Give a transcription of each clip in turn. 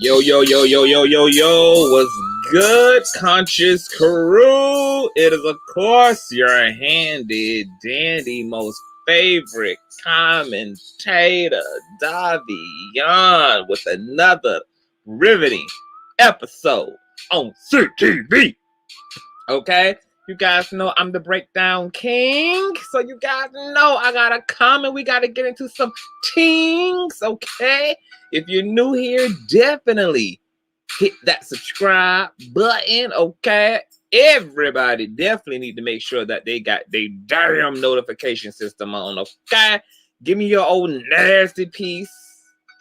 Yo, yo, yo, yo, yo, yo, yo, what's good, conscious crew? It is, of course, your handy dandy, most favorite commentator, Davion, with another riveting episode on CTV. Okay? You guys know I'm the breakdown king, so you guys know I gotta come and we gotta get into some things, okay? If you're new here, definitely hit that subscribe button, okay? Everybody definitely need to make sure that they got their damn notification system on, okay? Give me your old nasty piece.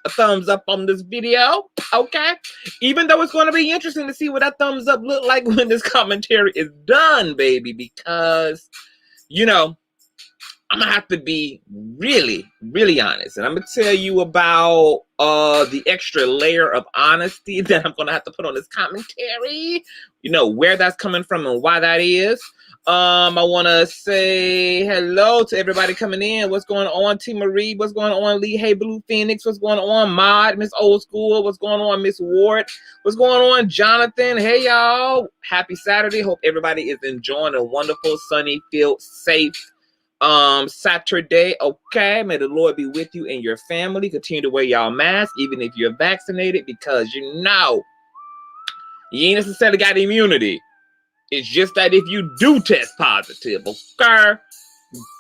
A thumbs up on this video, okay? Even though it's going to be interesting to see what that thumbs up look like when this commentary is done, baby, because, you know, I'm going to have to be really, really honest. And I'm going to tell you about the extra layer of honesty that I'm going to have to put on this commentary. You know, where that's coming from and why that is. I want to say hello to everybody coming in. What's going on, T. Marie? What's going on, Lee? Hey, Blue Phoenix. What's going on, Mod? Miss Old School. What's going on, Miss Ward? What's going on, Jonathan? Hey, y'all. Happy Saturday. Hope everybody is enjoying a wonderful, sunny, filled, safe Saturday. Okay, may the Lord be with you and your family. Continue to wear y'all masks, even if you're vaccinated, because you know you ain't necessarily got immunity. It's just that if you do test positive, okay,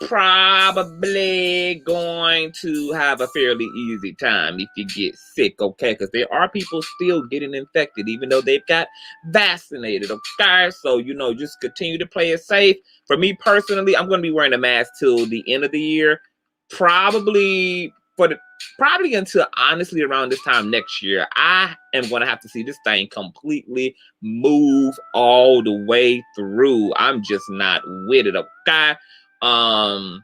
probably going to have a fairly easy time if you get sick, okay? Because there are people still getting infected, even though they've got vaccinated, okay? So, you know, just continue to play it safe. For me personally, I'm going to be wearing a mask till the end of the year, probably until honestly around this time next year. I am going to have to see this thing completely move all the way through. I'm just not with it, okay? And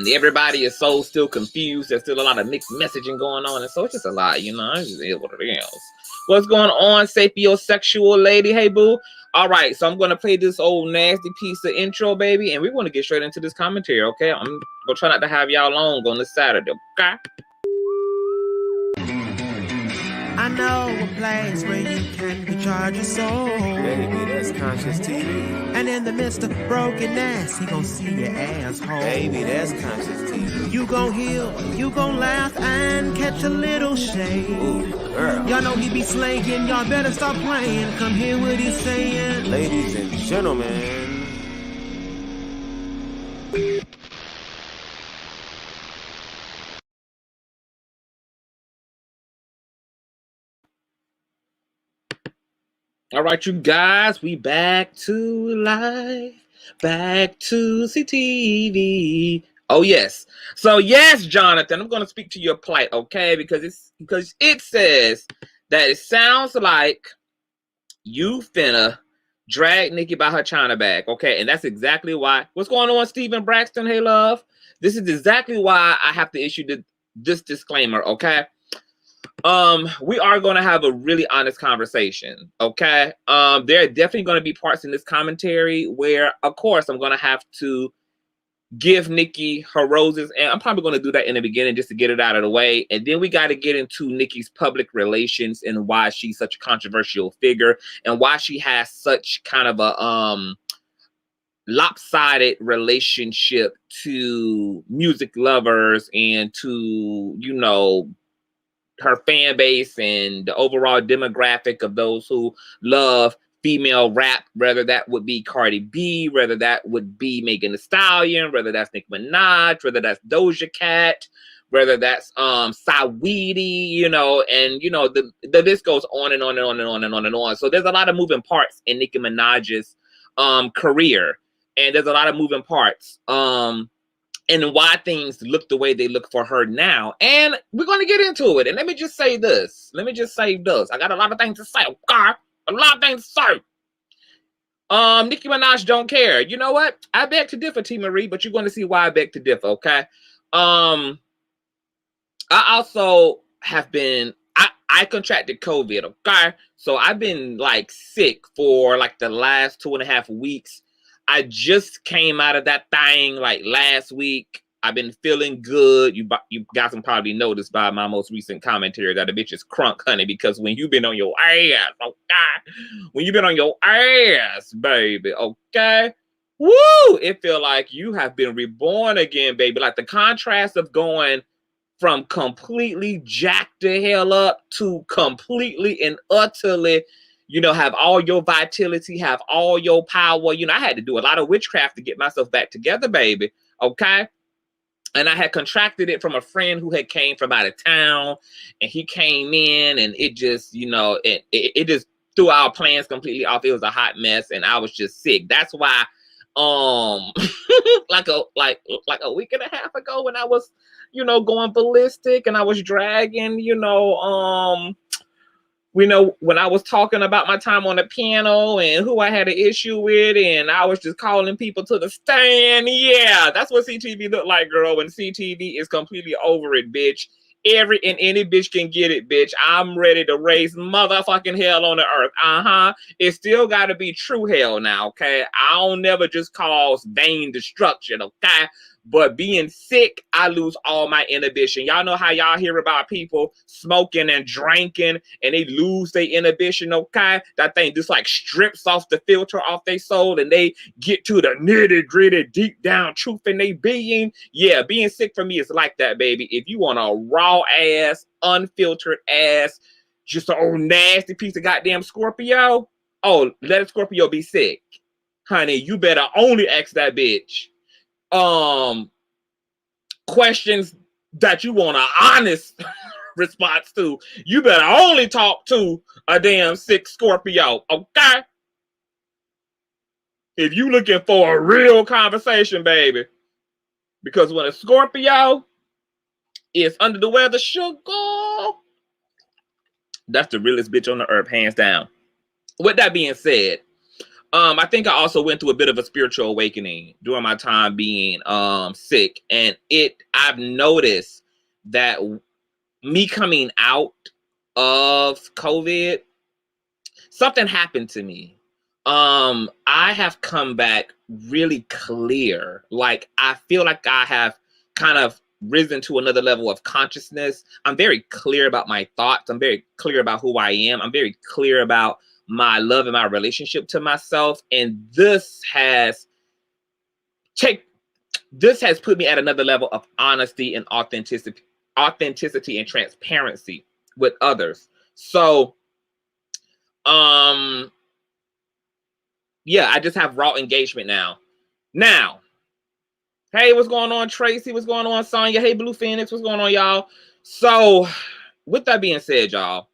everybody is so still confused. There's still a lot of mixed messaging going on, and so it's just a lot, you know. It's just what it is. What's going on, sapiosexual lady? Hey, boo. All right, so I'm gonna play this old nasty piece of intro, baby, and we're gonna get straight into this commentary, okay? I'm gonna try not to have y'all long on this Saturday, okay? I know a place where you can recharge your soul. Baby, that's Conscious TV. And in the midst of brokenness, he gon' see your asshole. Baby, that's Conscious TV. You gon' heal, you gon' laugh and catch a little shade. Ooh, girl. Y'all know he be slaying, y'all better stop playing. Come hear what he's saying. Ladies and gentlemen. All right, you guys, we back to life, back to CTV. Oh yes, so yes, Jonathan, I'm gonna speak to your plight, okay? Because it says that it sounds like you finna drag Nicki by her China bag, okay? And that's exactly why. What's going on, Stephen Braxton? Hey, love. This is exactly why I have to issue this disclaimer, okay? We are going to have a really honest conversation, okay? There are definitely going to be parts in this commentary where, of course, I'm going to have to give Nicki her roses, and I'm probably going to do that in the beginning just to get it out of the way, and then we got to get into Nicki's public relations and why she's such a controversial figure and why she has such kind of a lopsided relationship to music lovers and to, you know, her fan base and the overall demographic of those who love female rap, whether that would be Cardi B, whether that would be Megan Thee Stallion, whether that's Nicki Minaj, whether that's Doja Cat, whether that's Saweetie, you know, and you know the list goes on and on and on and on and on and on. So there's a lot of moving parts in Nicki Minaj's career, and there's a lot of moving parts. And why things look the way they look for her now. And we're going to get into it. And let me just say this. I got a lot of things to say, okay? A lot of things to say. Nicki Minaj don't care. You know what? I beg to differ, T. Marie, but you're going to see why I beg to differ, okay? I also have been... I contracted COVID, okay? So I've been, like, sick for, like, the last 2.5 weeks. I just came out of that thing like last week. I've been feeling good. You guys can probably notice by my most recent commentary that the bitch is crunk, honey, because when you've been on your ass, okay? When you've been on your ass, baby, okay? Woo! It feel like you have been reborn again, baby. Like the contrast of going from completely jacked the hell up to completely and utterly, you know, have all your vitality, have all your power. You know, I had to do a lot of witchcraft to get myself back together, baby. Okay. And I had contracted it from a friend who had came from out of town, and he came in, and it just, you know, it just threw our plans completely off. It was a hot mess, and I was just sick. That's why, like a week and a half ago, when I was, you know, going ballistic, and I was dragging, you know, when I was talking about my time on the piano and who I had an issue with, and I was just calling people to the stand. Yeah, that's what CTV look like, girl. When CTV is completely over it, bitch. Any bitch can get it, bitch. I'm ready to raise motherfucking hell on the earth. It still got to be true hell now, okay? I don't never just cause vain destruction, okay? But being sick, I lose all my inhibition. Y'all know how y'all hear about people smoking and drinking and they lose their inhibition, okay? That thing just like strips off the filter off their soul and they get to the nitty gritty, deep down truth in their being. Yeah, being sick for me is like that, baby. If you want a raw ass, unfiltered ass, just an old nasty piece of goddamn Scorpio, oh, let a Scorpio be sick. Honey, you better only ask that bitch questions that you want an honest response to. You better only talk to a damn sick Scorpio, okay? If you looking for a real conversation, baby. Because when a Scorpio is under the weather, sugar, that's the realest bitch on the earth, hands down. With that being said, I think I also went through a bit of a spiritual awakening during my time being sick. And I've noticed that me coming out of COVID, something happened to me. I have come back really clear. Like, I feel like I have kind of risen to another level of consciousness. I'm very clear about my thoughts. I'm very clear about who I am. I'm very clear about my love and my relationship to myself. And this has put me at another level of honesty and authenticity and transparency with others. So, yeah, I just have raw engagement now. Now, hey, what's going on, Tracy? What's going on, Sonya? Hey, Blue Phoenix, what's going on, y'all? So, with that being said, y'all,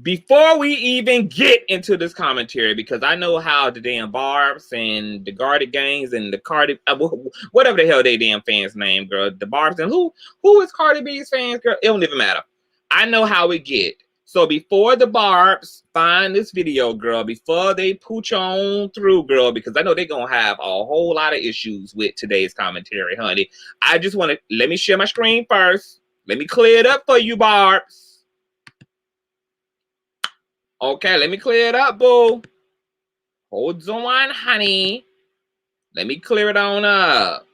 before we even get into this commentary, because I know how the damn Barbs and the Guarded Gangs and the Cardi, whatever the hell they damn fans name, girl, the Barbs and who is Cardi B's fans, girl? It don't even matter. I know how it get. So before the Barbs find this video, girl, before they pooch on through, girl, because I know they're going to have a whole lot of issues with today's commentary, honey. I just want to, let me share my screen first. Let me clear it up for you, Barbs. Okay, let me clear it up, boo. Hold on, honey. Let me clear it on up.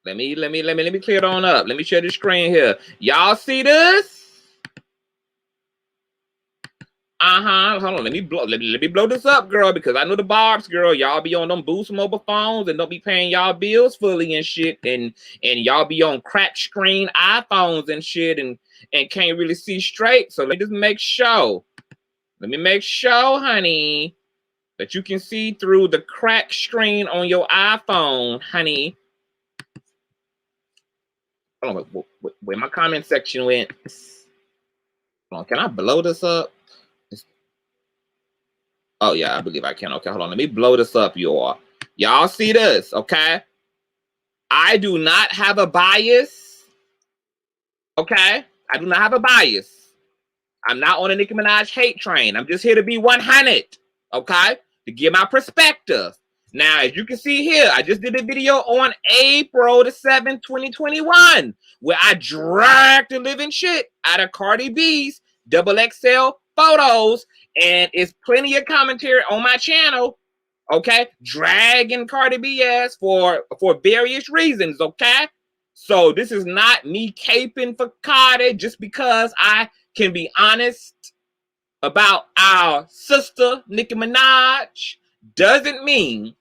Let me clear it on up. Let me share the screen here. Y'all see this? Hold on. Let me blow this up, girl, because I know the Barbs, girl. Y'all be on them Boost mobile phones and don't be paying y'all bills fully and shit, and y'all be on crack screen iPhones and shit, and can't really see straight. So let me just make sure. Let me make sure, honey, that you can see through the crack screen on your iPhone, honey. Hold on, where my comment section went. Hold on, can I blow this up? Oh, yeah, I believe I can. Okay, hold on. Let me blow this up, y'all. Y'all see this, okay? I do not have a bias, okay? I do not have a bias. I'm not on a Nicki Minaj hate train. I'm just here to be 100, okay? To give my perspective. Now, as you can see here, I just did a video on April the 7th, 2021, where I dragged the living shit out of Cardi B's XXL photos, and it's plenty of commentary on my channel Okay, dragging Cardi B ass for various reasons. Okay, so this is not me caping for Cardi just because I can be honest about our sister Nicki Minaj doesn't mean,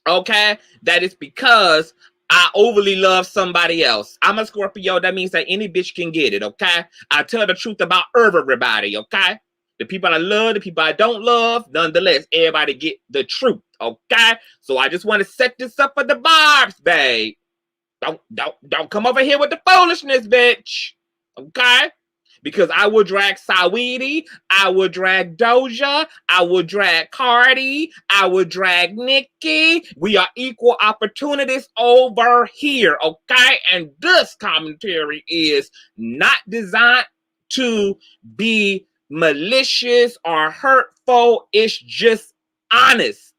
okay, that it's because I overly love somebody else. I'm a Scorpio. That means that any bitch can get it, okay? I tell the truth about everybody, okay? The people I love, the people I don't love, nonetheless, everybody get the truth, okay? So I just want to set this up for the barbs, babe. Don't come over here with the foolishness, bitch, okay? Because I will drag Saweetie, I will drag Doja, I will drag Cardi, I will drag Nicki. We are equal opportunities over here, okay? And this commentary is not designed to be malicious or hurtful. It's just honest,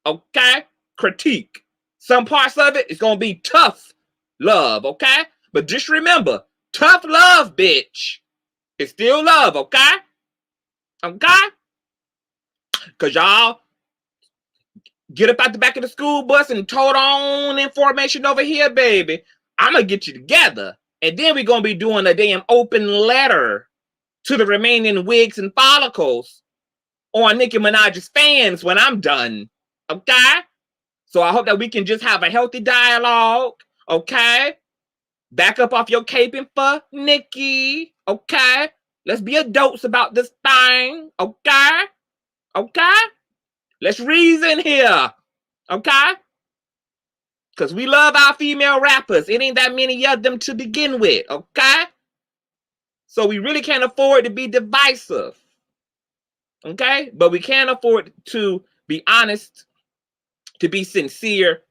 okay? Critique. Some parts of it is going to be tough love, okay? But just remember, tough love, bitch. It's still love, okay? Okay? Because y'all get up out the back of the school bus and tote on information over here, baby. I'm going to get you together. And then we're going to be doing a damn open letter to the remaining wigs and follicles on Nicki Minaj's fans when I'm done. Okay? So I hope that we can just have a healthy dialogue. Okay? Back up off your caping for Nicki. Okay? Let's be adults about this thing, okay? Okay? Let's reason here, okay? Because we love our female rappers. It ain't that many of them to begin with, okay? So we really can't afford to be divisive, okay? But we can't afford to be honest, to be sincere,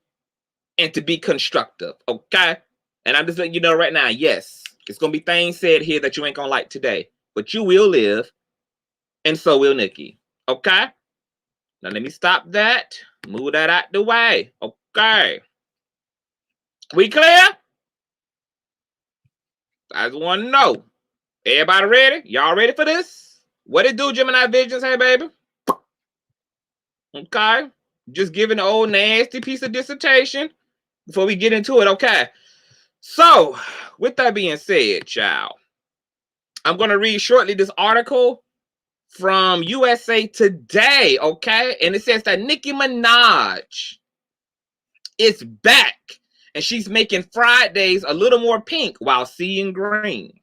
and to be constructive, okay? And I'm just letting you know right now, yes, it's going to be things said here that you ain't going to like today. But you will live, and so will Nicki. Okay? Now let me stop that. Move that out the way. Okay. We clear? I just want to know. Everybody ready? Y'all ready for this? What it do, Gemini Visions? Hey, baby. Okay. Just giving the old nasty piece of dissertation before we get into it. Okay. So, with that being said, child, I'm going to read shortly this article from USA Today, okay? And it says that Nicki Minaj is back, and she's making Fridays a little more pink while seeing green.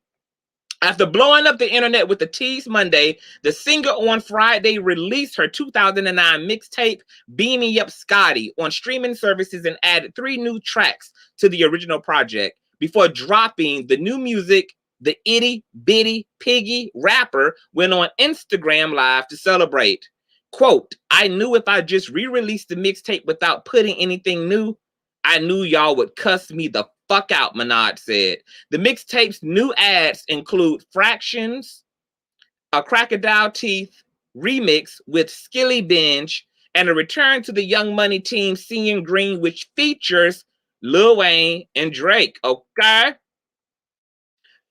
After blowing up the internet with the Tease Monday, the singer on Friday released her 2009 mixtape, Beam Me Up Scotty, on streaming services and added 3 new tracks to the original project before dropping the new music. The itty bitty piggy rapper went on Instagram Live to celebrate. Quote, I knew if I just re-released the mixtape without putting anything new, I knew y'all would cuss me the fuck out, Minaj said. The mixtape's new ads include Fractions, a Crocodile Teeth remix with Skilly Binge, and a return to the Young Money team Seeing Green, which features Lil Wayne and Drake. Okay?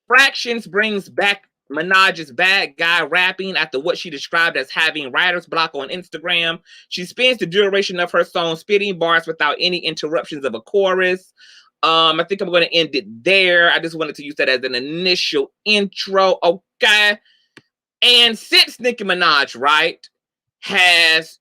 Fractions brings back Minaj's bad guy rapping after what she described as having writer's block on Instagram. She spends the duration of her song spitting bars without any interruptions of a chorus. I think I'm going to end it there. I just wanted to use that as an initial intro, okay? And since Nicki Minaj, right, has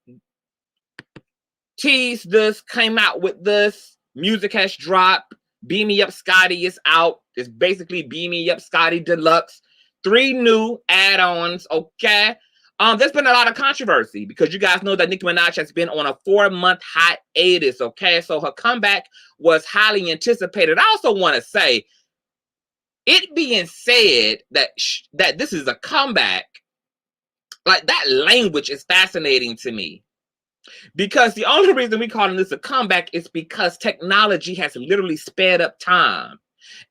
teased this, came out with this, music has dropped, Beam Me Up Scotty is out. It's basically Beam Me Up Scotty Deluxe. 3 new add-ons, okay? There's been a lot of controversy because you guys know that Nicki Minaj has been on a 4-month hiatus, okay? So her comeback was highly anticipated. I also want to say, it being said that this is a comeback, like that language is fascinating to me. Because the only reason we calling this a comeback is because technology has literally sped up time.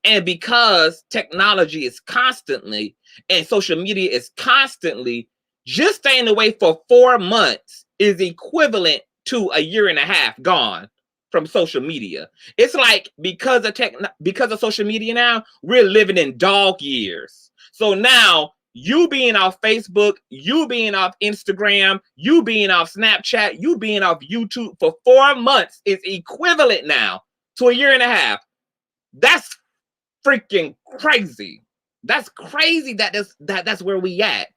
And because technology is constantly, and social media is constantly, just staying away for 4 months is equivalent to a year and a half gone from social media. It's like because of social media now, we're living in dog years. So now you being off Facebook, you being off Instagram, you being off Snapchat, you being off YouTube for 4 months is equivalent now to a year and a half. That's freaking crazy. That's crazy that's where we at.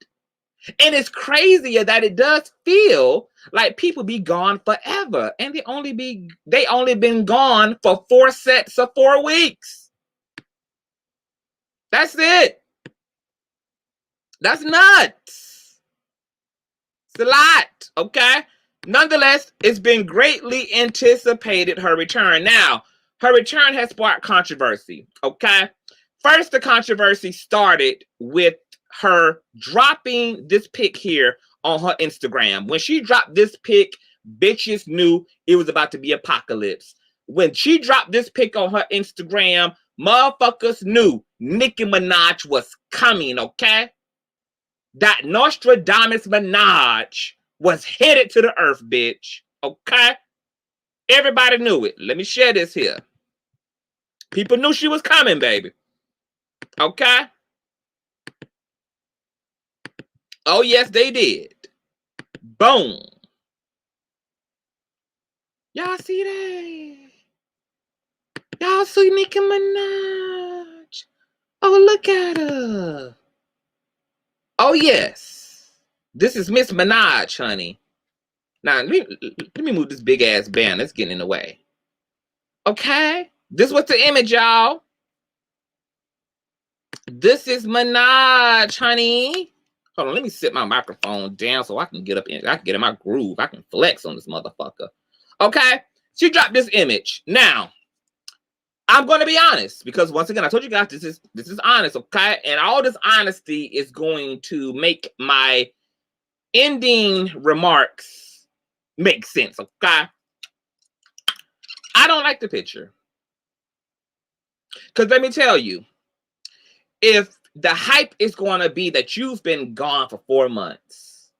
And it's crazier that it does feel like people be gone forever. And they only been gone for 4 sets of 4 weeks. That's it. That's nuts. It's a lot, okay? Nonetheless, it's been greatly anticipated, her return. Now, her return has sparked controversy, okay? First, the controversy started with her dropping this pic here on her Instagram. When she dropped this pic, bitches knew it was about to be apocalypse. When she dropped this pic on her Instagram, motherfuckers knew Nicki Minaj was coming, okay? That Nostradamus Minaj was headed to the earth, bitch, okay? Everybody knew it. Let me share this here. People knew she was coming, baby. Okay? Oh, yes, they did. Boom. Y'all see that? Y'all see Nicki Minaj? Oh, look at her. Oh, yes. This is Miss Minaj, honey. Now, let me move this big-ass banner. It's getting in the way. Okay? This was the image, y'all. This is Minaj, honey. Hold on, let me sit my microphone down so I can get up in. I can get in my groove. I can flex on this motherfucker. Okay? She dropped this image. Now, I'm going to be honest because once again, I told you guys this is honest, okay? And all this honesty is going to make my ending remarks make sense, okay? I don't like the picture. Because let me tell you, if the hype is going to be that you've been gone for 4 months,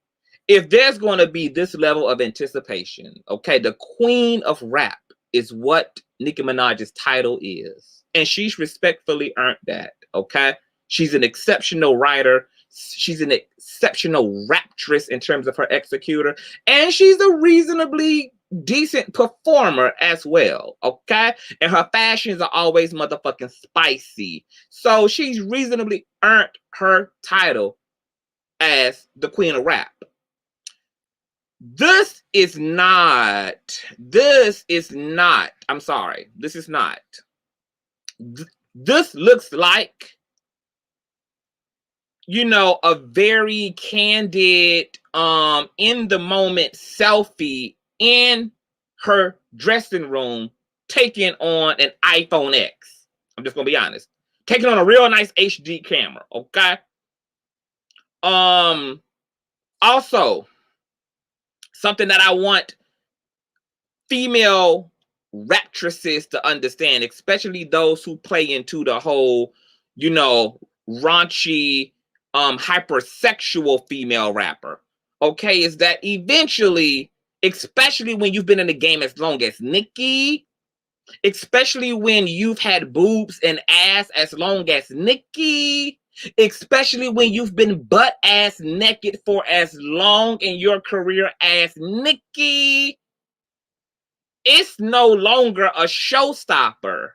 if there's going to be this level of anticipation, okay, the queen of rap is what Nicki Minaj's title is. And she's respectfully earned that, okay? She's an exceptional writer. She's an exceptional raptress in terms of her executor. And she's a reasonably decent performer as well, okay? And her fashions are always motherfucking spicy. So she's reasonably earned her title as the queen of rap. This is not, I'm sorry, this is not. This looks like, you know, a very candid, in the moment selfie in her dressing room, taking on an iPhone X. I'm just gonna be honest. Taking on a real nice HD camera, okay? Also, something that I want female raptresses to understand, especially those who play into the whole, you know, raunchy, hypersexual female rapper, okay, is that eventually, especially when you've been in the game as long as Nicki, especially when you've had boobs and ass as long as Nicki, especially when you've been butt-ass naked for as long in your career as Nicki, it's no longer a showstopper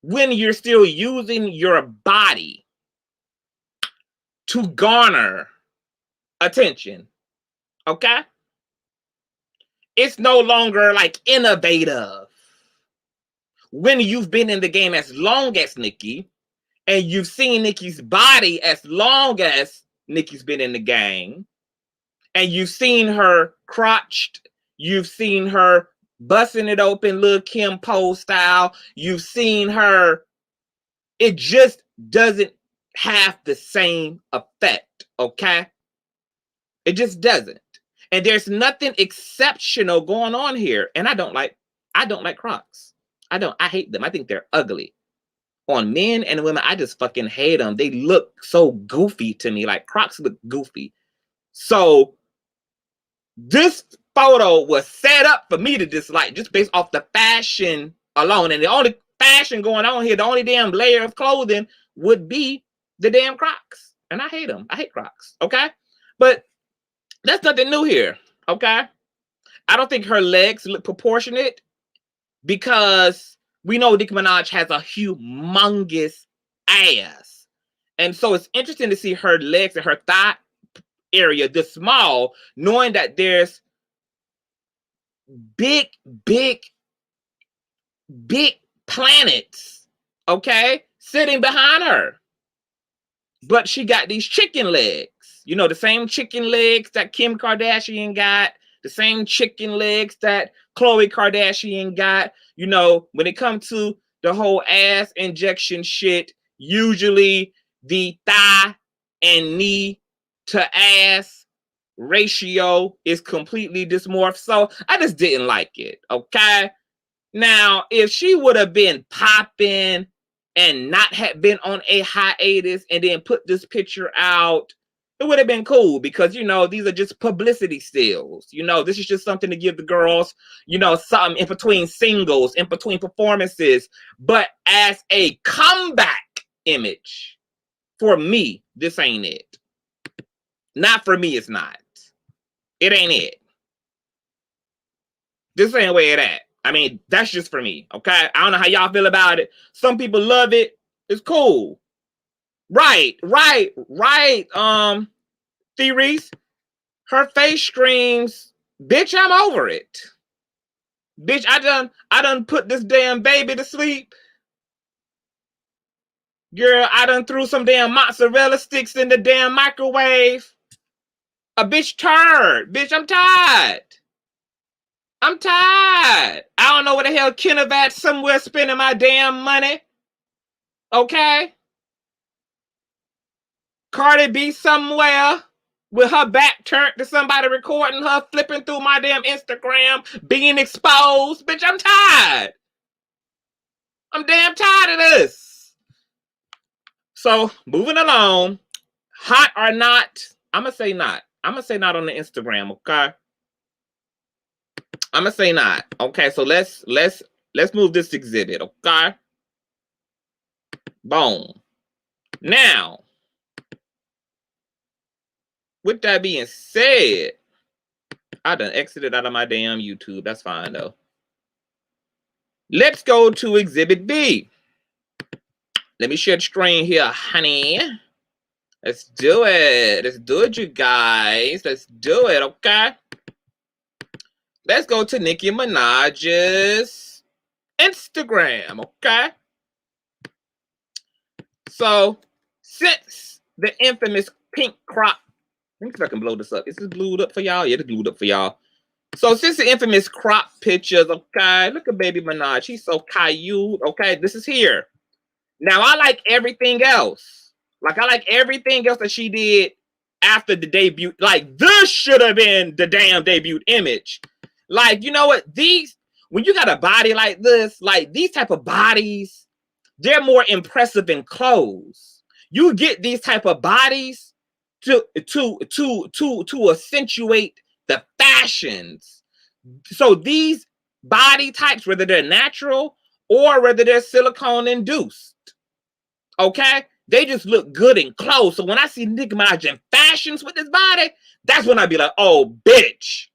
when you're still using your body to garner attention, okay? It's no longer like innovative when you've been in the game as long as Nicki and you've seen Nicki's body as long as Nicki's been in the game and you've seen her crotched, you've seen her busting it open Lil' Kim pole style, you've seen her, it just doesn't have the same effect, okay? It just doesn't. And there's nothing exceptional going on here. And I don't like Crocs. I hate them. I think they're ugly. On men and women, I just fucking hate them. They look so goofy to me. Like Crocs look goofy. So this photo was set up for me to dislike just based off the fashion alone. And the only fashion going on here, the only damn layer of clothing would be the damn Crocs. and I hate them. I hate Crocs, okay? But that's nothing new here, okay? I don't think her legs look proportionate because we know Nicki Minaj has a humongous ass. And so it's interesting to see her legs and her thigh area this small, knowing that there's big planets, okay, sitting behind her. But she got these chicken legs. You know, the same chicken legs that Kim Kardashian got, the same chicken legs that Khloe Kardashian got. You know, when it comes to the whole ass injection shit, usually the thigh and knee to ass ratio is completely dysmorphed. So I just didn't like it, okay? Now, if she would have been popping and not have been on a hiatus and then put this picture out, it would have been cool because, you know, these are just publicity stills. You know, this is just something to give the girls, you know, something in between singles, in between performances. But as a comeback image, for me, this ain't it. Not for me, it's not. It ain't it. This ain't where it at. I mean, that's just for me, okay? I don't know how y'all feel about it. Some people love it. It's cool. Right. Theories. Her face screams, bitch, I'm over it. Bitch, I done put this damn baby to sleep. Girl, I done threw some damn mozzarella sticks in the damn microwave. A bitch tired. Bitch, I'm tired. I'm tired. I don't know where the hell Kennevat somewhere spending my damn money. Okay? Cardi B somewhere with her back turned to somebody recording her, flipping through my damn Instagram, being exposed. Bitch, I'm tired. I'm damn tired of this. So, moving along. Hot or not? I'm going to say not. I'm going to say not on the Instagram, okay? I'm gonna say not. Okay, so let's move this exhibit, okay? Boom. Now, with that being said, I done exited out of my damn YouTube. That's fine though. Let's go to exhibit B. Let me share the screen here, honey. Let's do it. Let's do it, you guys. Let's do it, okay? Let's go to Nicki Minaj's Instagram, okay? So, since the infamous pink crop, let me see if I can blow this up. Is this blued up for y'all? Yeah, it's blued up for y'all. So, since the infamous crop pictures, okay, look at baby Minaj. He's so cute, okay? This is here. Now, I like everything else. Like, I like everything else that she did after the debut. Like, this should have been the damn debut image. Like, you know what? When you got a body like this, like these type of bodies, they're more impressive in clothes. You get these type of bodies to accentuate the fashions. So these body types, whether they're natural or whether they're silicone induced, okay, they just look good in clothes. So when I see Nicki Minaj in fashions with this body, that's when I be like, oh, bitch.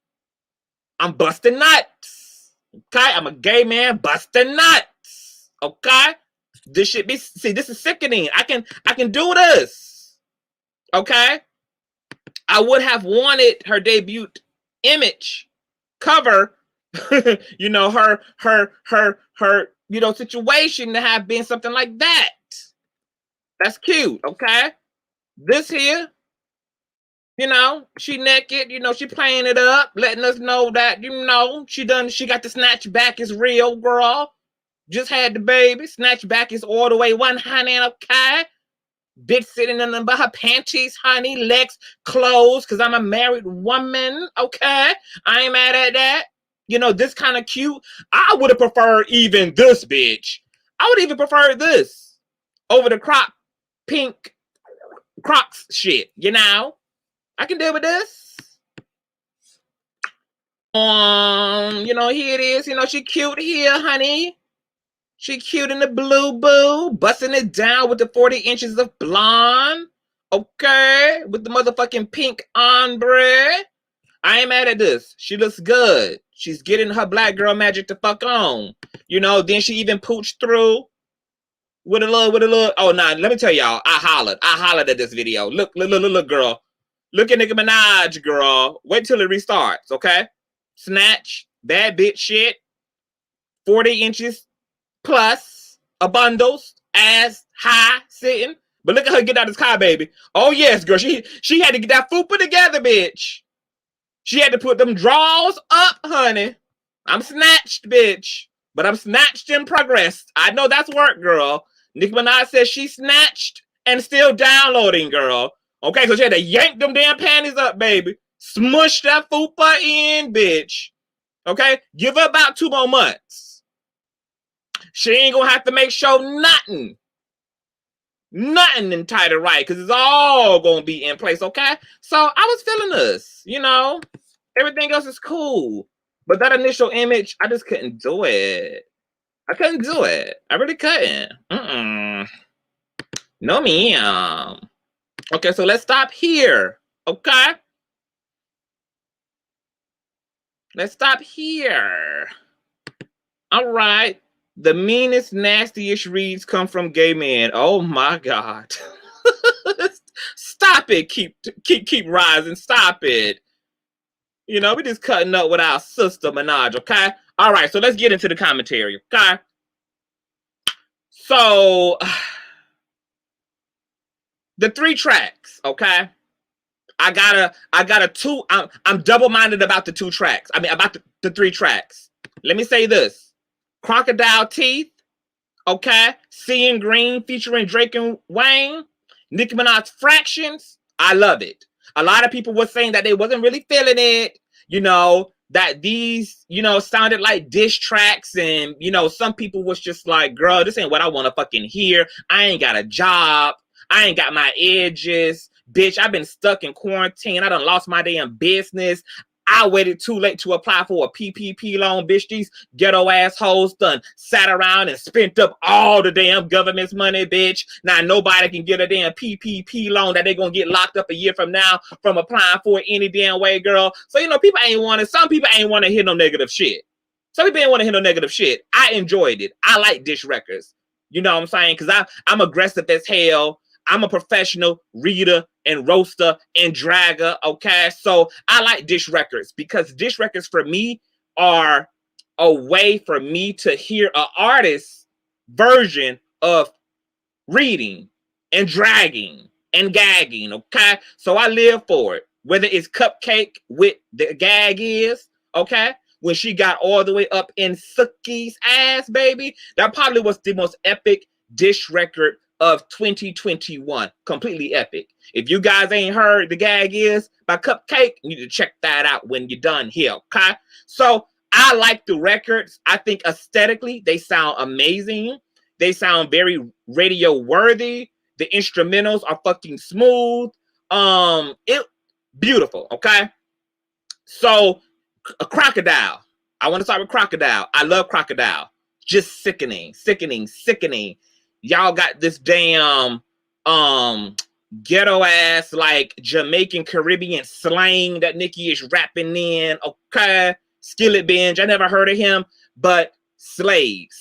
I'm busting nuts. Okay, I'm a gay man busting nuts. Okay, this should be. See, this is sickening. I can do this. Okay, I would have wanted her debut image cover. You know, her you know, situation to have been something like that. That's cute. Okay, this here. You know, she naked, you know, she playing it up, letting us know that, you know, she got the snatch back is real, girl. Just had the baby. Snatch back is all the way 100, okay? Bitch sitting in by her panties, honey, legs closed, because I'm a married woman, okay? I ain't mad at that. You know, this kind of cute. I would have preferred even this, bitch. I would even prefer this over the pink Crocs shit, you know? I can deal with this. You know, here it is. You know, she cute here, honey. She cute in the blue boo, busting it down with the 40 inches of blonde. Okay, with the motherfucking pink ombre. I ain't mad at this. She looks good. She's getting her black girl magic to fuck on. You know, then she even pooched through with a little. Oh, nah, let me tell y'all. I hollered at this video. Look, girl. Look at Nicki Minaj, girl. Wait till it restarts, okay? Snatch, bad bitch shit. 40 inches plus, a bundles, ass high, sitting. But look at her get out of this car, baby. Oh, yes, girl. She had to get that fupa together, bitch. She had to put them drawers up, honey. I'm snatched, bitch. But I'm snatched in progress. I know that's work, girl. Nicki Minaj says she snatched and still downloading, girl. Okay, so she had to yank them damn panties up, baby. Smush that fupa in, bitch. Okay? Give her about 2 more months. She ain't gonna have to make sure nothing entitled right, because it's all gonna be in place, okay? So I was feeling this, you know. Everything else is cool. But that initial image, I just couldn't do it. I couldn't do it. I really couldn't. No, ma'am. Okay, so let's stop here. Okay? Let's stop here. All right. The meanest, nastiest reads come from gay men. Oh my God. Stop it. Keep rising. Stop it. You know, we just cutting up with our sister Minaj, okay? All right, so let's get into the commentary, okay? So, the 3 tracks, okay? I got a 2. I'm double-minded about the 2 tracks. I mean, about the 3 tracks. Let me say this. Crocodile Teeth, okay? Seeing Green featuring Drake and Wayne. Nicki Minaj Fractions. I love it. A lot of people were saying that they wasn't really feeling it, you know, that these, you know, sounded like diss tracks, and, you know, some people was just like, girl, this ain't what I want to fucking hear. I ain't got a job. I ain't got my edges. Bitch, I've been stuck in quarantine. I done lost my damn business. I waited too late to apply for a PPP loan, bitch. These ghetto assholes done sat around and spent up all the damn government's money, bitch. Now nobody can get a damn PPP loan that they gonna get locked up a year from now from applying for it any damn way, girl. So, you know, some people ain't want to hear no negative shit. Some people ain't want to hear no negative shit. I enjoyed it. I like dish records. You know what I'm saying? Because I'm aggressive as hell. I'm a professional reader and roaster and dragger, okay? So I like dish records because dish records for me are a way for me to hear an artist's version of reading and dragging and gagging, okay? So I live for it. Whether it's Cupcake with the gag is, okay? When she got all the way up in Suki's ass, baby, that probably was the most epic dish record of 2021. Completely epic. If you guys ain't heard The Gag Is by Cupcake, you need to check that out when you're done here, okay? So I like the records. I think aesthetically they sound amazing. They sound very radio worthy. The instrumentals are fucking smooth. It beautiful, okay? So a Crocodile. I want to start with Crocodile. I love Crocodile. Just sickening. Y'all got this damn ghetto ass like Jamaican Caribbean slang that Nicki is rapping in. Okay. Skillet Binge. I never heard of him, but slayed,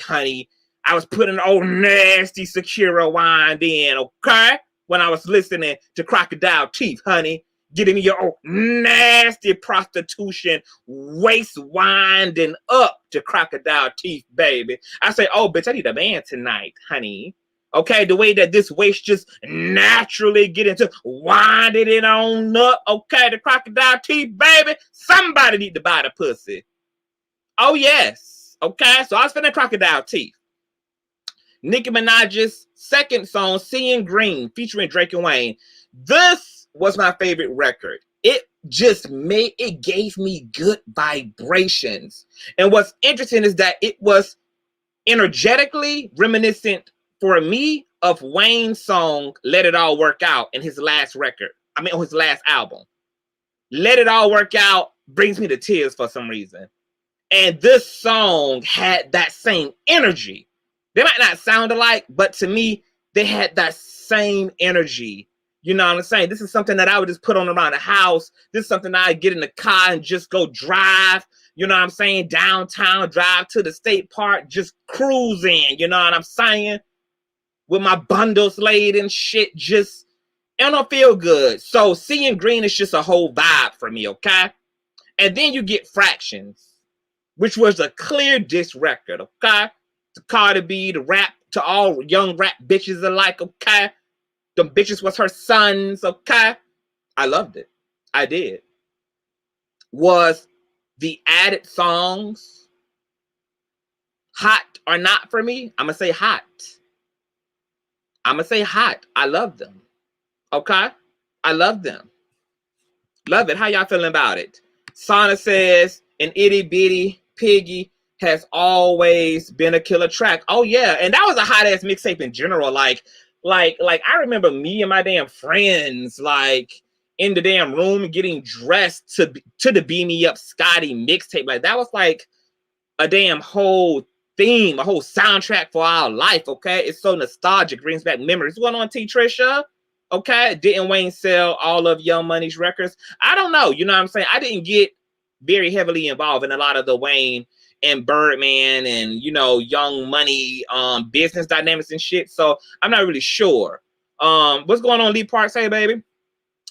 honey. I was putting old nasty Sakura wind in, okay? When I was listening to Crocodile Teeth, honey. Getting your old nasty prostitution waist winding up to Crocodile Teeth, baby. I say, oh, bitch, I need a man tonight, honey. Okay, the way that this waist just naturally get into winding it on up, okay, the Crocodile Teeth, baby. Somebody need to buy the pussy. Oh, yes. Okay, so I was feeling Crocodile Teeth. Nicki Minaj's second song, Seeing Green, featuring Drake and Wayne. This was my favorite record. It gave me good vibrations. And what's interesting is that it was energetically reminiscent for me of Wayne's song, Let It All Work Out, in his last record. On his last album. Let It All Work Out brings me to tears for some reason. And this song had that same energy. They might not sound alike, but to me, they had that same energy. You know what I'm saying? This is something that I would just put on around the house. This is something I'd get in the car and just go drive, you know what I'm saying, downtown, drive to the state park, just cruising, you know what I'm saying? With my bundles laid and shit, just, it don't feel good. So seeing green is just a whole vibe for me, okay? And then you get Fractions, which was a clear diss record, okay? To Cardi B, the rap, to all young rap bitches alike, okay? Them bitches was her sons, okay? I loved it. I did. Was the added songs hot or not for me? I'm going to say hot. I'm going to say hot. I love them. Okay? I love them. Love it. How y'all feeling about it? Sana says, an itty bitty piggy has always been a killer track. Oh, yeah. And that was a hot ass mixtape in general. Like I remember me and my damn friends, like, in the damn room getting dressed to the Beam Me Up Scotty mixtape. Like, that was like a damn whole theme, a whole soundtrack for our life, okay? It's so nostalgic, brings back memories. What's going on, T. Trisha? Okay, didn't Wayne sell all of Young Money's records? I don't know, you know what I'm saying? I didn't get very heavily involved in a lot of the Wayne and Birdman and, you know, Young Money business dynamics and shit, so I'm not really sure. What's going on, Lee Park? Say, baby.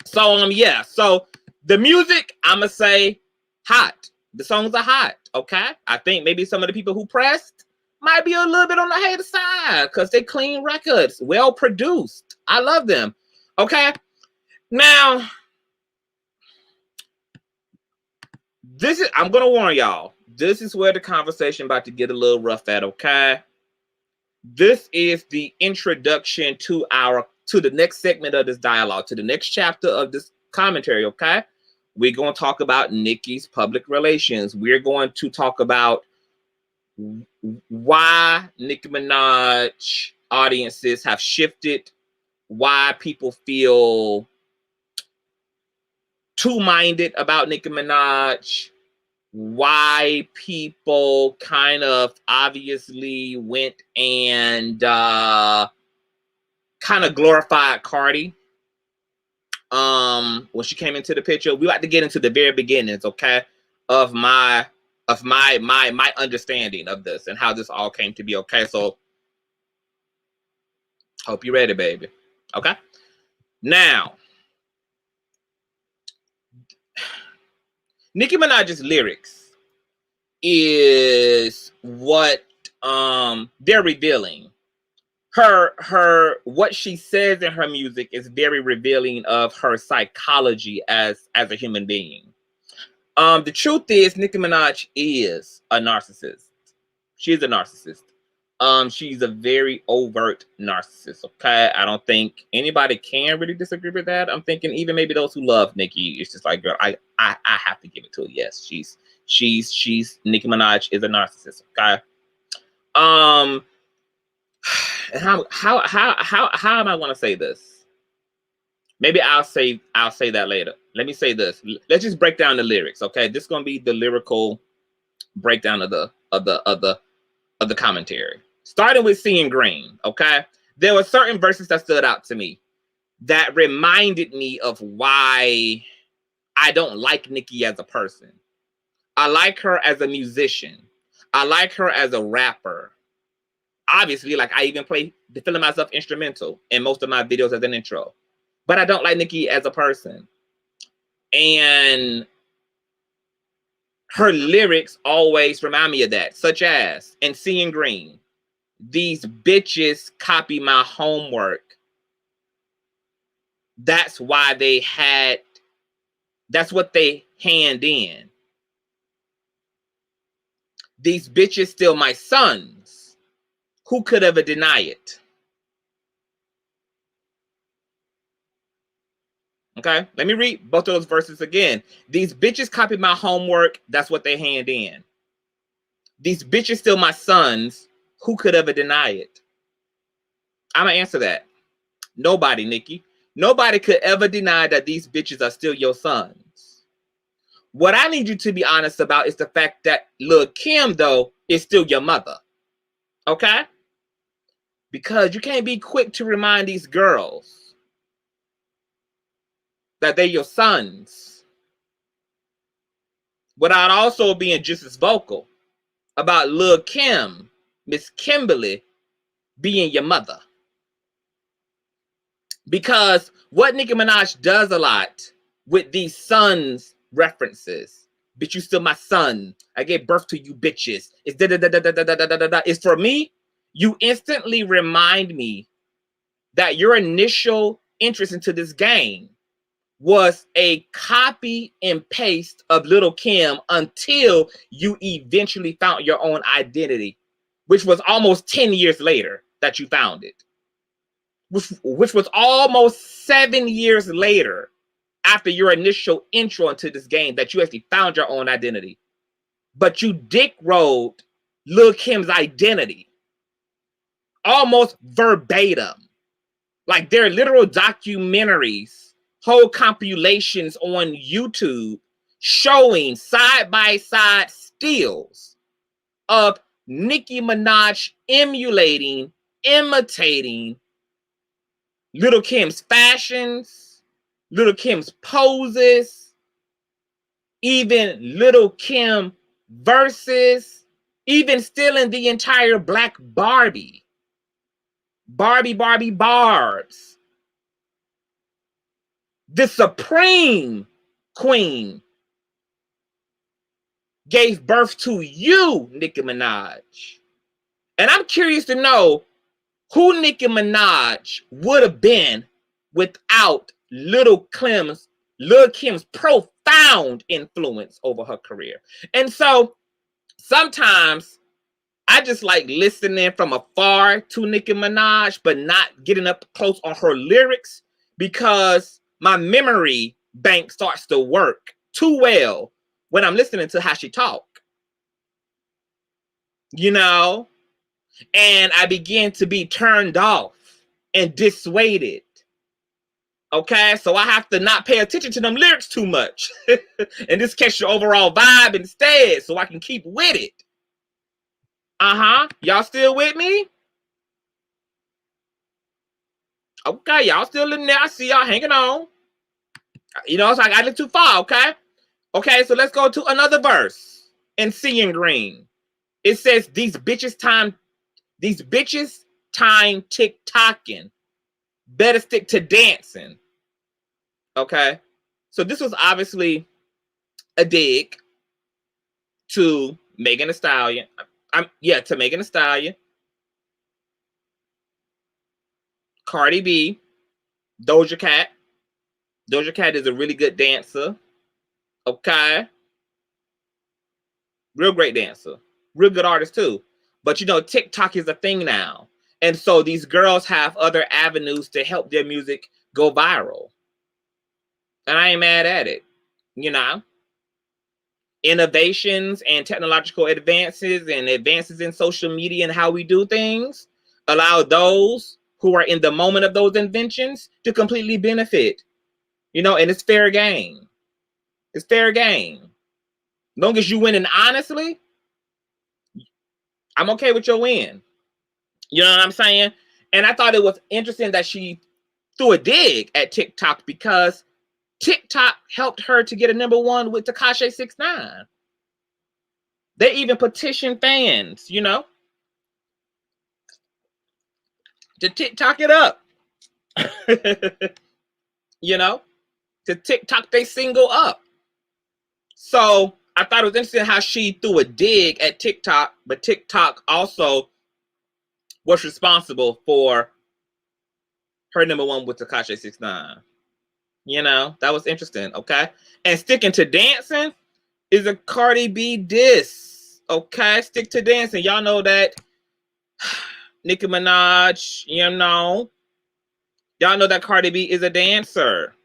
So, yeah, so the music, I'm gonna say hot. The songs are hot, okay? I think maybe some of the people who pressed might be a little bit on the hater side because they clean records, well produced. I love them, okay? Now, I'm gonna warn y'all, this is where the conversation about to get a little rough at, okay? This is the introduction to the next segment of this dialogue, to the next chapter of this commentary, okay? We're going to talk about Nicki's public relations. We're going to talk about why Nicki Minaj audiences have shifted, why people feel two-minded about Nicki Minaj, why people kind of obviously went and kind of glorified Cardi when she came into the picture. We like to get into the very beginnings, okay, of my understanding of this and how this all came to be, okay? So hope you're ready, baby. Okay? Now, Nicki Minaj's lyrics is what they're revealing. Her what she says in her music is very revealing of her psychology as a human being. The truth is, Nicki Minaj is a narcissist. She's a narcissist. She's a very overt narcissist. Okay, I don't think anybody can really disagree with that. I'm thinking even maybe those who love Nicki, it's just like, girl, I have to give it to her. Yes, she's Nicki Minaj is a narcissist. Okay. And how am I going to say this? Maybe I'll say that later. Let me say this. Let's just break down the lyrics, okay? This is going to be the lyrical breakdown of the commentary. Starting with Seeing Green, okay? There were certain verses that stood out to me that reminded me of why I don't like Nicki as a person. I like her as a musician. I like her as a rapper. Obviously, like, I even play the feeling myself instrumental in most of my videos as an intro. But I don't like Nicki as a person. And her lyrics always remind me of that, such as in Seeing Green, these bitches copy my homework. That's what they hand in. These bitches steal my sons. Who could ever deny it? Okay, let me read both of those verses again. These bitches copy my homework. That's what they hand in. These bitches steal my sons. Who could ever deny it? I'm going to answer that. Nobody, Nicki. Nobody could ever deny that these bitches are still your sons. What I need you to be honest about is the fact that Lil' Kim, though, is still your mother. Okay? because you can't be quick to remind these girls that they're your sons without also being just as vocal about Lil' Kim, Miss Kimberly, being your mother. Because what Nicki Minaj does a lot with these sons references, bitch, you still my son. I gave birth to you bitches. It's da da da da da da da da da da. It's for me, you instantly remind me that your initial interest into this game was a copy and paste of Lil' Kim until you eventually found your own identity, which was almost 10 years later that you found it. Which was almost 7 years later after your initial intro into this game that you actually found your own identity. But you dick rolled Lil' Kim's identity almost verbatim. Like there are literal documentaries, whole compilations on YouTube showing side-by-side stills of Nicki Minaj emulating, imitating Lil' Kim's fashions, Lil' Kim's poses, even Lil' Kim verses, even stealing the entire Black Barbie. Barbie Barbs. The supreme queen gave birth to you, Nicki Minaj. And I'm curious to know who Nicki Minaj would have been without Lil' Kim's profound influence over her career. And so sometimes I just like listening from afar to Nicki Minaj, but not getting up close on her lyrics because my memory bank starts to work too well when I'm listening to how she talk. You know? And I begin to be turned off and dissuaded. Okay, so I have to not pay attention to them lyrics too much and just catch the overall vibe instead so I can keep with it. Y'all still with me? Okay, y'all still in there. I see y'all hanging on. You know, so I got it too far, okay? Okay, so let's go to another verse in Seeing Green. It says, these bitches time tick-tocking. Better stick to dancing. Okay? So this was obviously a dig to Megan Thee Stallion. To Megan Thee Stallion. Cardi B. Doja Cat. Doja Cat is a really good dancer. Okay? Real great dancer. Real good artist too. But you know, TikTok is a thing now. And so these girls have other avenues to help their music go viral. And I ain't mad at it. You know? Innovations and technological advances and advances in social media and how we do things allow those who are in the moment of those inventions to completely benefit. You know, and it's fair game. It's fair game. As long as you winning honestly, I'm okay with your win. You know what I'm saying? And I thought it was interesting that she threw a dig at TikTok because TikTok helped her to get a #1 with Tekashi 6ix9ine. They even petitioned fans, you know, to TikTok it up. You know, to TikTok they single up. So I thought it was interesting how she threw a dig at TikTok, but TikTok also was responsible for her #1 with Tekashi 6ix9ine. You know, that was interesting, okay? And sticking to dancing is a Cardi B diss, okay? Stick to dancing. Y'all know that Nicki Minaj, you know, y'all know that Cardi B is a dancer.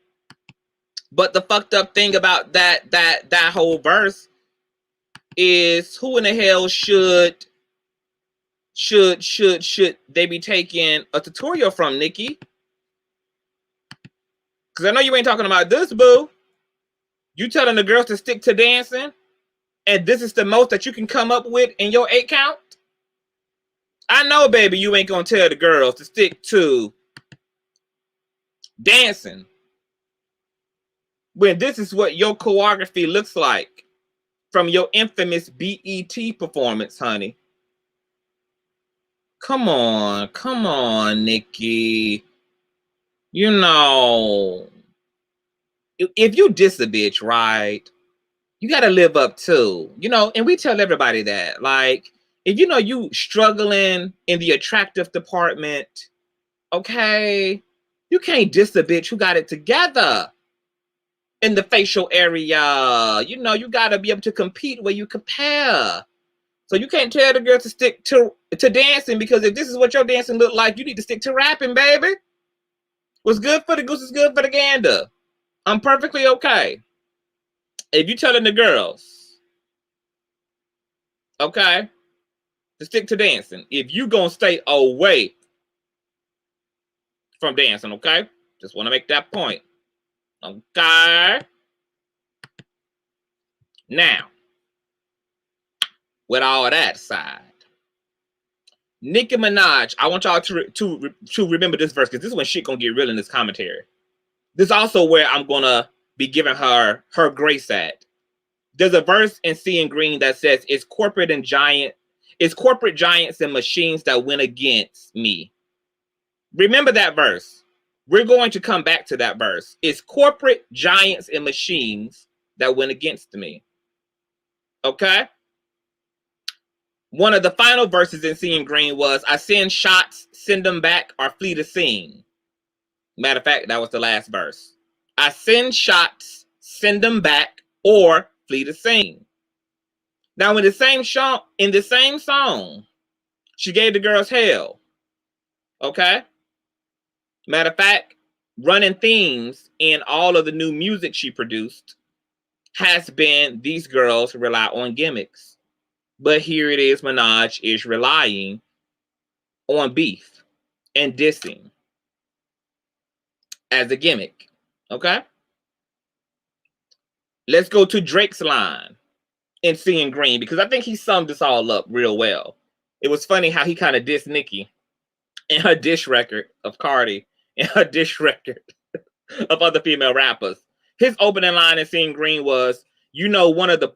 But the fucked up thing about that whole verse is who in the hell should they be taking a tutorial from, Nicki? Because I know you ain't talking about this, boo. You telling the girls to stick to dancing, and this is the most that you can come up with in your 8 count? I know, baby, you ain't gonna tell the girls to stick to dancing when this is what your choreography looks like from your infamous BET performance, honey. Come on, Nicki. You know, if you diss a bitch, right, you got to live up to, you know, and we tell everybody that, like, if you know you struggling in the attractive department, okay, you can't diss a bitch who got it together in the facial area. You know, you got to be able to compete where you compare. So you can't tell the girl to stick to dancing, because if this is what your dancing look like, you need to stick to rapping, baby. What's good for the goose is good for the gander. I'm perfectly okay. If you telling the girls, okay, to stick to dancing, if you gonna stay away from dancing, okay? Just want to make that point. Okay. Now, with all that aside, Nicki Minaj, I want y'all to remember this verse, because this is when shit gonna get real in this commentary. This is also where I'm gonna be giving her grace at. There's a verse in Seeing Green that says, it's corporate giants and machines that went against me. Remember that verse. We're going to come back to that verse. It's corporate giants and machines that went against me. Okay? One of the final verses in Seeing Green was, I send shots, send them back, or flee the scene. Matter of fact, that was the last verse. I send shots, send them back, or flee the scene. Now, in the same song, she gave the girls hell. Okay? Matter of fact, running themes in all of the new music she produced has been, these girls rely on gimmicks. But here it is, Minaj is relying on beef and dissing as a gimmick. Okay? Let's go to Drake's line in Seeing Green, because I think he summed this all up real well. It was funny how he kind of dissed Nicki in her diss record of Cardi and her diss record of other female rappers. His opening line in Seeing Green was, you know, one of the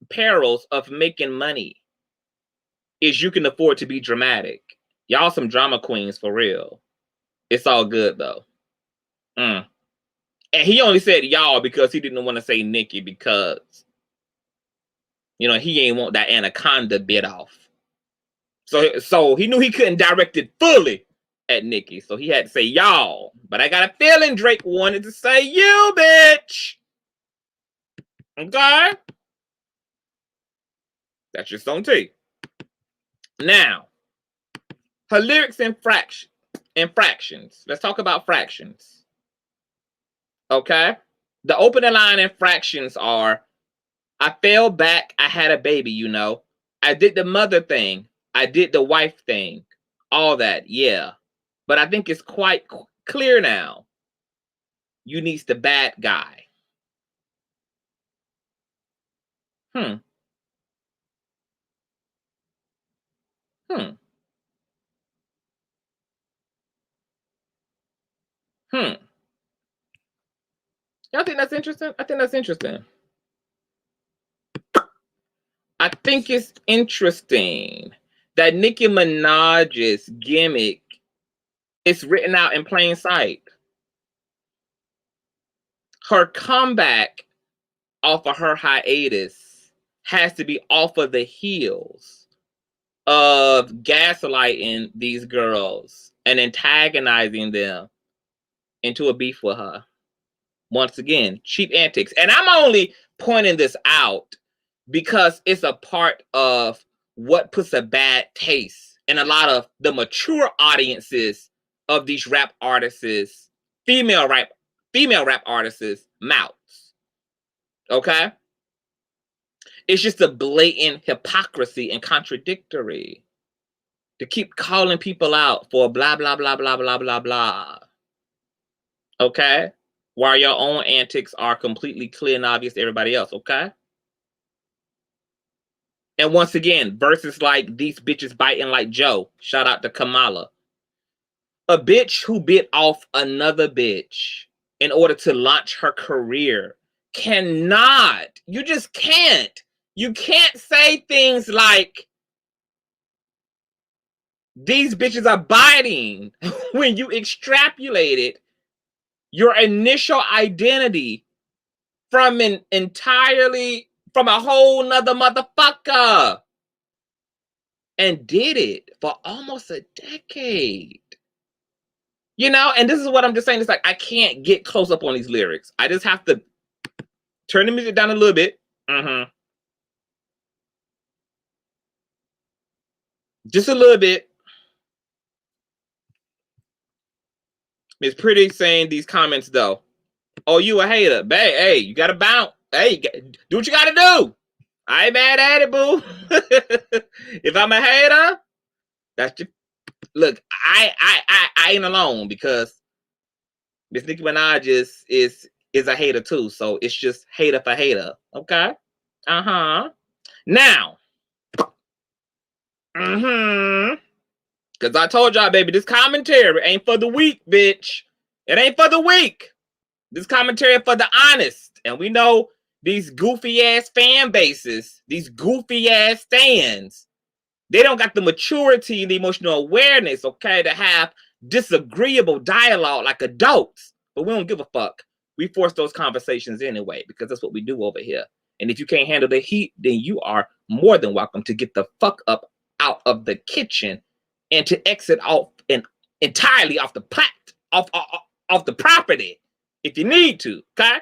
perils of making money is you can afford to be dramatic. Y'all some drama queens for real. It's all good though. And he only said y'all because he didn't want to say Nicki, because, you know, he ain't want that anaconda bit off. So he knew he couldn't direct it fully at Nicki, so he had to say y'all. But I got a feeling Drake wanted to say you, bitch. Okay? That's just on tape. Now, her lyrics in fractions. Let's talk about fractions. Okay? The opening line in fractions are, I fell back, I had a baby, you know. I did the mother thing. I did the wife thing. All that, yeah. But I think it's quite clear now. You needs the bad guy. Hmm. Y'all think that's interesting? I think that's interesting. I think it's interesting that Nicki Minaj's gimmick is written out in plain sight. Her comeback off of her hiatus has to be off of the heels of gaslighting these girls and antagonizing them into a beef with her. Once again, cheap antics. And I'm only pointing this out because it's a part of what puts a bad taste in a lot of the mature audiences of these rap artists, female rap artists' mouths. Okay? It's just a blatant hypocrisy and contradictory to keep calling people out for blah, blah, blah, blah, blah, blah, blah. Okay? While your own antics are completely clear and obvious to everybody else, okay? And once again, verses like these bitches biting like Joe. Shout out to Kamala. A bitch who bit off another bitch in order to launch her career cannot. You just can't. You can't say things like, these bitches are biting when you extrapolated your initial identity from a whole nother motherfucker and did it for almost a decade. You know, and this is what I'm just saying. It's like, I can't get close up on these lyrics. I just have to turn the music down a little bit. Just a little bit. Miss Pretty saying these comments though. Oh, you a hater. Babe, hey, you gotta bounce. Hey, do what you gotta do. I ain't mad at it, boo. If I'm a hater, that's just, look, I ain't alone, because Miss Nicki Minaj is a hater too. So it's just hater for hater. Okay? Now. Because I told y'all, baby, this commentary ain't for the weak, bitch. It ain't for the weak. This commentary for the honest. And we know these goofy ass fan bases, these goofy ass stands, they don't got the maturity and the emotional awareness, okay, to have disagreeable dialogue like adults. But we don't give a fuck. We force those conversations anyway, because that's what we do over here. And if you can't handle the heat, then you are more than welcome to get the fuck up out of the kitchen and to exit off and entirely off the off the property if you need to, okay?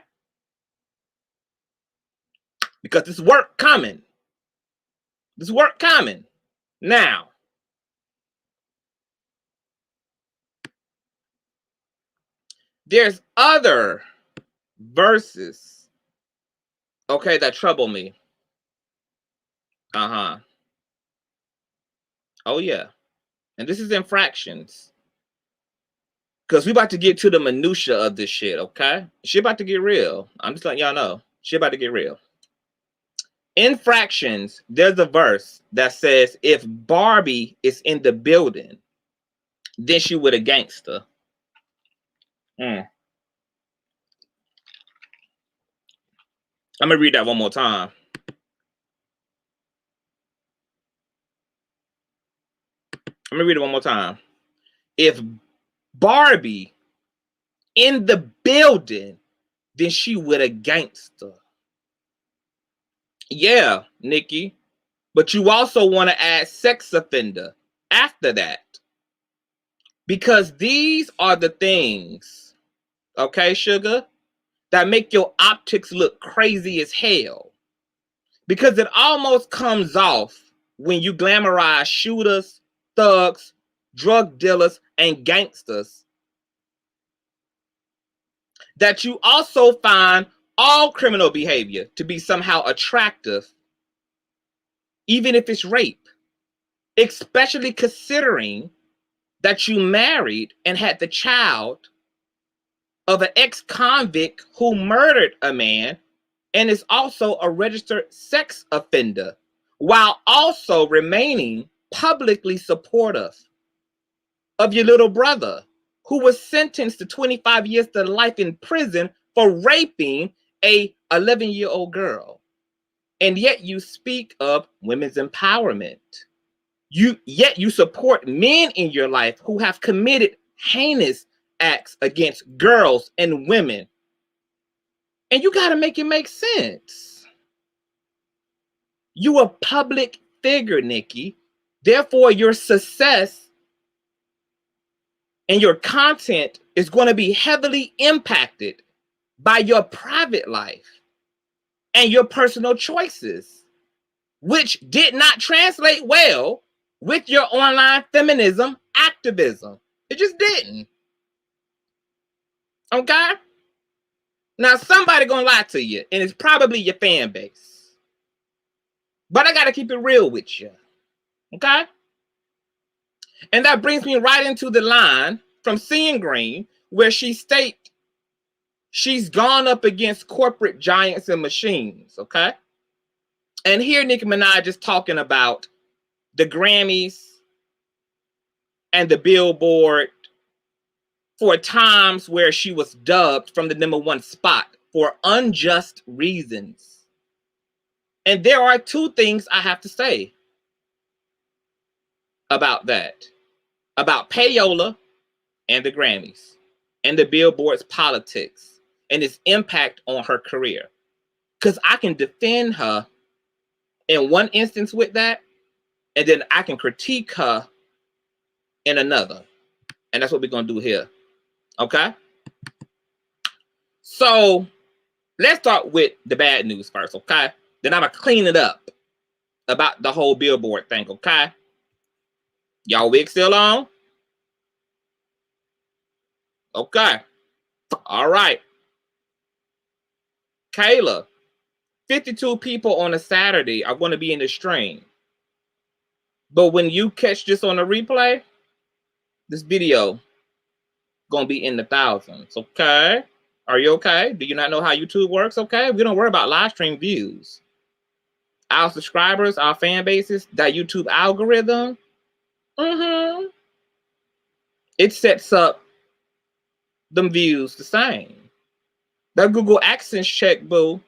Because this work coming. This work coming. Now, there's other verses, okay, that trouble me. Oh, yeah. And this is infractions. Because we about to get to the minutia of this shit, okay? Shit about to get real. I'm just letting y'all know. Shit about to get real. Infractions, there's a verse that says, if Barbie is in the building, then she with a gangster. I'm going to read that one more time. I'm going to read it one more time. If Barbie in the building, then she with a gangster. Yeah, Nikki. But you also want to add sex offender after that. Because these are the things, okay, sugar, that make your optics look crazy as hell. Because it almost comes off when you glamorize shooters, thugs, drug dealers, and gangsters, that you also find all criminal behavior to be somehow attractive, even if it's rape, especially considering that you married and had the child of an ex-convict who murdered a man and is also a registered sex offender, while also remaining publicly supportive of your little brother, who was sentenced to 25 years to life in prison for raping a 11-year-old girl. And yet you speak of women's empowerment. Yet you support men in your life who have committed heinous acts against girls and women. And you got to make it make sense. You a public figure, Nikki. Therefore, your success and your content is going to be heavily impacted by your private life and your personal choices, which did not translate well with your online feminism activism. It just didn't. Okay? Now, somebody gonna lie to you, and it's probably your fan base. But I gotta keep it real with you. Okay? And that brings me right into the line from Seeing Green, where she states she's gone up against corporate giants and machines, okay? And here Nicki Minaj is talking about the Grammys and the Billboard for times where she was dubbed from the #1 spot for unjust reasons. And there are two things I have to say about that, about payola and the Grammys and the Billboard's politics and its impact on her career. Because I can defend her in one instance with that, and then I can critique her in another. And that's what we're going to do here. Okay? So let's start with the bad news first, okay? Then I'm going to clean it up about the whole Billboard thing, okay? Y'all wig still on? Okay. All right. Kayla, 52 people on a Saturday are going to be in the stream. But when you catch this on a replay, this video going to be in the thousands, okay? Are you okay? Do you not know how YouTube works, okay? We don't worry about live stream views. Our subscribers, our fan bases, that YouTube algorithm, it sets up them views the same. That Google AdSense check, boo,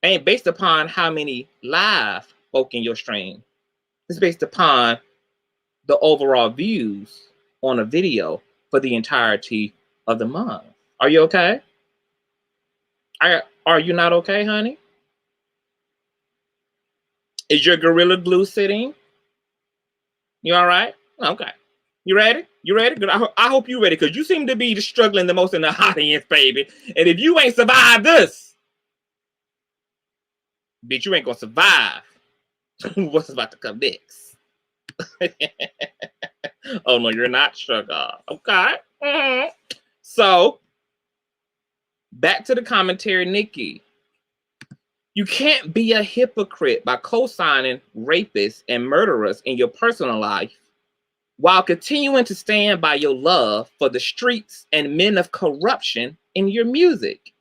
ain't based upon how many live folk in your stream. It's based upon the overall views on a video for the entirety of the month. Are you okay? Are you not okay, honey? Is your Gorilla Glue sitting? You all right? Okay. You ready? You ready? Good. I hope you're ready, because you seem to be struggling the most in the audience, baby. And if you ain't survived this, bitch, you ain't gonna survive what's about to come next. Oh, no, you're not, sugar. Okay. So, back to the commentary, Nicki. You can't be a hypocrite by co-signing rapists and murderers in your personal life while continuing to stand by your love for the streets and men of corruption in your music,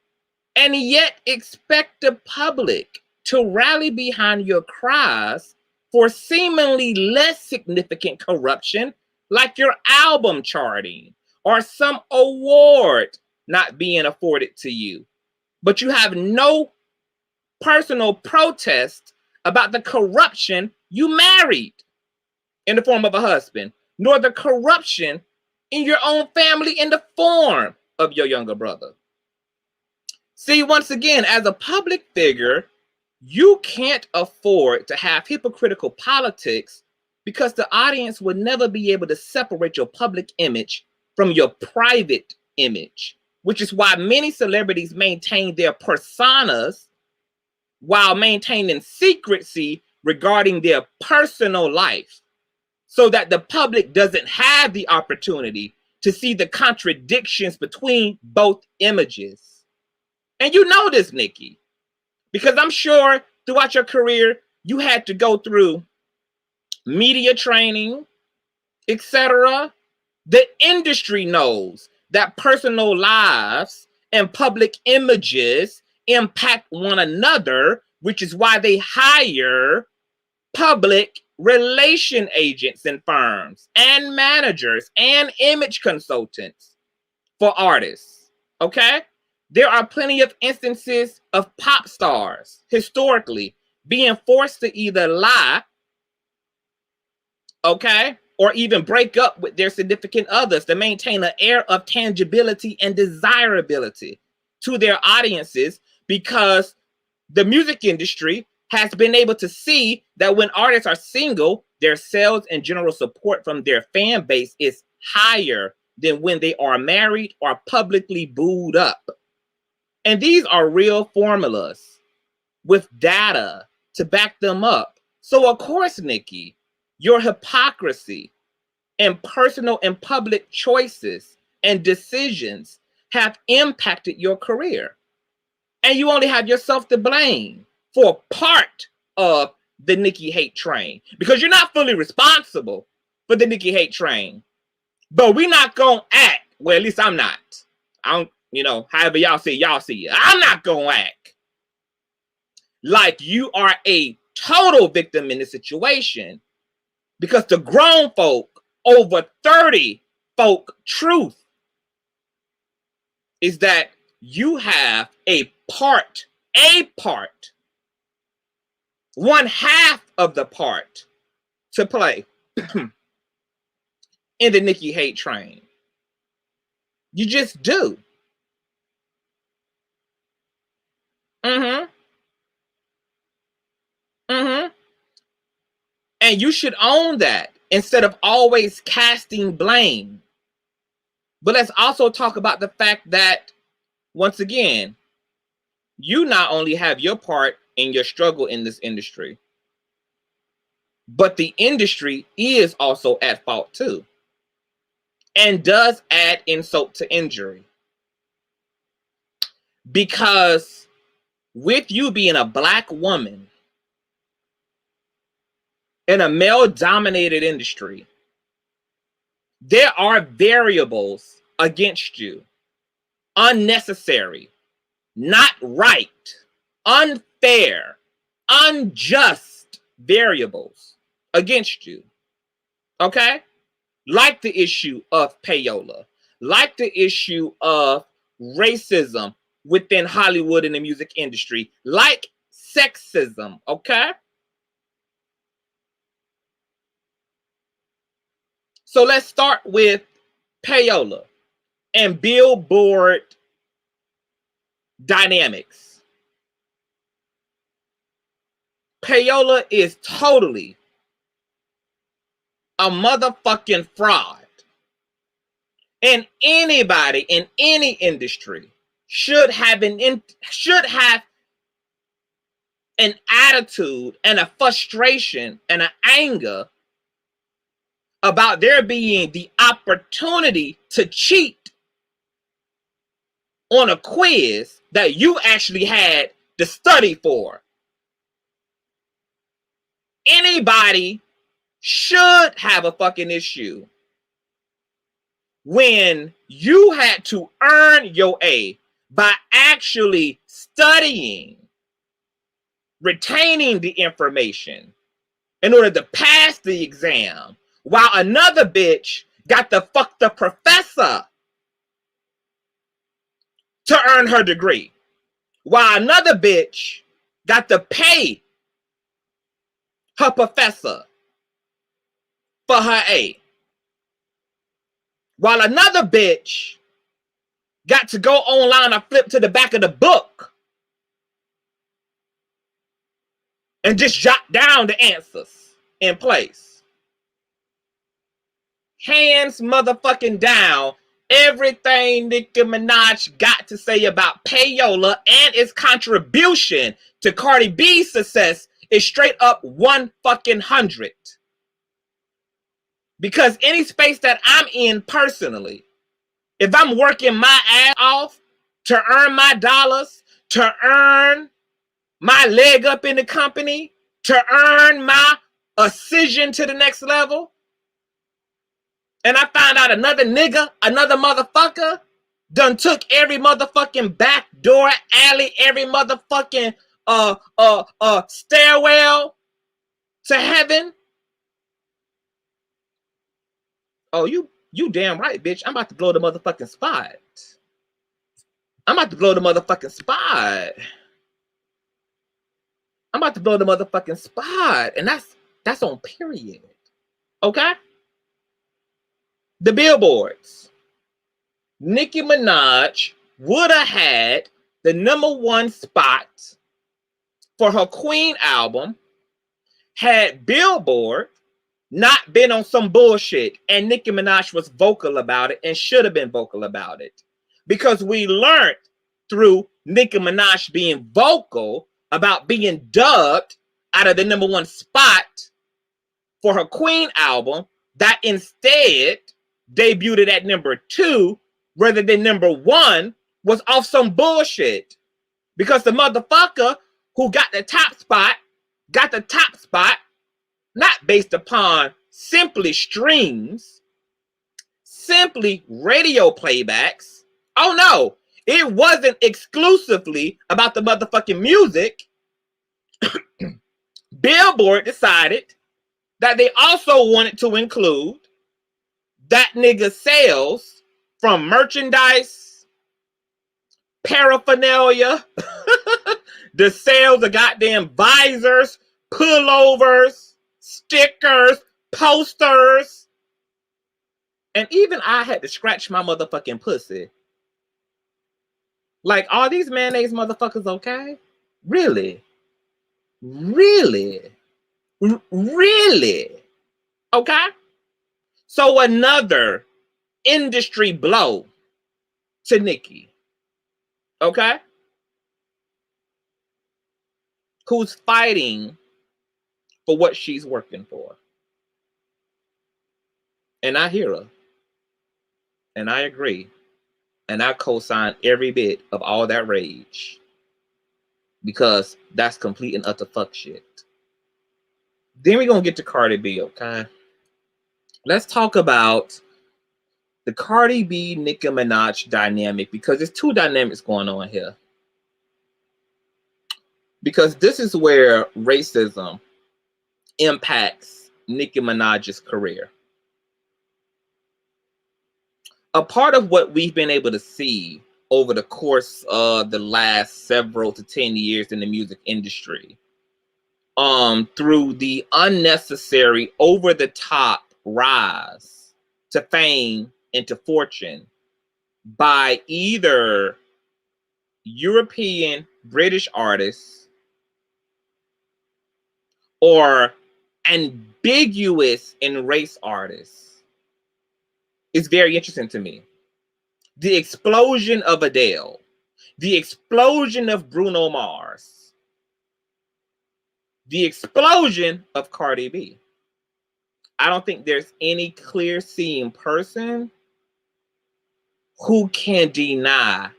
and yet expect the public to rally behind your cries for seemingly less significant corruption, like your album charting or some award not being afforded to you. But you have no personal protest about the corruption you married in the form of a husband, nor the corruption in your own family in the form of your younger brother. See, once again, as a public figure, you can't afford to have hypocritical politics, because the audience will never be able to separate your public image from your private image, which is why many celebrities maintain their personas while maintaining secrecy regarding their personal life, so that the public doesn't have the opportunity to see the contradictions between both images. And you know this, Nicki, because I'm sure throughout your career, you had to go through media training, etc. The industry knows that personal lives and public images impact one another, which is why they hire public relation agents and firms and managers and image consultants for artists, okay? There are plenty of instances of pop stars historically being forced to either lie, okay, or even break up with their significant others to maintain an air of tangibility and desirability to their audiences, because the music industry has been able to see that when artists are single, their sales and general support from their fan base is higher than when they are married or publicly booed up. And these are real formulas with data to back them up. So of course, Nicki, your hypocrisy and personal and public choices and decisions have impacted your career. And you only have yourself to blame for part of the Nicki hate train, because you're not fully responsible for the Nicki hate train. But we're not gonna act, well, at least I'm not. I don't, however y'all see it. I'm not gonna act like you are a total victim in the situation, because the grown folk, over 30 folk truth is that you have a part, one half of the part to play in the Nicki hate train. You just do. And you should own that instead of always casting blame. But let's also talk about the fact that, once again, you not only have your part in your struggle in this industry, but the industry is also at fault too, and does add insult to injury. Because with you being a Black woman in a male-dominated industry, there are variables against you. Unnecessary, not right, unfair, unjust variables against you. Okay? Like the issue of payola, like the issue of racism within Hollywood and the music industry, like sexism, okay? So let's start with payola and billboard dynamics. Payola is totally a motherfucking fraud. And anybody in any industry should have an attitude and a frustration and an anger about there being the opportunity to cheat on a quiz that you actually had to study for. Anybody should have a fucking issue when you had to earn your A by actually studying, retaining the information in order to pass the exam, while another bitch got to fuck the professor to earn her degree, while another bitch got to pay her professor for her A, while another bitch got to go online and flip to the back of the book and just jot down the answers in place. Hands motherfucking down everything Nicki Minaj got to say about payola and its contribution to Cardi B's success is straight up 100. Because any space that I'm in personally, if I'm working my ass off to earn my dollars, to earn my leg up in the company, to earn my ascension to the next level, and I find out another nigga, another motherfucker, done took every motherfucking back door, alley, every motherfucking stairwell to heaven. Oh, you damn right, bitch. I'm about to blow the motherfucking spot. I'm about to blow the motherfucking spot. I'm about to blow the motherfucking spot. And that's on period. Okay? The billboards. Nicki Minaj would have had the #1 spot for her Queen album had Billboard not been on some bullshit, and Nicki Minaj was vocal about it and should have been vocal about it. Because we learned through Nicki Minaj being vocal about being dubbed out of the #1 spot for her Queen album that instead debuted at #2 rather than #1 was off some bullshit. Because the motherfucker who got the top spot not based upon simply streams, simply radio playbacks. Oh no, it wasn't exclusively about the motherfucking music. Billboard decided that they also wanted to include that nigga sales from merchandise, paraphernalia, the sales of goddamn visors, pullovers, stickers, posters. And even I had to scratch my motherfucking pussy. Like, are these mayonnaise motherfuckers okay? Really? Really? Really? Okay? So another industry blow to Nicki. Okay? Who's fighting for what she's working for. And I hear her. And I agree. And I co-sign every bit of all that rage. Because that's complete and utter fuck shit. Then we're going to get to Cardi B, okay? Let's talk about the Cardi B, Nicki Minaj dynamic, because there's two dynamics going on here. Because this is where racism impacts Nicki Minaj's career. A part of what we've been able to see over the course of the last several to 10 years in the music industry, through the unnecessary, over-the-top rise to fame and to fortune by either European, British artists or ambiguous in race artists, is very interesting to me. The explosion of Adele, the explosion of Bruno Mars, the explosion of Cardi B. I don't think there's any clear-seeing person who can deny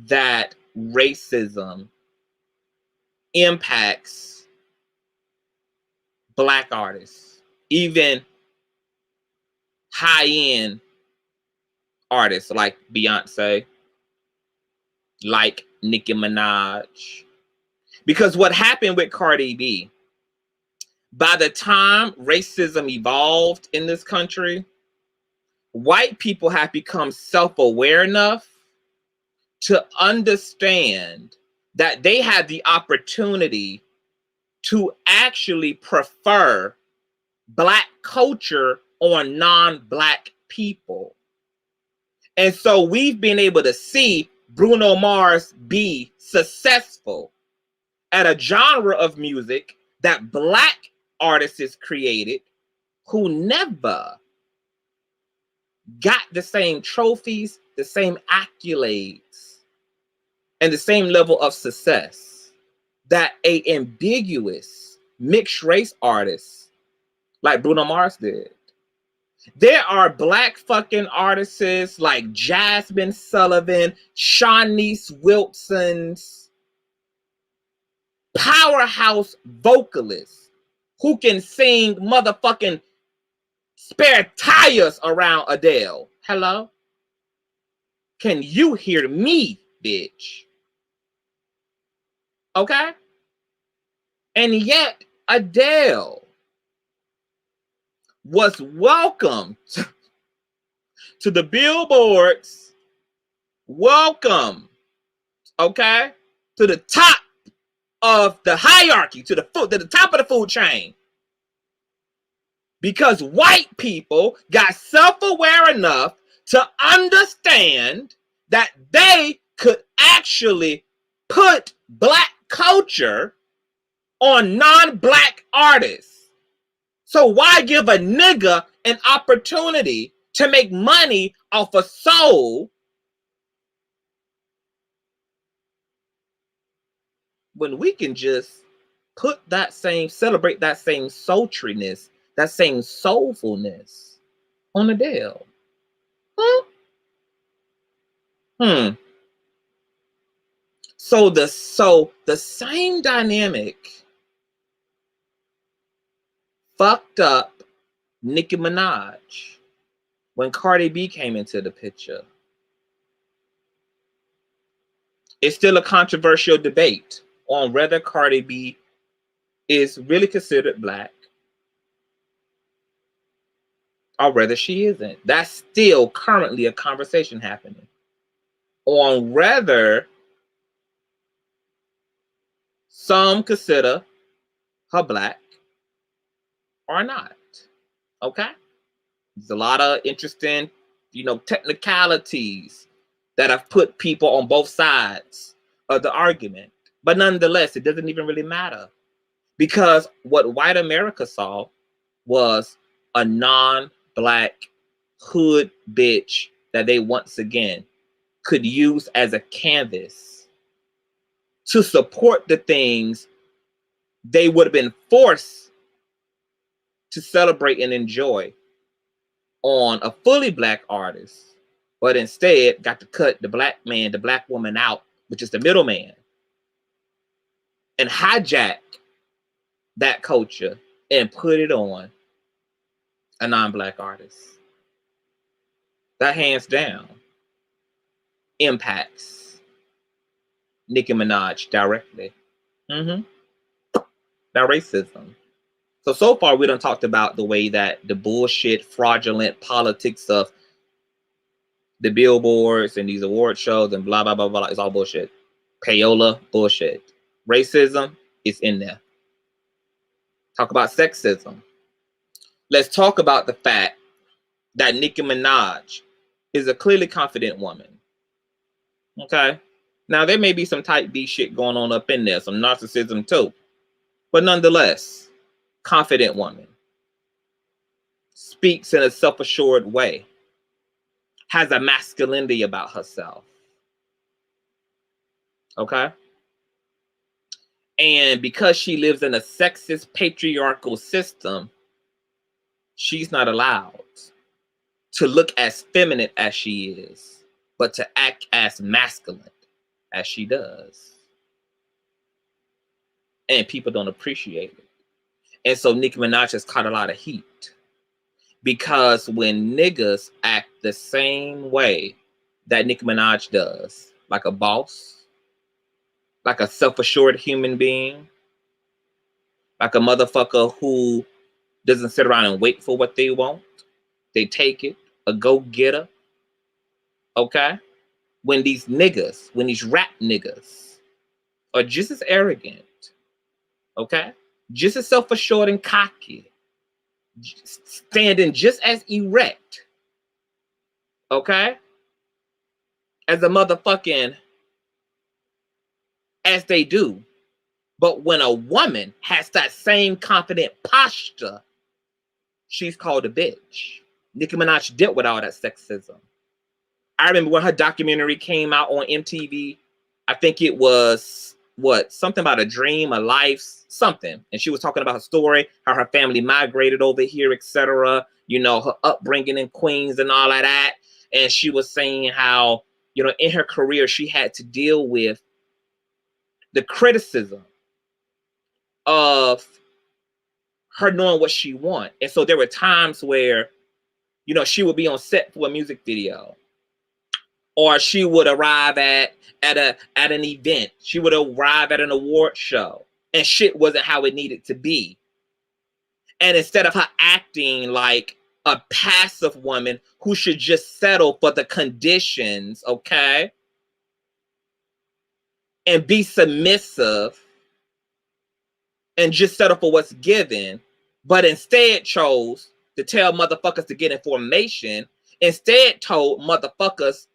that racism impacts Black artists, even high-end artists like Beyonce, like Nicki Minaj. Because what happened with Cardi B, by the time racism evolved in this country, white people have become self-aware enough to understand that they had the opportunity to actually prefer Black culture on non-Black people. And so we've been able to see Bruno Mars be successful at a genre of music that Black artists created who never got the same trophies, the same accolades, and the same level of success that a ambiguous mixed race artist like Bruno Mars did. There are Black fucking artists like Jasmine Sullivan, Shawnice Wilson's, powerhouse vocalists who can sing motherfucking spare tires around Adele. Hello? Can you hear me, bitch? Okay? And yet, Adele was welcomed to the billboards, welcome, okay, to the top of the hierarchy, to the top of the food chain. Because white people got self-aware enough to understand that they could actually put Black culture on non-Black artists. So why give a nigga an opportunity to make money off a soul when we can just put that same, celebrate that same sultriness, that same soulfulness on Adele? So the same dynamic fucked up Nicki Minaj when Cardi B came into the picture. It's still a controversial debate on whether Cardi B is really considered black, or whether she isn't. That's still currently a conversation happening on whether some consider her black or not. Okay? There's a lot of interesting, technicalities that have put people on both sides of the argument. But nonetheless, it doesn't even really matter. Because what white America saw was a non-black hood bitch that they once again could use as a canvas to support the things they would have been forced to celebrate and enjoy on a fully black artist, but instead got to cut the black man, the black woman out, which is the middleman, and hijack that culture and put it on a non-black artist. That hands down impacts Nicki Minaj directly. That racism. So far we done talked about the way that the bullshit, fraudulent politics of the billboards and these award shows and blah, blah, blah, blah, it's all bullshit. Payola, bullshit. Racism is in there. Talk about sexism. Let's talk about the fact that Nicki Minaj is a clearly confident woman. Okay? Now, there may be some type B shit going on up in there, some narcissism too. But nonetheless, confident woman. Speaks in a self-assured way. Has a masculinity about herself. Okay? And because she lives in a sexist, patriarchal system, she's not allowed to look as feminine as she is, but to act as masculine as she does. And people don't appreciate it. And so Nicki Minaj has caught a lot of heat. Because when niggas act the same way that Nicki Minaj does, like a boss, like a self-assured human being, like a motherfucker who doesn't sit around and wait for what they want, they take it, a go-getter, okay? When these niggas, when these rap niggas are just as arrogant, okay? Just as self-assured and cocky, standing just as erect, okay? As a motherfucking, as they do. But when a woman has that same confident posture, she's called a bitch. Nicki Minaj dealt with all that sexism. I remember when her documentary came out on MTV, I think it was, something about a dream, a life, something. And she was talking about her story, how her family migrated over here, etc. Her upbringing in Queens and all of that. And she was saying how, in her career, she had to deal with the criticism of her knowing what she wants. And so there were times where, she would be on set for a music video, or she would arrive at an event. She would arrive at an award show, and shit wasn't how it needed to be. And instead of her acting like a passive woman who should just settle for the conditions, okay, and be submissive and just settle for what's given, but instead chose to tell motherfuckers to get information, instead told motherfuckers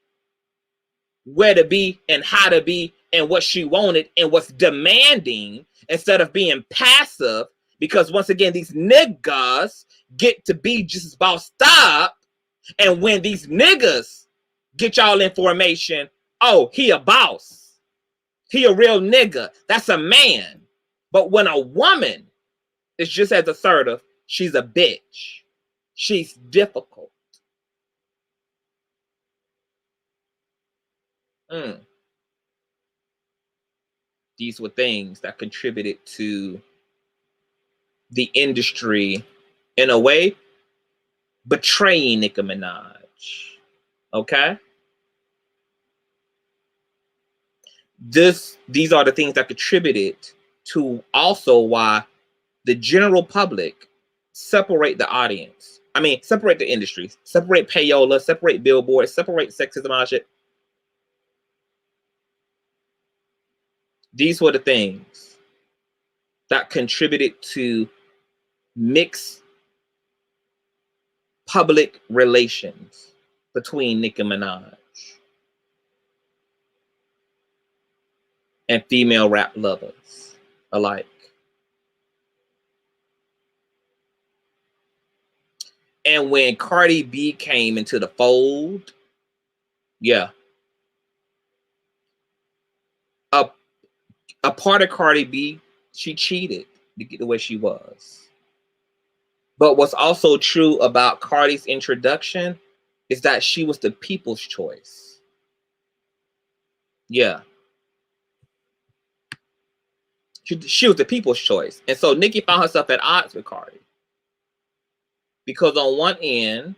where to be and how to be and what she wanted and what's demanding, instead of being passive, because once again, these niggas get to be just bossed up, and when these niggas get y'all information, oh, he a boss. He a real nigga. That's a man. But when a woman is just as assertive, she's a bitch. She's difficult. These were things that contributed to the industry, in a way, betraying Nicki Minaj. Okay? These are the things that contributed to also why the general public separate the audience. I mean, separate the industry, separate payola, separate Billboard, separate sexism, all that shit. These were the things that contributed to mixed public relations between Nicki Minaj and female rap lovers alike. And when Cardi B came into the fold, yeah, a part of Cardi B, she cheated to get the way she was. But what's also true about Cardi's introduction is that she was the people's choice. Yeah. She was the people's choice. And so Nicki found herself at odds with Cardi. Because on one end,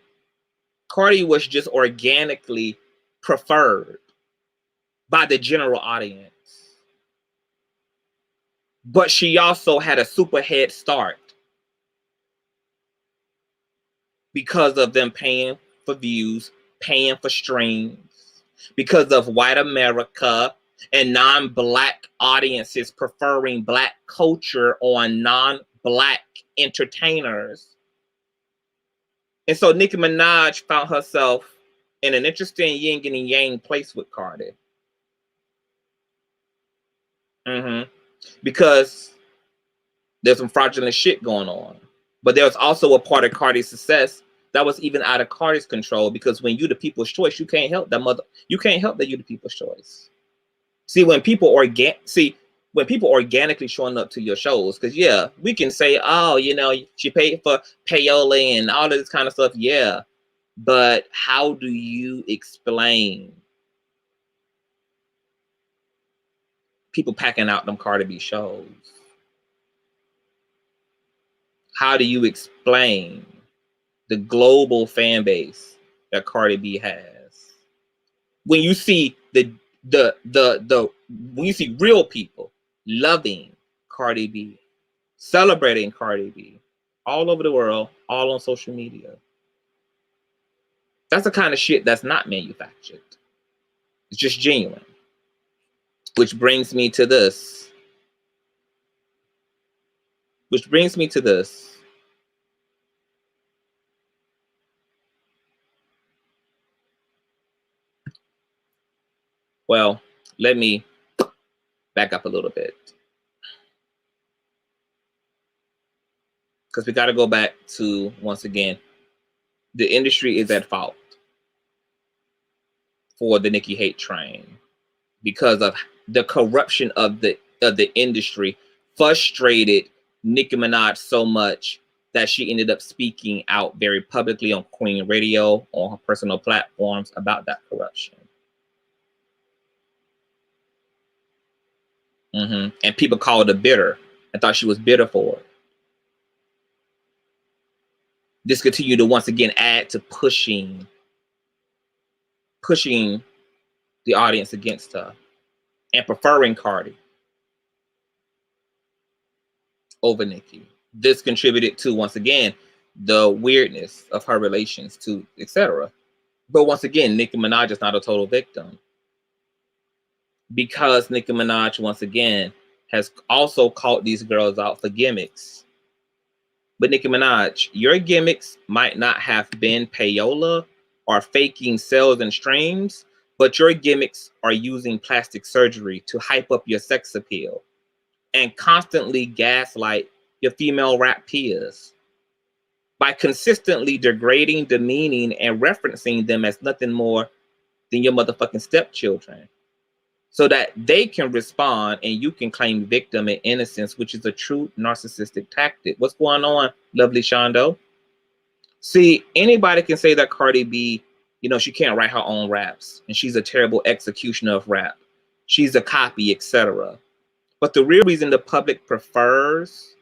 Cardi was just organically preferred by the general audience. But she also had a super head start because of them paying for views, paying for streams, because of white America and non-Black audiences preferring Black culture on non-Black entertainers. And so Nicki Minaj found herself in an interesting yin and yang place with Cardi. Because there's some fraudulent shit going on. But there's also a part of Cardi's success that was even out of Cardi's control, because when you're the people's choice, you can't help that you can't help that you're the people's choice. See, when people organically showing up to your shows, because yeah, we can say, oh, you know, she paid for payola and all of this kind of stuff, yeah. But how do you explain people packing out them Cardi B shows? How do you explain the global fan base that Cardi B has? When you see when you see real people loving Cardi B, celebrating Cardi B all over the world, all on social media. That's the kind of shit that's not manufactured. It's just genuine. Which brings me to this. Well, let me back up a little bit. Because we got to go back to, once again, the industry is at fault for the Nicki hate train because of the corruption of the industry frustrated Nicki Minaj so much that she ended up speaking out very publicly on Queen Radio, on her personal platforms about that corruption. And people called her bitter and thought she was bitter for it. This continued to once again add to pushing the audience against her and preferring Cardi over Nicki. This contributed to, once again, the weirdness of her relations to etc. But once again, Nicki Minaj is not a total victim, because Nicki Minaj, once again, has also called these girls out for gimmicks. But Nicki Minaj, your gimmicks might not have been payola or faking sales and streams, but your gimmicks are using plastic surgery to hype up your sex appeal and constantly gaslight your female rap peers by consistently degrading, demeaning, and referencing them as nothing more than your motherfucking stepchildren, so that they can respond and you can claim victim and innocence, which is a true narcissistic tactic. What's going on, lovely Shondo? See, anybody can say that Cardi B, you know, she can't write her own raps and she's a terrible executioner of rap. She's a copy, etc. But the real reason the public prefers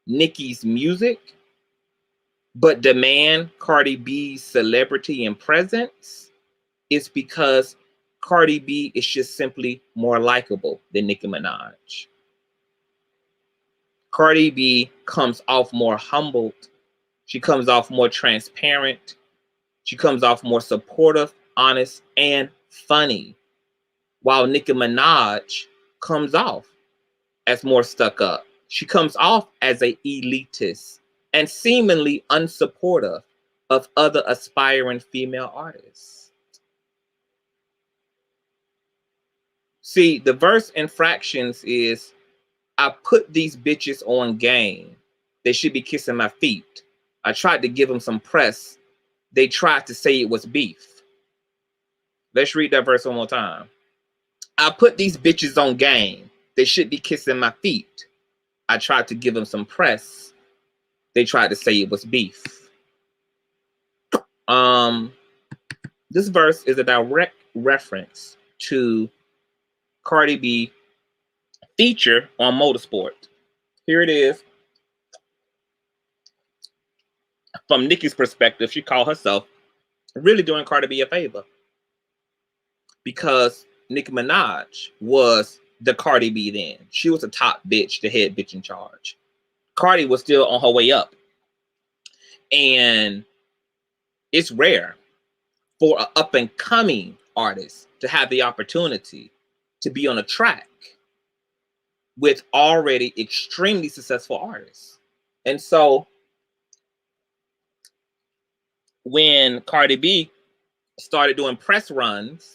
Nicki's music but demand Cardi B's celebrity and presence is because Cardi B is just simply more likable than Nicki Minaj. Cardi B comes off more humbled. She comes off more transparent. She comes off more supportive, honest, and funny. While Nicki Minaj comes off as more stuck up. She comes off as a elitist and seemingly unsupportive of other aspiring female artists. See, the verse in fractions is, I put these bitches on game. They should be kissing my feet. I tried to give them some press. They tried to say it was beef. Let's read that verse one more time. I put these bitches on game. They should be kissing my feet. I tried to give them some press. They tried to say it was beef. This verse is a direct reference to Cardi B feature on Motorsport. Here it is. From Nicki's perspective, she called herself really doing Cardi B a favor, because Nicki Minaj was the Cardi B then. She was the top bitch, the head bitch in charge. Cardi was still on her way up. And it's rare for an up-and-coming artist to have the opportunity to be on a track with already extremely successful artists. And so when Cardi B started doing press runs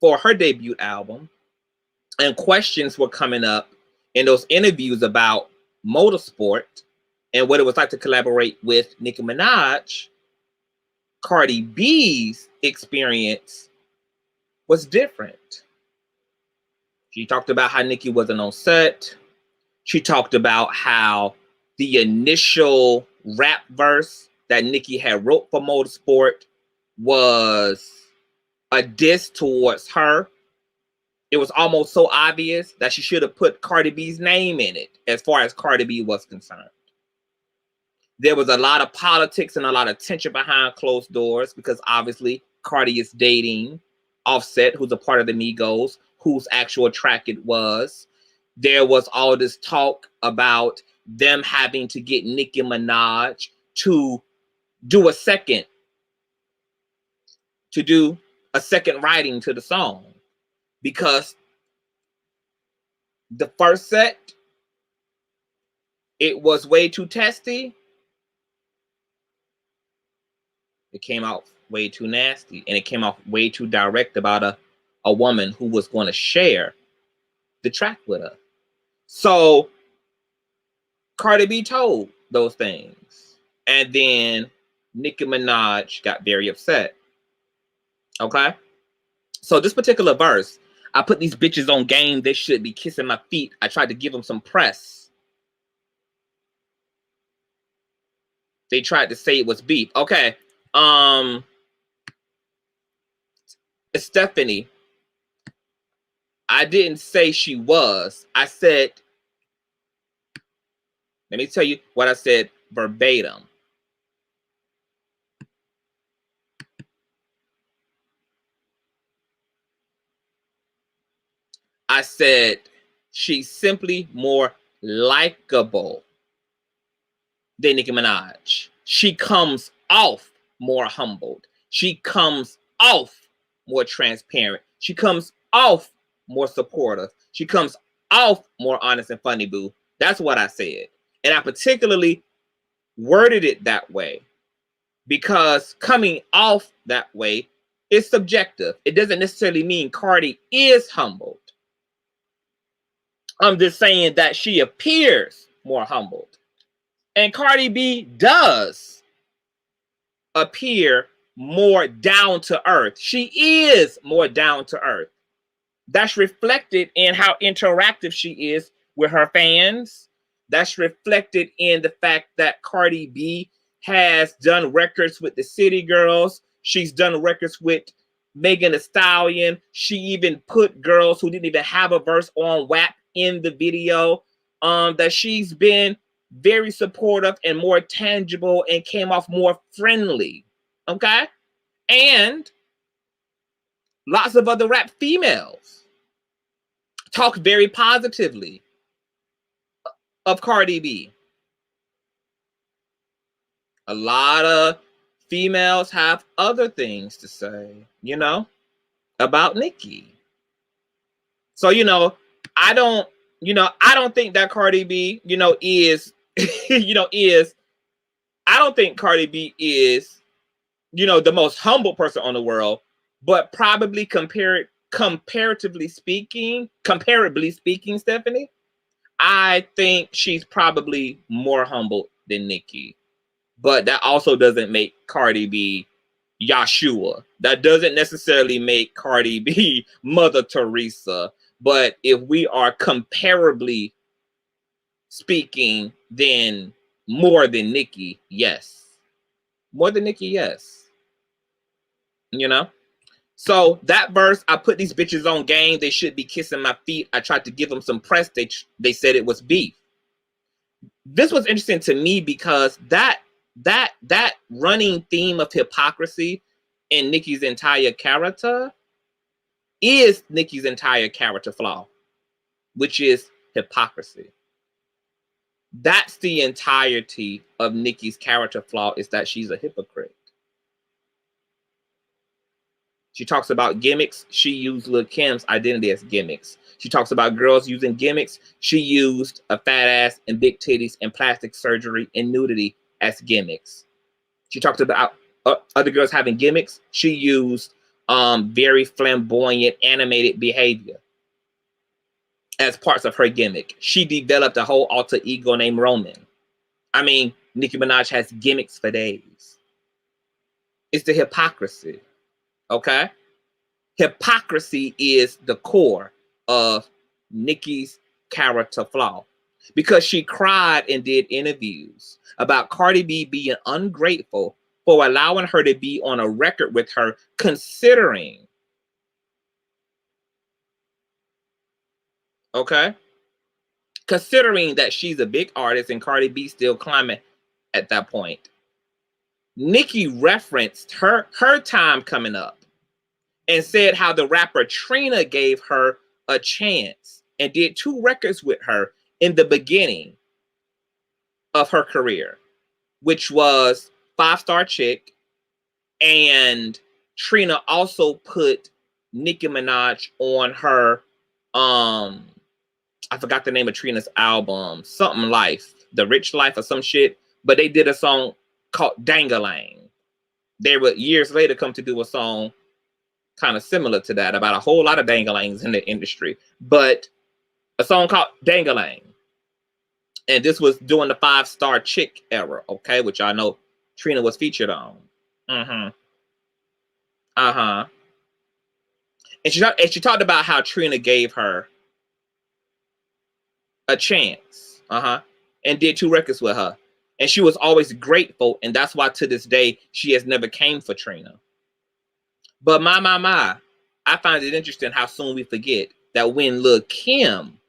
for her debut album, and questions were coming up in those interviews about Motorsport and what it was like to collaborate with Nicki Minaj, Cardi B's experience was different. She talked about how Nicki wasn't on set. She talked about how the initial rap verse that Nicki had wrote for Motorsport was a diss towards her. It was almost so obvious that she should have put Cardi B's name in it as far as Cardi B was concerned. There was a lot of politics and a lot of tension behind closed doors because obviously Cardi is dating Offset, who's a part of the Migos, whose actual track it was. There was all this talk about them having to get Nicki Minaj to do a second writing to the song, because the first set, it was way too testy. It came out way too nasty, and it came out way too direct about a woman who was going to share the track with her. So Cardi B told those things, and then Nicki Minaj got very upset. Okay? So this particular verse, I put these bitches on game, they should be kissing my feet. I tried to give them some press. They tried to say it was beef. Okay. Stephanie, I didn't say she was. I said, let me tell you what I said verbatim. I said she's simply more likable than Nicki Minaj. She comes off more humbled. She comes off more transparent. She comes off more supportive. She comes off more honest and funny, boo. That's what I said. And I particularly worded it that way because coming off that way is subjective. It doesn't necessarily mean Cardi is humbled. I'm just saying that she appears more humbled. And Cardi B does appear more down to earth. She is more down to earth. That's reflected in how interactive she is with her fans. That's reflected in the fact that Cardi B has done records with the City Girls. She's done records with Megan Thee Stallion. She even put girls who didn't even have a verse on WAP in the video. That she's been very supportive and more tangible and came off more friendly. Okay? And lots of other rap females talk very positively of Cardi B. A lot of females have other things to say, you know, about Nicki. So, I don't, I don't think that Cardi B, is, I don't think Cardi B is, the most humble person on the world, but probably comparably speaking, Stephanie, I think she's probably more humble than Nicki. But that also doesn't make Cardi B Yeshua. That doesn't necessarily make Cardi B Mother Teresa. But if we are comparably speaking, then more than Nicki, yes. More than Nicki, yes. So that verse, I put these bitches on game. They should be kissing my feet. I tried to give them some press. They said it was beef. This was interesting to me because that running theme of hypocrisy in Nicki's entire character is Nicki's entire character flaw, which is hypocrisy. That's the entirety of Nicki's character flaw, is that she's a hypocrite. She talks about gimmicks. She used Lil' Kim's identity as gimmicks. She talks about girls using gimmicks. She used a fat ass and big titties and plastic surgery and nudity as gimmicks. She talked about other girls having gimmicks. She used very flamboyant, animated behavior as parts of her gimmick. She developed a whole alter ego named Roman. I mean, Nicki Minaj has gimmicks for days. It's the hypocrisy. Okay? Hypocrisy is the core of Nicki's character flaw, because she cried and did interviews about Cardi B being ungrateful for allowing her to be on a record with her, considering, considering that she's a big artist and Cardi B still climbing at that point. Nicki referenced her time coming up and said how the rapper Trina gave her a chance and did 2 records with her in the beginning of her career, which was 5 Star Chick, and Trina also put Nicki Minaj on her, I forgot the name of Trina's album, something Life, The Rich Life or some shit, but they did a song called Dangalang. They would years later come to do a song kind of similar to that about a whole lot of dangalangs in the industry, but a song called Dangalang. And this was during the 5 Star Chick era, okay, which I know Trina was featured on. And she talked about how Trina gave her a chance, and did 2 records with her. And she was always grateful, and that's why to this day she has never came for Trina. But my, I find it interesting how soon we forget that when Lil' Kim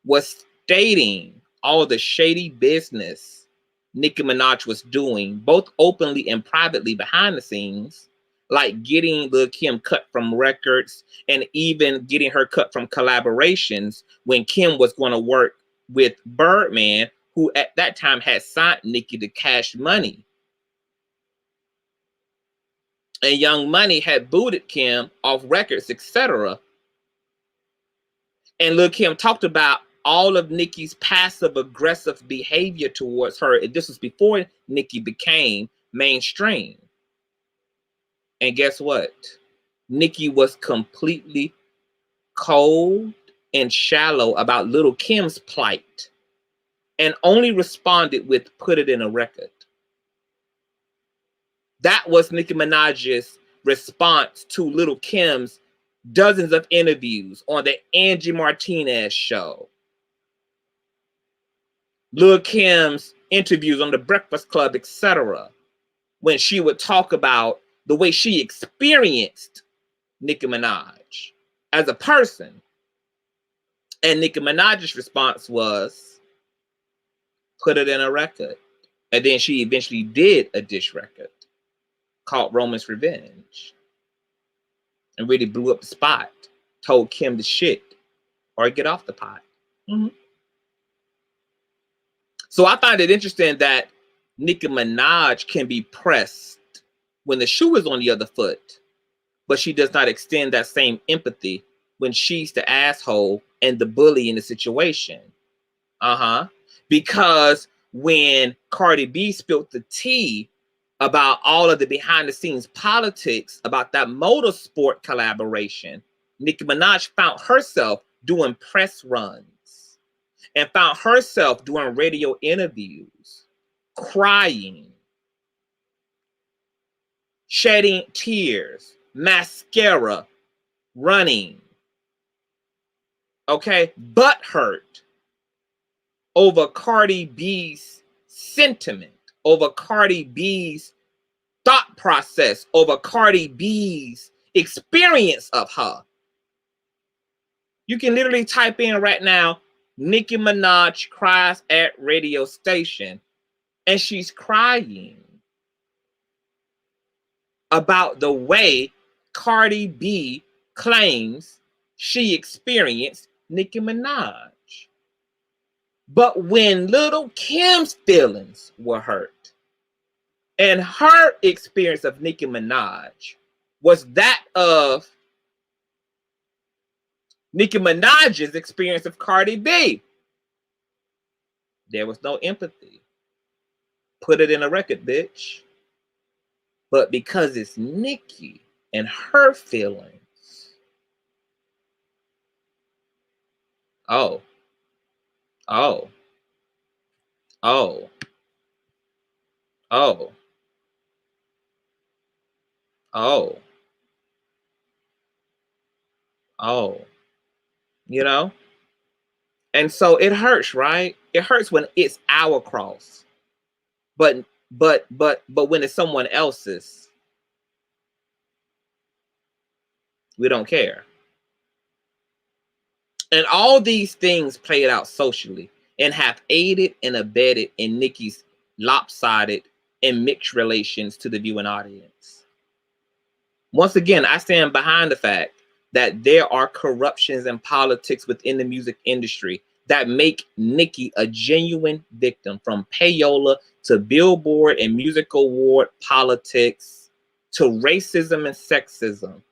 was stating all the shady business Nicki Minaj was doing, both openly and privately behind the scenes, like getting Lil' Kim cut from records and even getting her cut from collaborations when Kim was going to work with Birdman, who at that time had signed Nicki to Cash Money. And Young Money had booted Kim off records, etc. And Lil' Kim talked about all of Nicki's passive aggressive behavior towards her. And this was before Nicki became mainstream. And guess what? Nicki was completely cold and shallow about Lil' Kim's plight and only responded with "put it in a record." That was Nicki Minaj's response to Lil' Kim's dozens of interviews on the Angie Martinez show, Lil' Kim's interviews on The Breakfast Club, etc., when she would talk about the way she experienced Nicki Minaj as a person. And Nicki Minaj's response was, "Put it in a record." And then she eventually did a diss record called Roman's Revenge and really blew up the spot, told Kim to shit or get off the pot. So I find it interesting that Nicki Minaj can be pressed when the shoe is on the other foot, but she does not extend that same empathy when she's the asshole and the bully in the situation. Because when Cardi B spilled the tea about all of the behind the scenes politics about that motorsport collaboration, Nicki Minaj found herself doing press runs and found herself doing radio interviews, crying, shedding tears, mascara, running, okay, butthurt over Cardi B's sentiment, over Cardi B's thought process, over Cardi B's experience of her. You can literally type in right now, Nicki Minaj cries at radio station, and she's crying about the way Cardi B claims she experienced Nicki Minaj. But when Little Kim's feelings were hurt, and her experience of Nicki Minaj was that of Nicki Minaj's experience of Cardi B, there was no empathy. Put it in a record, bitch. But because it's Nicki and her feelings, oh, oh, oh, oh, oh, oh, you know? And so it hurts, right? It hurts when it's our cross. But when it's someone else's, we don't care. And all these things played out socially and have aided and abetted in Nicki's lopsided and mixed relations to the viewing audience. Once again, I stand behind the fact that there are corruptions and politics within the music industry that make Nicki a genuine victim, from payola to Billboard and Music Award politics to racism and sexism.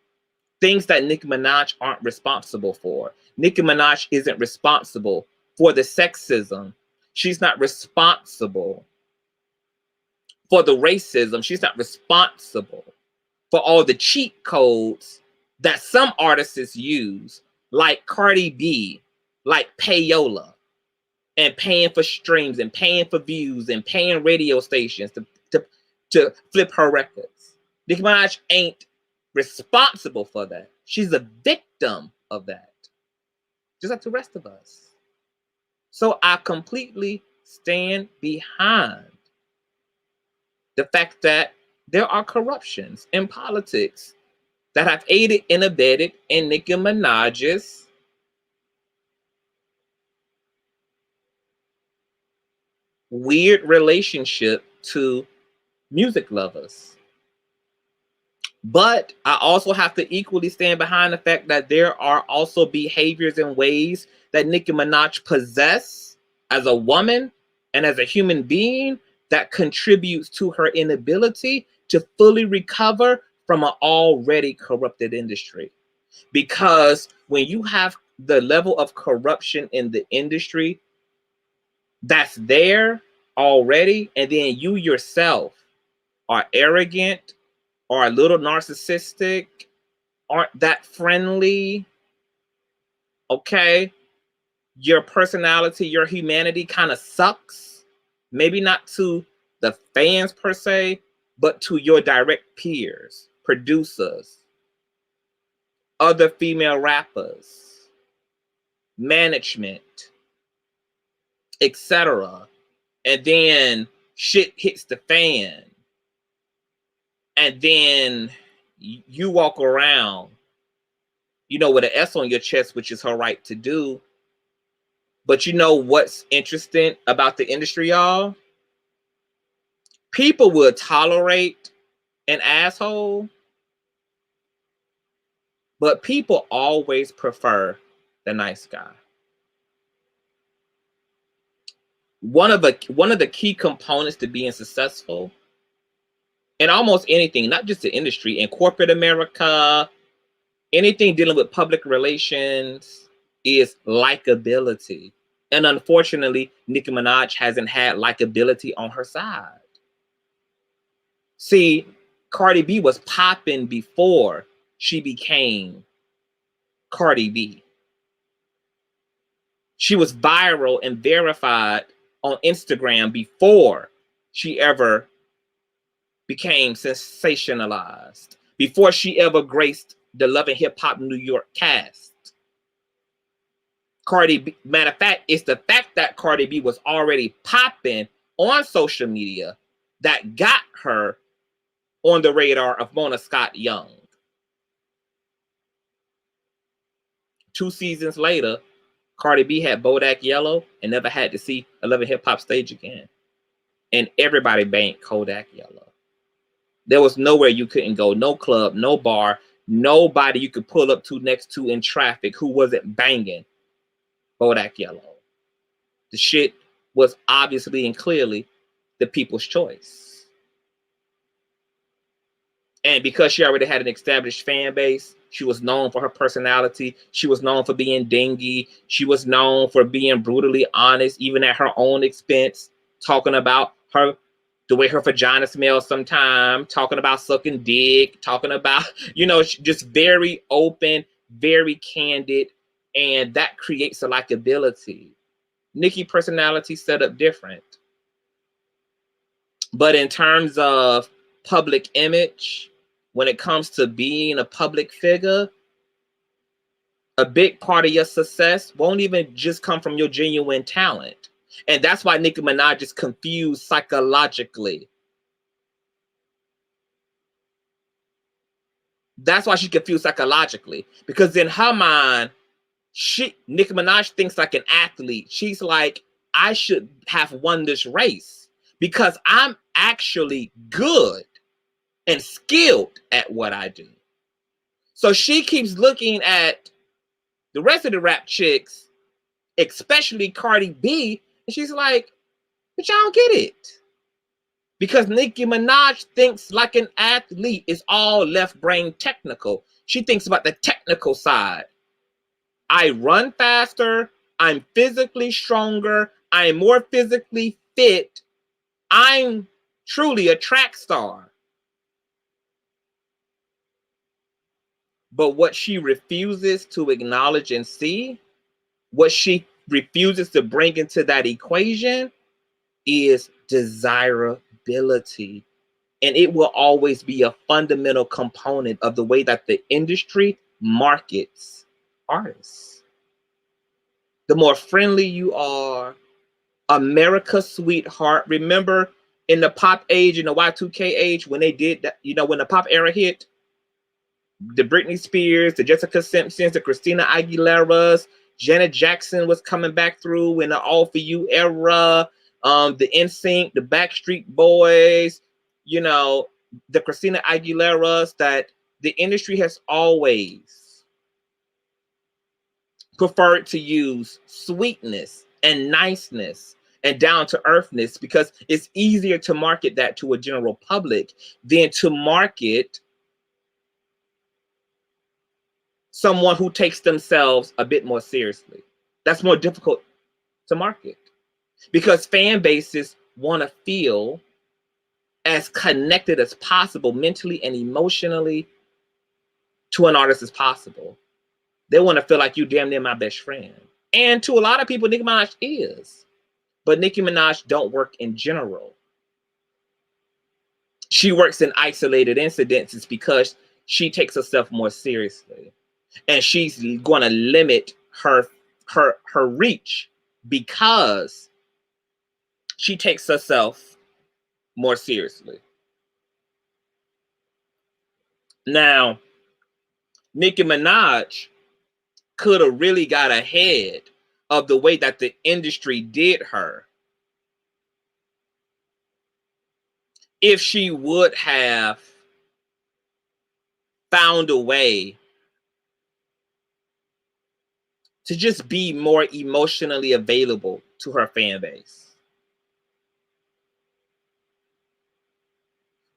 Things that Nicki Minaj aren't responsible for. Nicki Minaj isn't responsible for the sexism. She's not responsible for the racism. She's not responsible for all the cheat codes that some artists use, like Cardi B, like payola, and paying for streams and paying for views and paying radio stations to flip her records. Nicki Minaj ain't responsible for that. She's a victim of that, just like the rest of us. So I completely stand behind the fact that there are corruptions in politics that have aided and abetted in Nicki Minaj's weird relationship to music lovers. But I also have to equally stand behind the fact that there are also behaviors and ways that Nicki Minaj possess as a woman and as a human being that contributes to her inability to fully recover from an already corrupted industry. Because when you have the level of corruption in the industry that's there already, and then you yourself are arrogant, are a little narcissistic, aren't that friendly, okay, your personality, your humanity kind of sucks. Maybe not to the fans per se, but to your direct peers, producers, other female rappers, management, etc. And then shit hits the fan. And then you walk around, with an S on your chest, which is her right to do. But you know what's interesting about the industry, y'all? People will tolerate an asshole, but people always prefer the nice guy. one of the key components to being successful in almost anything, not just the industry, in corporate America, anything dealing with public relations, is likability. And unfortunately, Nicki Minaj hasn't had likability on her side. See, Cardi B was popping before she became Cardi B. She was viral and verified on Instagram before she ever became sensationalized, before she ever graced the Love and Hip Hop New York cast. Cardi B, matter of fact, it's the fact that Cardi B was already popping on social media that got her on the radar of Mona Scott Young. 2 seasons later, Cardi B had Bodak Yellow and never had to see a Love and Hip Hop stage again. And everybody banged Kodak Yellow. There was nowhere you couldn't go, no club, no bar, nobody you could pull up to next to in traffic who wasn't banging Bodak Yellow. The shit was obviously and clearly the people's choice. And because she already had an established fan base, she was known for her personality. She was known for being dingy. She was known for being brutally honest, even at her own expense, talking about her, the way her vagina smells sometimes, talking about sucking dick, talking about, just very open, very candid, and that creates a likability. Nicki personality set up different. But in terms of public image, when it comes to being a public figure, a big part of your success won't even just come from your genuine talent. And that's why Nicki Minaj is confused psychologically. That's why she's confused psychologically. Because in her mind, Nicki Minaj thinks like an athlete. She's like, I should have won this race because I'm actually good and skilled at what I do. So she keeps looking at the rest of the rap chicks, especially Cardi B, and she's like, but y'all don't get it. Because Nicki Minaj thinks like an athlete, is all left brain technical. She thinks about the technical side. I run faster, I'm physically stronger, I'm more physically fit, I'm truly a track star. But what she refuses to acknowledge and see, what she refuses to bring into that equation is desirability. And it will always be a fundamental component of the way that the industry markets artists. The more friendly you are, America's sweetheart. Remember in the pop age, in the Y2K age, when they did that, when the pop era hit, the Britney Spears, the Jessica Simpsons, the Christina Aguileras, Janet Jackson was coming back through in the All For You era, the NSYNC, the Backstreet Boys, the Christina Aguileras, that the industry has always preferred to use sweetness and niceness and down-to-earthness because it's easier to market that to a general public than to market someone who takes themselves a bit more seriously. That's more difficult to market because fan bases want to feel as connected as possible mentally and emotionally to an artist as possible. They want to feel like you damn near my best friend. And to a lot of people, Nicki Minaj is. But Nicki Minaj don't work in general. She works in isolated incidences because she takes herself more seriously. And she's going to limit her reach because she takes herself more seriously. Now, Nicki Minaj could have really got ahead of the way that the industry did her if she would have found a way to just be more emotionally available to her fan base.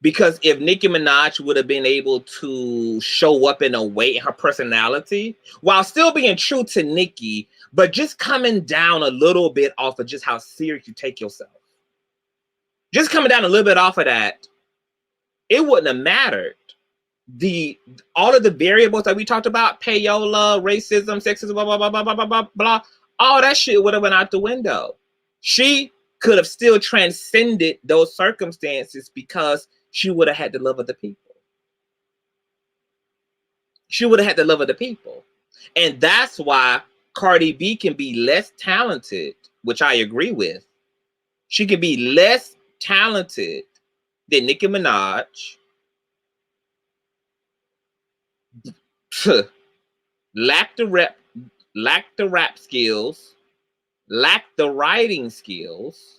Because if Nicki Minaj would have been able to show up in a way in her personality, while still being true to Nicki, but just coming down a little bit off of just how serious you take yourself. Just coming down a little bit off of that, it wouldn't have mattered. All of the variables that we talked about, payola, racism, sexism, blah, blah, blah, blah, blah, blah, blah, blah, all that shit would have went out the window. She could have still transcended those circumstances because she would have had the love of the people. She would have had the love of the people. And that's why Cardi B can be less talented, which I agree with. She can be less talented than Nicki Minaj. Lack the rap skills, lack the writing skills.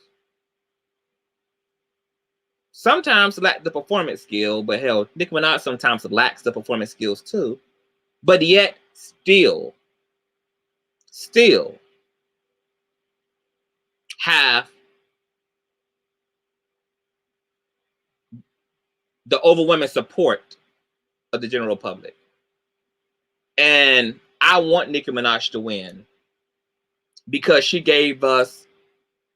Sometimes lack the performance skill, but hell, Nicki Minaj sometimes lacks the performance skills too. But yet, still have the overwhelming support of the general public. And I want Nicki Minaj to win because she gave us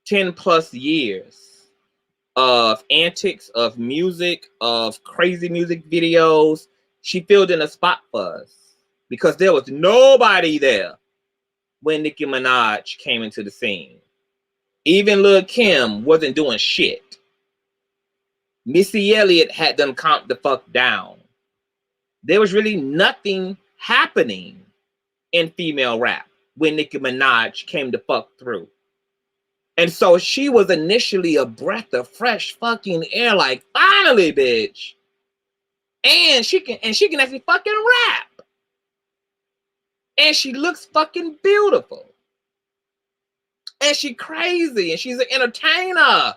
10 plus years of antics, of music, of crazy music videos. She filled in a spot for us because there was nobody there when Nicki Minaj came into the scene. Even Lil' Kim wasn't doing shit. Missy Elliott had them calm the fuck down. There was really nothing happening in female rap when Nicki Minaj came to fuck through. And so she was initially a breath of fresh fucking air, like, finally, bitch. And she can actually fucking rap. And she looks fucking beautiful. And she crazy, and she's an entertainer.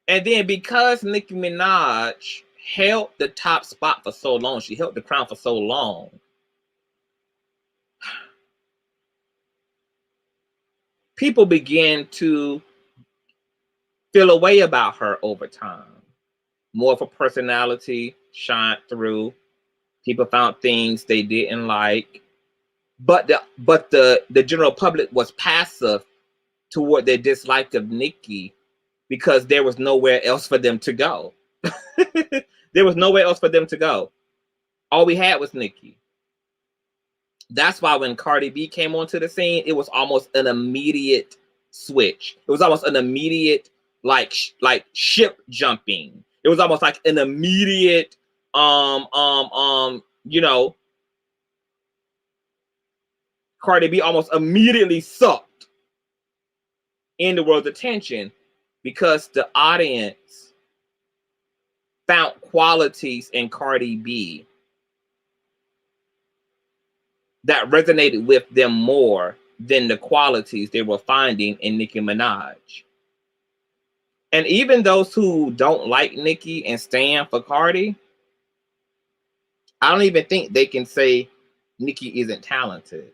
And then because Nicki Minaj held the top spot for so long, she held the crown for so long, people began to feel a way about her over time. More of her personality shined through. People found things they didn't like. But the general public was passive toward their dislike of Nicki because there was nowhere else for them to go. There was nowhere else for them to go. All we had was Nicki. That's why when Cardi B came onto the scene, it was almost an immediate switch. It was almost an immediate like ship jumping. It was almost like an immediate you know, Cardi B almost immediately sucked in the world's attention because the audience found qualities in Cardi B that resonated with them more than the qualities they were finding in Nicki Minaj. And even those who don't like Nicki and stand for Cardi, I don't even think they can say Nicki isn't talented.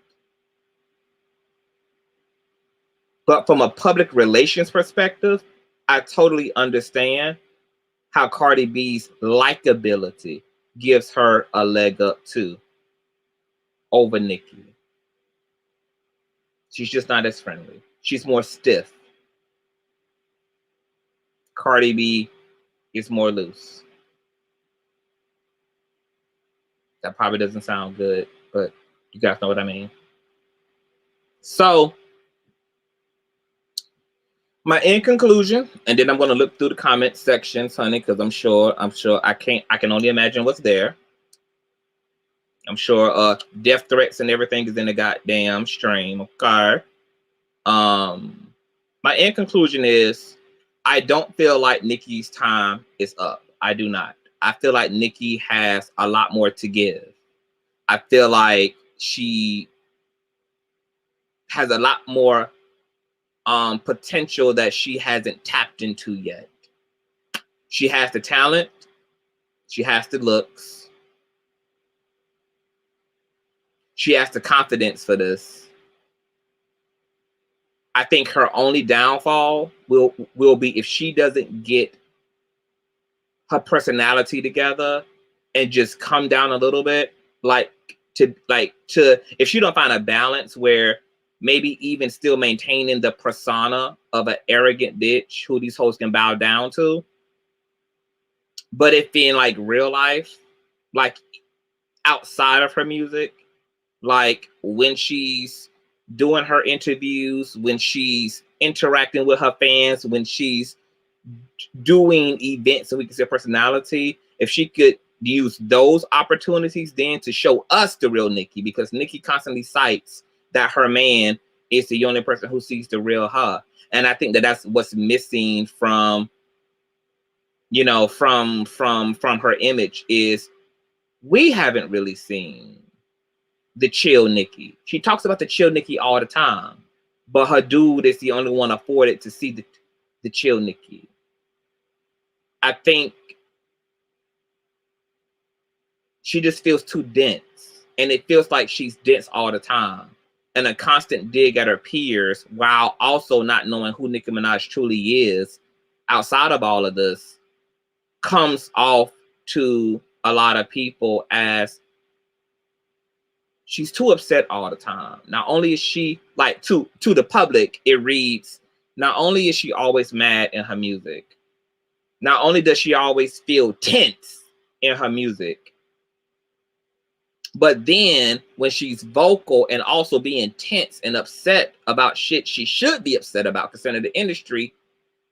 But from a public relations perspective, I totally understand how Cardi B's likability gives her a leg up too over Nicki. She's just not as friendly. She's more stiff. Cardi B is more loose. That probably doesn't sound good, but you guys know what I mean. So, my end conclusion, and then I'm going to look through the comment sections, honey, because I'm sure I can only imagine what's there. I'm sure death threats and everything is in the goddamn stream. Okay. My end conclusion is I don't feel like Nicki's time is up. I do not. I feel like Nicki has a lot more to give. I feel like she has a lot more potential that she hasn't tapped into yet. She has the talent. She has the looks. She has the confidence for this. I think her only downfall will be if she doesn't get her personality together and just come down a little bit, to if she don't find a balance where maybe even still maintaining the persona of an arrogant bitch who these hoes can bow down to, but if in like real life, like outside of her music, like when she's doing her interviews, when she's interacting with her fans, when she's doing events so we can see her personality, if she could use those opportunities then to show us the real Nicki, because Nicki constantly cites that her man is the only person who sees the real her. And I think that that's what's missing from, you know, from her image, is we haven't really seen the chill Nicki. She talks about the chill Nicki all the time, but her dude is the only one afforded to see the chill Nicki. I think she just feels too dense, and it feels like she's dense all the time, and a constant dig at her peers while also not knowing who Nicki Minaj truly is outside of all of this comes off to a lot of people as she's too upset all the time. Not only is she, like, to the public, it reads, not only is she always mad in her music, not only does she always feel tense in her music, but then when she's vocal and also being tense and upset about shit she should be upset about concerning the industry,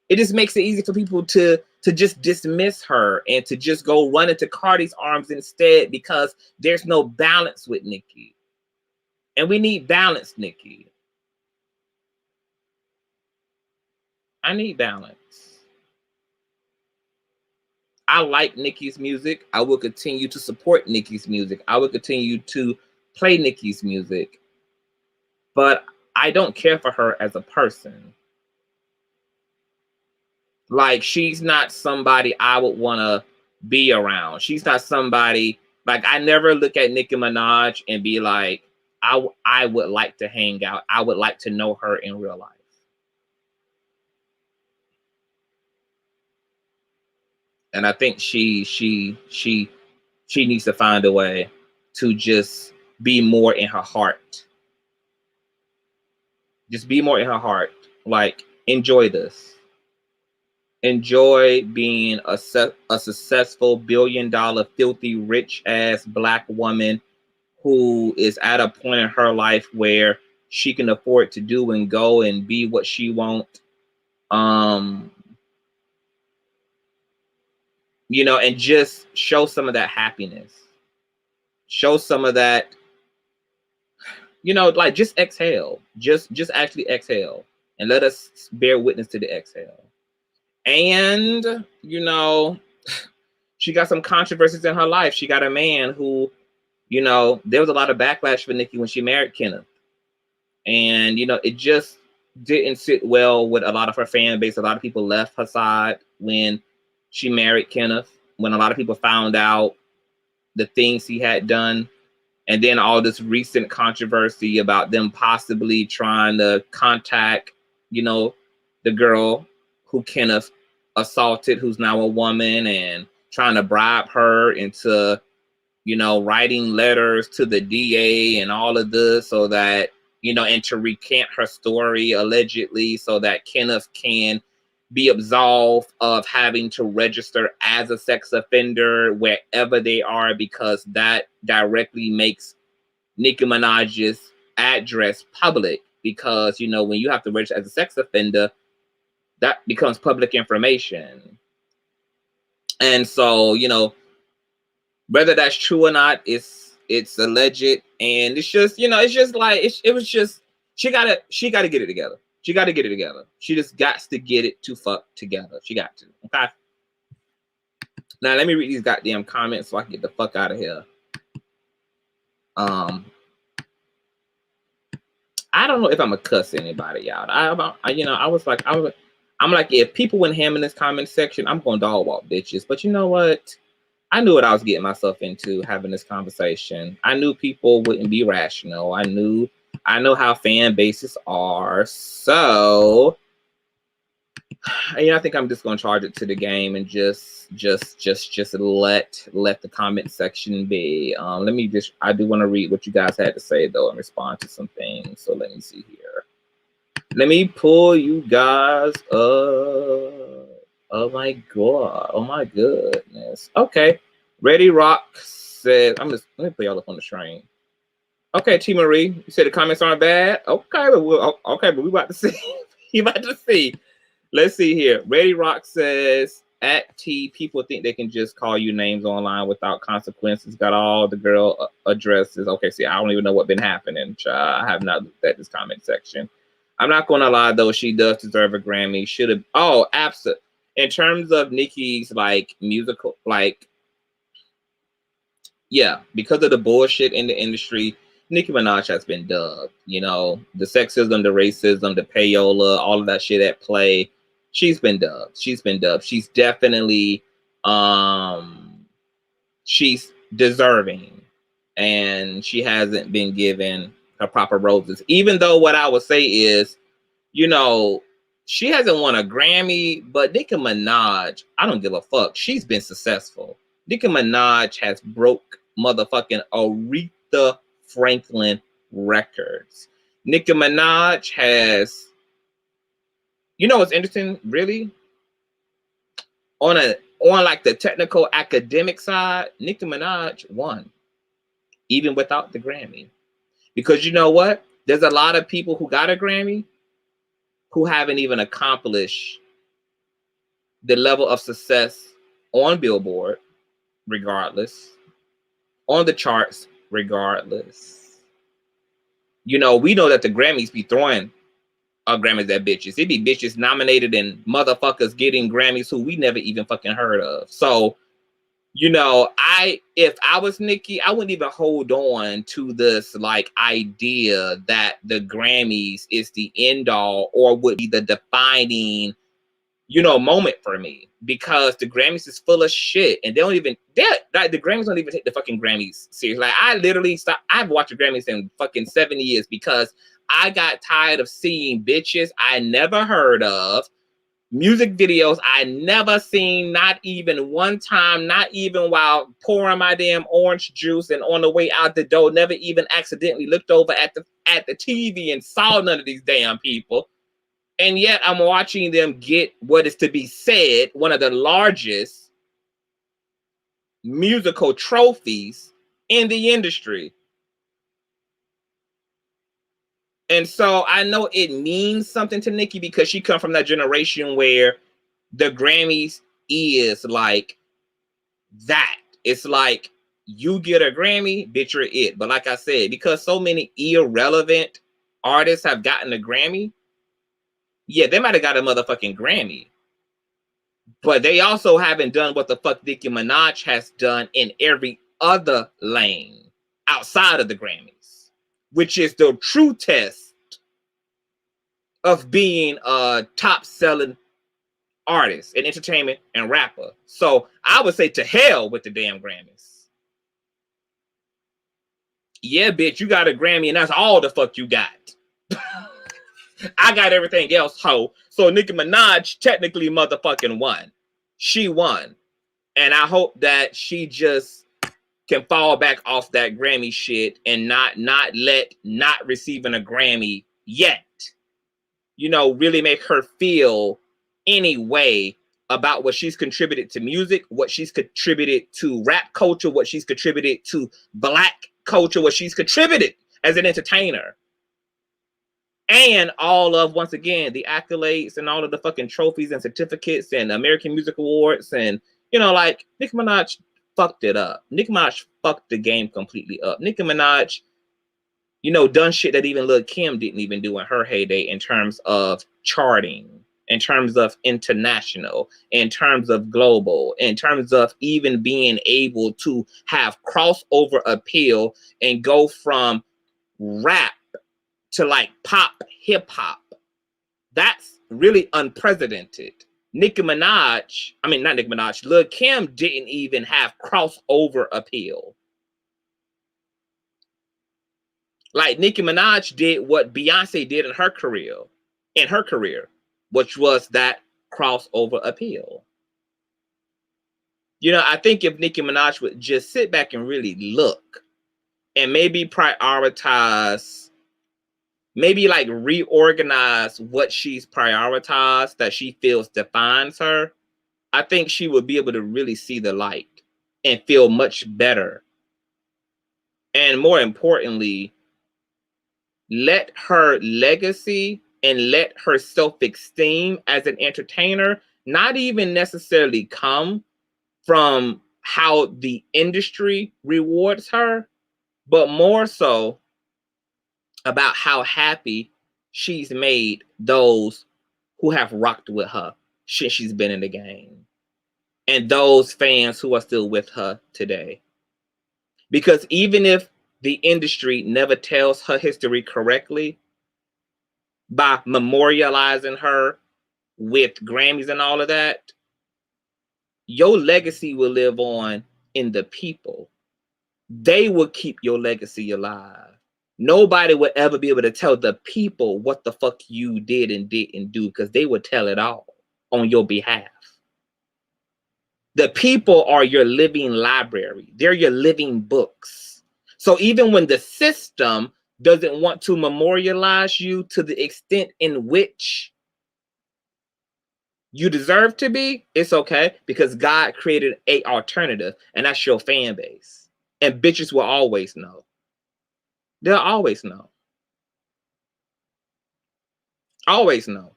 it just makes it easy for people to just dismiss her and to just go run into Cardi's arms instead, because there's no balance with Nicki. And we need balance, Nicki. I need balance. I like Nicki's music. I will continue to support Nicki's music. I will continue to play Nicki's music. But I don't care for her as a person. Like, she's not somebody I would want to be around. She's not somebody, like, I never look at Nicki Minaj and be like, I would like to hang out. I would like to know her in real life. And I think she needs to find a way to just be more in her heart. Just be more in her heart. Like, enjoy this. Enjoy being a successful billion-dollar, filthy, rich-ass Black woman who is at a point in her life where she can afford to do and go and be what she wants. You know, and just show some of that happiness. Show some of that, you know, like, just exhale. Just actually exhale. And let us bear witness to the exhale. And, you know, she got some controversies in her life. She got a man who, you know, there was a lot of backlash for Nicki when she married Kenneth. And, you know, it just didn't sit well with a lot of her fan base. A lot of people left her side when she married Kenneth, when a lot of people found out the things he had done. And then all this recent controversy about them possibly trying to contact, you know, the girl who Kenneth assaulted, who's now a woman, and trying to bribe her into, you know, writing letters to the DA and all of this so that, you know, and to recant her story allegedly so that Kenneth can be absolved of having to register as a sex offender wherever they are, because that directly makes Nicki Minaj's address public. Because, you know, when you have to register as a sex offender, that becomes public information. And so, you know, whether that's true or not, it's alleged, and it's just, you know, it's just like, it was just, she gotta get it together. She got to get it together. She just got to get it to fuck together. She got to. Okay. Now let me read these goddamn comments so I can get the fuck out of here. I don't know if I'm gonna cuss anybody out. I'm like, if people went ham in this comment section, I'm gonna dog walk bitches. But you know what? I knew what I was getting myself into having this conversation. I knew people wouldn't be rational. I knew I know how fan bases are, so I think I'm just gonna charge it to the game and just let the comment section be. Let me just, I do want to read what you guys had to say though and respond to some things. So let me see here. Let me pull you guys up. Oh my god. Oh my goodness. Okay. Ready Rock says, let me put y'all up on the train. Okay, T Marie, you said the comments aren't bad. Okay, but we about to see. You about to see. Let's see here. Ready Rock says, at T, people think they can just call you names online without consequences. Got all the girl addresses. Okay, see, I don't even know what's been happening. I have not looked at this comment section. I'm not going to lie, though. She does deserve a Grammy. Should have. Oh, absolutely. In terms of Nicki's, like, musical, like, yeah, because of the bullshit in the industry, Nicki Minaj has been dubbed. You know, the sexism, the racism, the payola, all of that shit at play. She's been dubbed. She's been dubbed. She's definitely, she's deserving, and she hasn't been given her proper roses. Even though what I would say is, you know, she hasn't won a Grammy, but Nicki Minaj, I don't give a fuck. She's been successful. Nicki Minaj has broke motherfucking Aretha Franklin records. Nicki Minaj has, you know what's interesting, really? On like the technical academic side, Nicki Minaj won, even without the Grammy. Because you know what? There's a lot of people who got a Grammy who haven't even accomplished the level of success on Billboard, regardless, on the charts, regardless. You know, we know that the Grammys be throwing Grammys at bitches. It be bitches nominated and motherfuckers getting Grammys who we never even fucking heard of. So, you know, if I was Nicki, I wouldn't even hold on to this like idea that the Grammys is the end all or would be the defining, you know, moment for me, because the Grammys is full of shit and the Grammys don't even take the fucking Grammys serious. Like, I literally stopped. I've watched the Grammys in fucking 7 years because I got tired of seeing bitches I never heard of, music videos I never seen, not even one time, not even while pouring my damn orange juice and on the way out the door, never even accidentally looked over at the TV and saw none of these damn people. And yet I'm watching them get what is to be said, one of the largest musical trophies in the industry. And so I know it means something to Nicki because she come from that generation where the Grammys is like that. It's like, you get a Grammy, bitch, you're it. But like I said, because so many irrelevant artists have gotten a Grammy, yeah, they might have got a motherfucking Grammy, but they also haven't done what the fuck Nicki Minaj has done in every other lane outside of the Grammys, which is the true test of being a top-selling artist in entertainment and rapper. So I would say to hell with the damn Grammys. Yeah, bitch, you got a Grammy and that's all the fuck you got. I got everything else, ho. So Nicki Minaj technically motherfucking won. She won. And I hope that she just can fall back off that Grammy shit and not receiving a Grammy yet, you know, really make her feel any way about what she's contributed to music, what she's contributed to rap culture, what she's contributed to Black culture, what she's contributed as an entertainer. And all of, once again, the accolades and all of the fucking trophies and certificates and American Music Awards. And, you know, like, Nicki Minaj fucked it up. Nicki Minaj fucked the game completely up. Nicki Minaj, you know, done shit that even Lil' Kim didn't even do in her heyday in terms of charting, in terms of international, in terms of global, in terms of even being able to have crossover appeal and go from rap to like pop hip hop. That's really unprecedented. Lil' Kim didn't even have crossover appeal. Like Nicki Minaj did what Beyonce did in her career, which was that crossover appeal. You know, I think if Nicki Minaj would just sit back and really look and maybe prioritize, maybe like reorganize what she's prioritized that she feels defines her, I think she would be able to really see the light and feel much better. And more importantly, let her legacy and let her self-esteem as an entertainer not even necessarily come from how the industry rewards her, but more so about how happy she's made those who have rocked with her since she's been in the game, and those fans who are still with her today. Because even if the industry never tells her history correctly by memorializing her with Grammys and all of that, your legacy will live on in the people. They will keep your legacy alive. Nobody would ever be able to tell the people what the fuck you did and didn't do, because they would tell it all on your behalf. The people are your living library. They're your living books. So even when the system doesn't want to memorialize you to the extent in which you deserve to be, it's okay, because God created an alternative, and that's your fan base. And bitches will always know. They'll always know. Always know.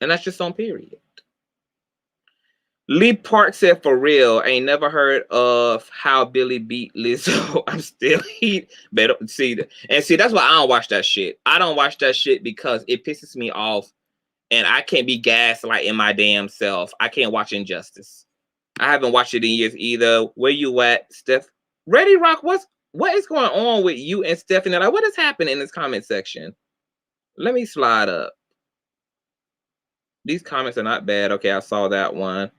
And that's just on period. Lee Park said, for real, ain't never heard of how Billy beat Lizzo. I'm still better see. And see, that's why I don't watch that shit. I don't watch that shit because it pisses me off. And I can't be gaslighting my damn self. I can't watch Injustice. I haven't watched it in years either. Where you at, Steph? Ready Rock, what is going on with you and Stephanie? Like, what is happening in this comment section? Let me slide up. These comments are not bad. Okay, I saw that one.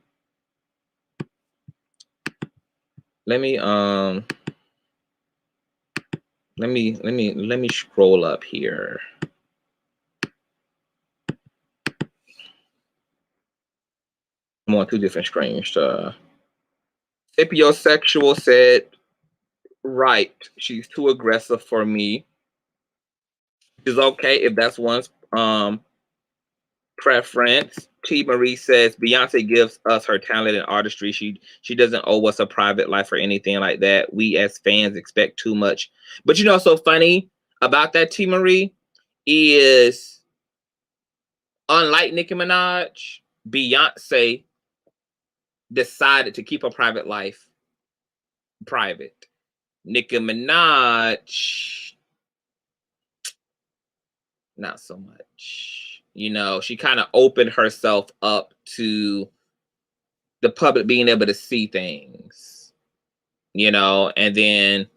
Let me scroll up here. I'm on two different screens. Sapiosexual said, right, she's too aggressive for me. It's okay if that's one's preference. T. Marie says, Beyonce gives us her talent and artistry. She doesn't owe us a private life or anything like that. We as fans expect too much. But you know what's so funny about that, T. Marie, is unlike Nicki Minaj, Beyonce decided to keep her private life private. Nicki Minaj, not so much. You know, she kind of opened herself up to the public being able to see things, you know, and then,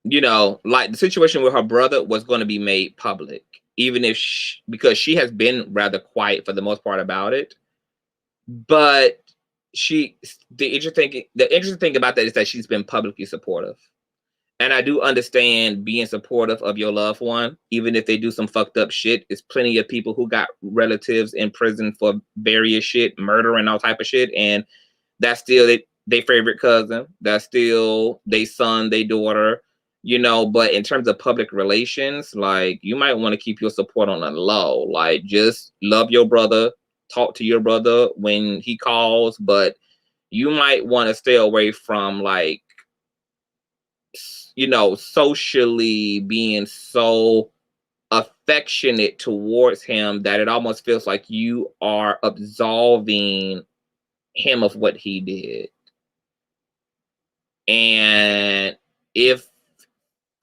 you know, like the situation with her brother was going to be made public, even if because she has been rather quiet for the most part about it. But the interesting thing about that is that she's been publicly supportive. And I do understand being supportive of your loved one, even if they do some fucked up shit. There's plenty of people who got relatives in prison for various shit, murder and all type of shit. And that's still their favorite cousin. That's still their son, their daughter, you know. But in terms of public relations, like, you might want to keep your support on the low. Like, just love your brother, talk to your brother when he calls, but you might want to stay away from, like, you know, socially being so affectionate towards him that it almost feels like you are absolving him of what he did. And if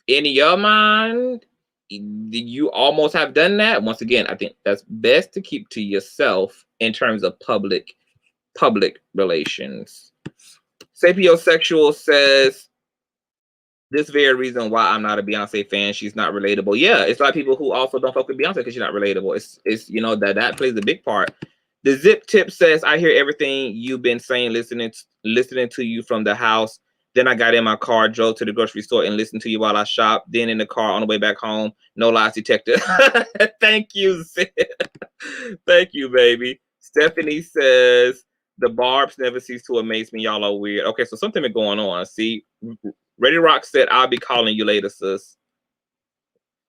in your mind you almost have done that, once again, I think that's best to keep to yourself in terms of public relations. Sapiosexual says, this very reason why I'm not a Beyonce fan. She's not relatable. Yeah, it's a lot of people who also don't fuck with Beyonce because she's not relatable. It's you know, that plays a big part. The Zip Tip says, I hear everything you've been saying, listening to you from the house. Then I got in my car, drove to the grocery store, and listened to you while I shopped. Then in the car on the way back home, no lies detected. Thank you, sis. Thank you, baby. Stephanie says, the barbs never cease to amaze me. Y'all are weird. Okay, so something been going on. See, Ready Rock said, I'll be calling you later, sis.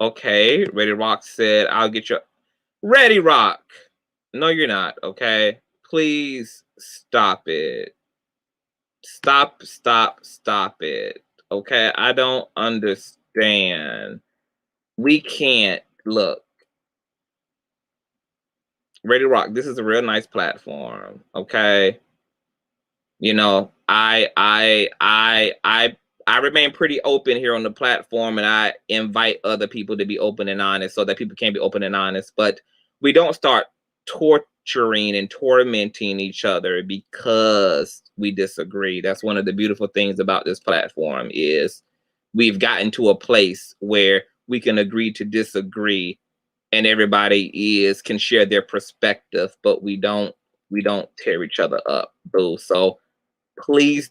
Okay, Ready Rock said, I'll get your... Ready Rock. No, you're not, okay? Please stop it. Stop it. Okay, I don't understand. We can't look. Ready Rock, this is a real nice platform. Okay. You know, I remain pretty open here on the platform, and I invite other people to be open and honest so that people can be open and honest. But we don't start torturing and tormenting each other because we disagree. That's one of the beautiful things about this platform is we've gotten to a place where we can agree to disagree, and everybody can share their perspective, but we don't tear each other up. Boo. So please,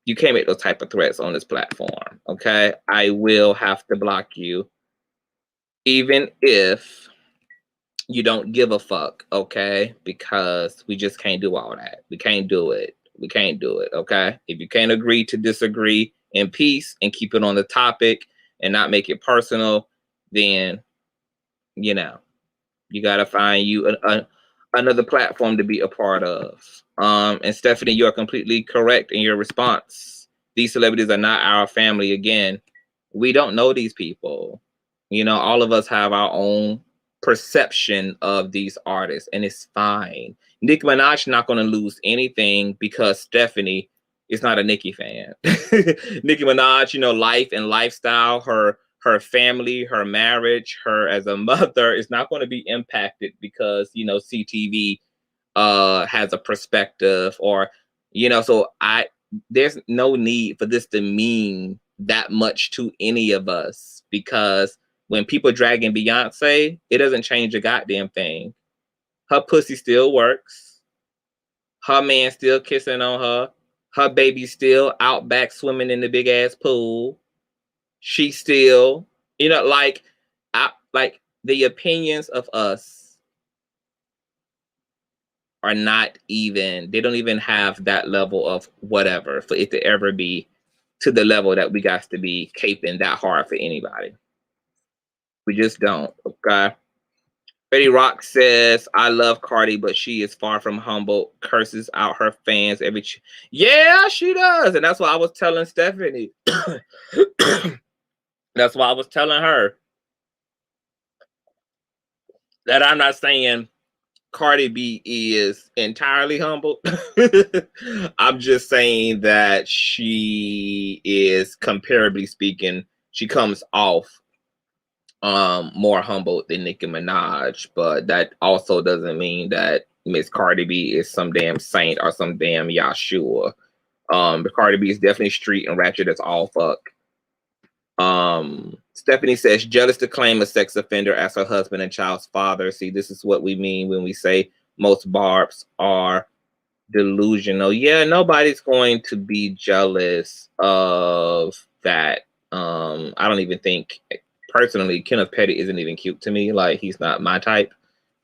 you can't make those type of threats on this platform. Okay, I will have to block you, even if you don't give a fuck, okay? Because we just can't do all that. We can't do it. We can't do it, okay? If you can't agree to disagree in peace and keep it on the topic and not make it personal, then, you know, you got to find you another platform to be a part of. And Stephanie, you're completely correct in your response. These celebrities are not our family. Again, we don't know these people. You know, all of us have our own perception of these artists, and it's fine. Nicki Minaj not going to lose anything because Stephanie is not a Nicki fan. Nicki Minaj, you know, life and lifestyle, her family, her marriage, her as a mother is not going to be impacted because, you know, CTV has a perspective, or, you know, so there's no need for this to mean that much to any of us, because when people dragging Beyonce, it doesn't change a goddamn thing. Her pussy still works. Her man still kissing on her. Her baby still out back swimming in the big ass pool. She still, you know, like the opinions of us are not even, they don't even have that level of whatever for it to ever be to the level that we got to be caping that hard for anybody. We just don't, okay? Betty Rock says, I love Cardi, but she is far from humble, curses out her fans every... Yeah, she does. And that's what I was telling Stephanie. That's why I was telling her that I'm not saying Cardi B is entirely humble. I'm just saying that she is, comparably speaking, she comes off more humble than Nicki Minaj, but that also doesn't mean that Miss Cardi B is some damn saint or some damn Yahshua. But Cardi B is definitely street and ratchet as all fuck. Stephanie says, jealous to claim a sex offender as her husband and child's father. See, this is what we mean when we say most barbs are delusional. Yeah, nobody's going to be jealous of that. I don't even think, personally, Kenneth Petty isn't even cute to me. Like, he's not my type.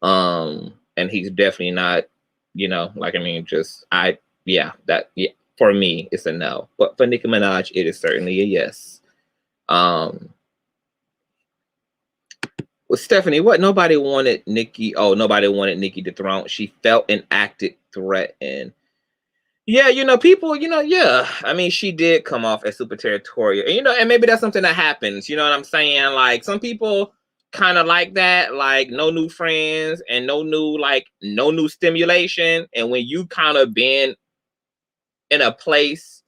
And he's definitely not, you know, like, I mean, for me, it's a no. But for Nicki Minaj, it is certainly a yes. Well, Stephanie, what? Nobody wanted Nicki. Oh, nobody wanted Nicki dethroned. She felt and acted threatened. Yeah, you know, people, you know, yeah. I mean, she did come off as super territorial. And, you know, and maybe that's something that happens. You know what I'm saying? Like, some people kind of like that, like no new friends and no new stimulation. And when you kind of been in a place,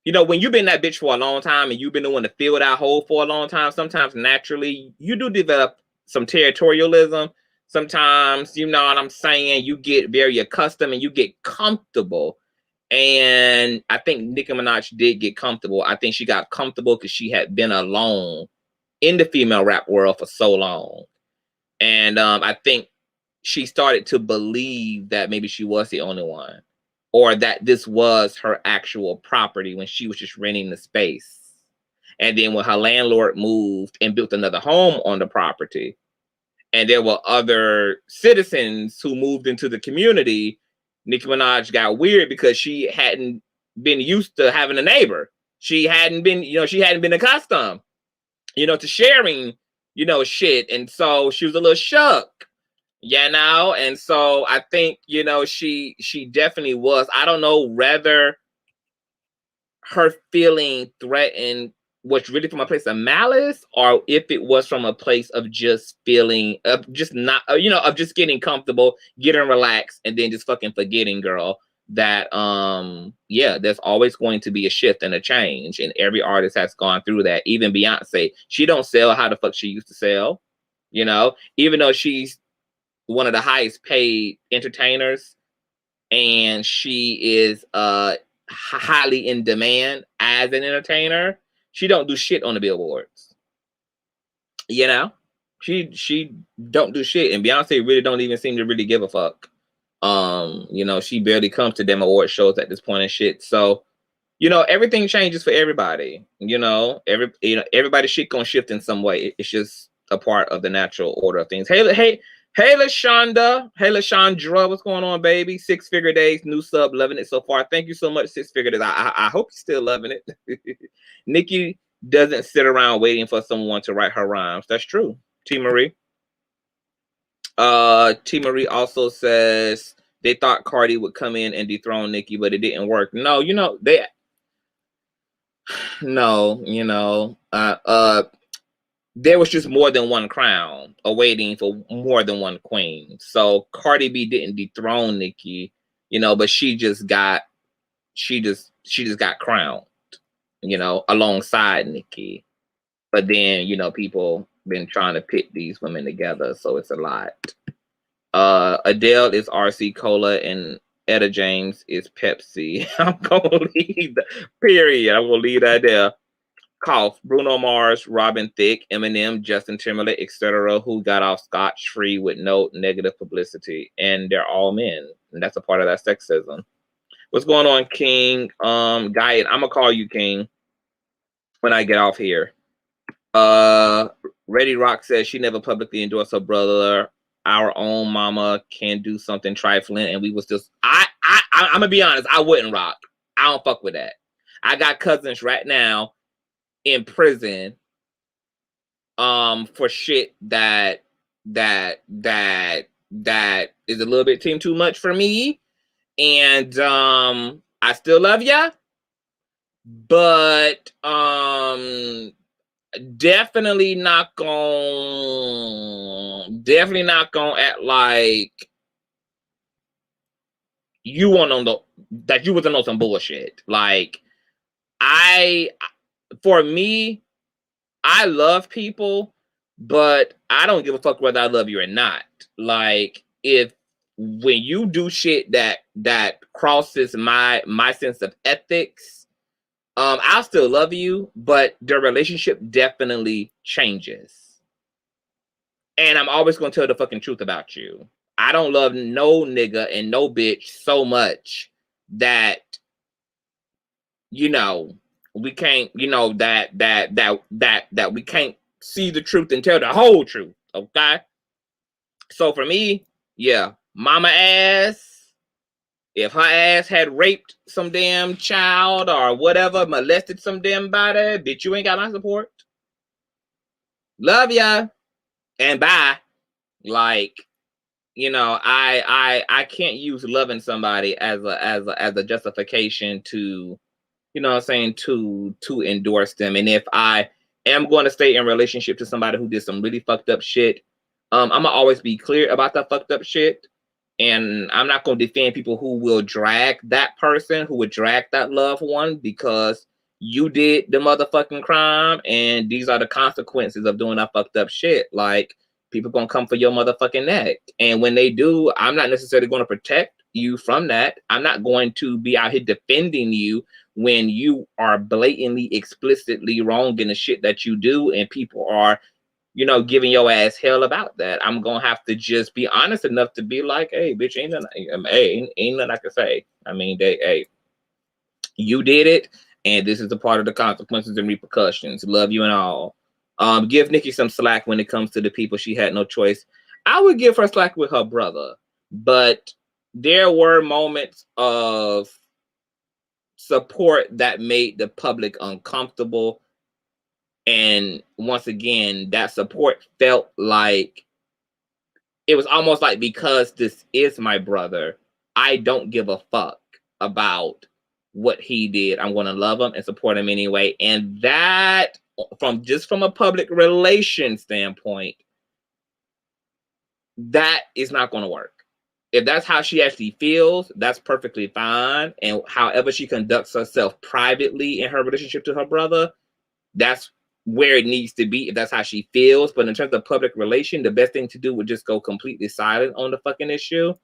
you know, when you've been that bitch for a long time and you've been the one to fill that hole for a long time, sometimes naturally you do develop some territorialism. Sometimes, you know what I'm saying, you get very accustomed and you get comfortable. And I think Nicki Minaj did get comfortable. I think she got comfortable because she had been alone in the female rap world for so long. And I think she started to believe that maybe she was the only one. or that this was her actual property when she was just renting the space. And then when her landlord moved and built another home on the property, and there were other citizens who moved into the community, Nicki Minaj got weird because she hadn't been used to having a neighbor. She hadn't been, she hadn't been accustomed, to sharing, shit. And so she was a little shook, and so I think, she definitely was. I don't know whether her feeling threatened was really from a place of malice, or if it was from a place of just feeling of just not, of just getting comfortable, getting relaxed, and then just fucking forgetting, girl, that there's always going to be a shift and a change, and every artist has gone through that. Even Beyonce, she don't sell how the fuck she used to sell, even though she's one of the highest paid entertainers, and she is highly in demand as an entertainer. She don't do shit on the billboards. She don't do shit, and Beyonce really don't even seem to really give a fuck. She barely comes to them award shows at this point and shit. So, everything changes for everybody. Everybody's shit gonna shift in some way. It's just a part of the natural order of things. Hey, LaShonda. Hey, LaShondra. What's going on, baby? 6 Figure Days, new sub, loving it so far. Thank you so much, 6 Figure Days. I hope you're still loving it. Nicki doesn't sit around waiting for someone to write her rhymes. That's true. T. Marie. T. Marie also says they thought Cardi would come in and dethrone Nicki, but it didn't work. No, there was just more than one crown awaiting for more than one queen. So Cardi B didn't dethrone Nicki, but she just got crowned, alongside Nicki. But then, people been trying to pit these women together, so it's a lot. Adele is RC Cola and Etta James is Pepsi. I'm gonna leave the period. I'm gonna leave that there. Cough. Bruno Mars, Robin Thicke, Eminem, Justin Timberlake, etc., who got off scotch-free with no negative publicity, and they're all men, and that's a part of that sexism. What's going on, King? Guy, I'm gonna call you King when I get off here. Ready Rock says she never publicly endorsed her brother. Our own mama can do something trifling, and we was just. I'm gonna be honest. I wouldn't rock. I don't fuck with that. I got cousins right now in prison, for shit that is a little bit too much for me, and I still love ya, but definitely not gonna act like you want to know that you wasn't on some bullshit. Like, for me, I love people, but I don't give a fuck whether I love you or not. Like, when you do shit that crosses my sense of ethics, I'll still love you, but the relationship definitely changes. And I'm always gonna tell the fucking truth about you. I don't love no nigga and no bitch so much that we can't, that we can't see the truth and tell the whole truth. Okay. So for me, yeah, mama ass. If her ass had raped some damn child or whatever, molested some damn body, bitch, you ain't got my support. Love ya and bye. Like, I can't use loving somebody as a justification to, to endorse them. And if I am going to stay in relationship to somebody who did some really fucked up shit, I'm gonna always be clear about that fucked up shit. And I'm not going to defend people who will drag that person, who would drag that loved one, because you did the motherfucking crime, and these are the consequences of doing that fucked up shit. Like, people going to come for your motherfucking neck. And when they do, I'm not necessarily going to protect you from that. I'm not going to be out here defending you when you are blatantly, explicitly wrong in the shit that you do, and people are giving your ass hell about that. I'm gonna have to just be honest enough to be like, hey, bitch, ain't nothing I can say. I mean, you did it, and this is a part of the consequences and repercussions. Love you and all. Give Nicki some slack when it comes to the people she had no choice. I would give her slack with her brother, but there were moments of support that made the public uncomfortable. And once again, that support felt like it was almost like, because this is my brother, I don't give a fuck about what he did. I'm going to love him and support him anyway. And that, from a public relations standpoint, that is not going to work. If that's how she actually feels, that's perfectly fine. And however she conducts herself privately in her relationship to her brother, that's where it needs to be, if that's how she feels. But in terms of public relation, the best thing to do would just go completely silent on the fucking issue.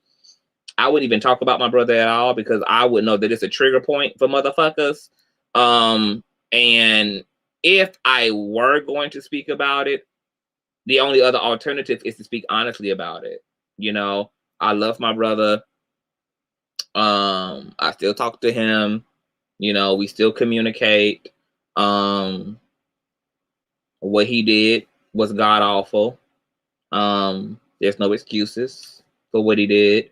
I wouldn't even talk about my brother at all, because I would know that it's a trigger point for motherfuckers. And if I were going to speak about it, the only other alternative is to speak honestly about it. You know, I love my brother. I still talk to him. You know, we still communicate. What he did was god awful. There's no excuses for what he did.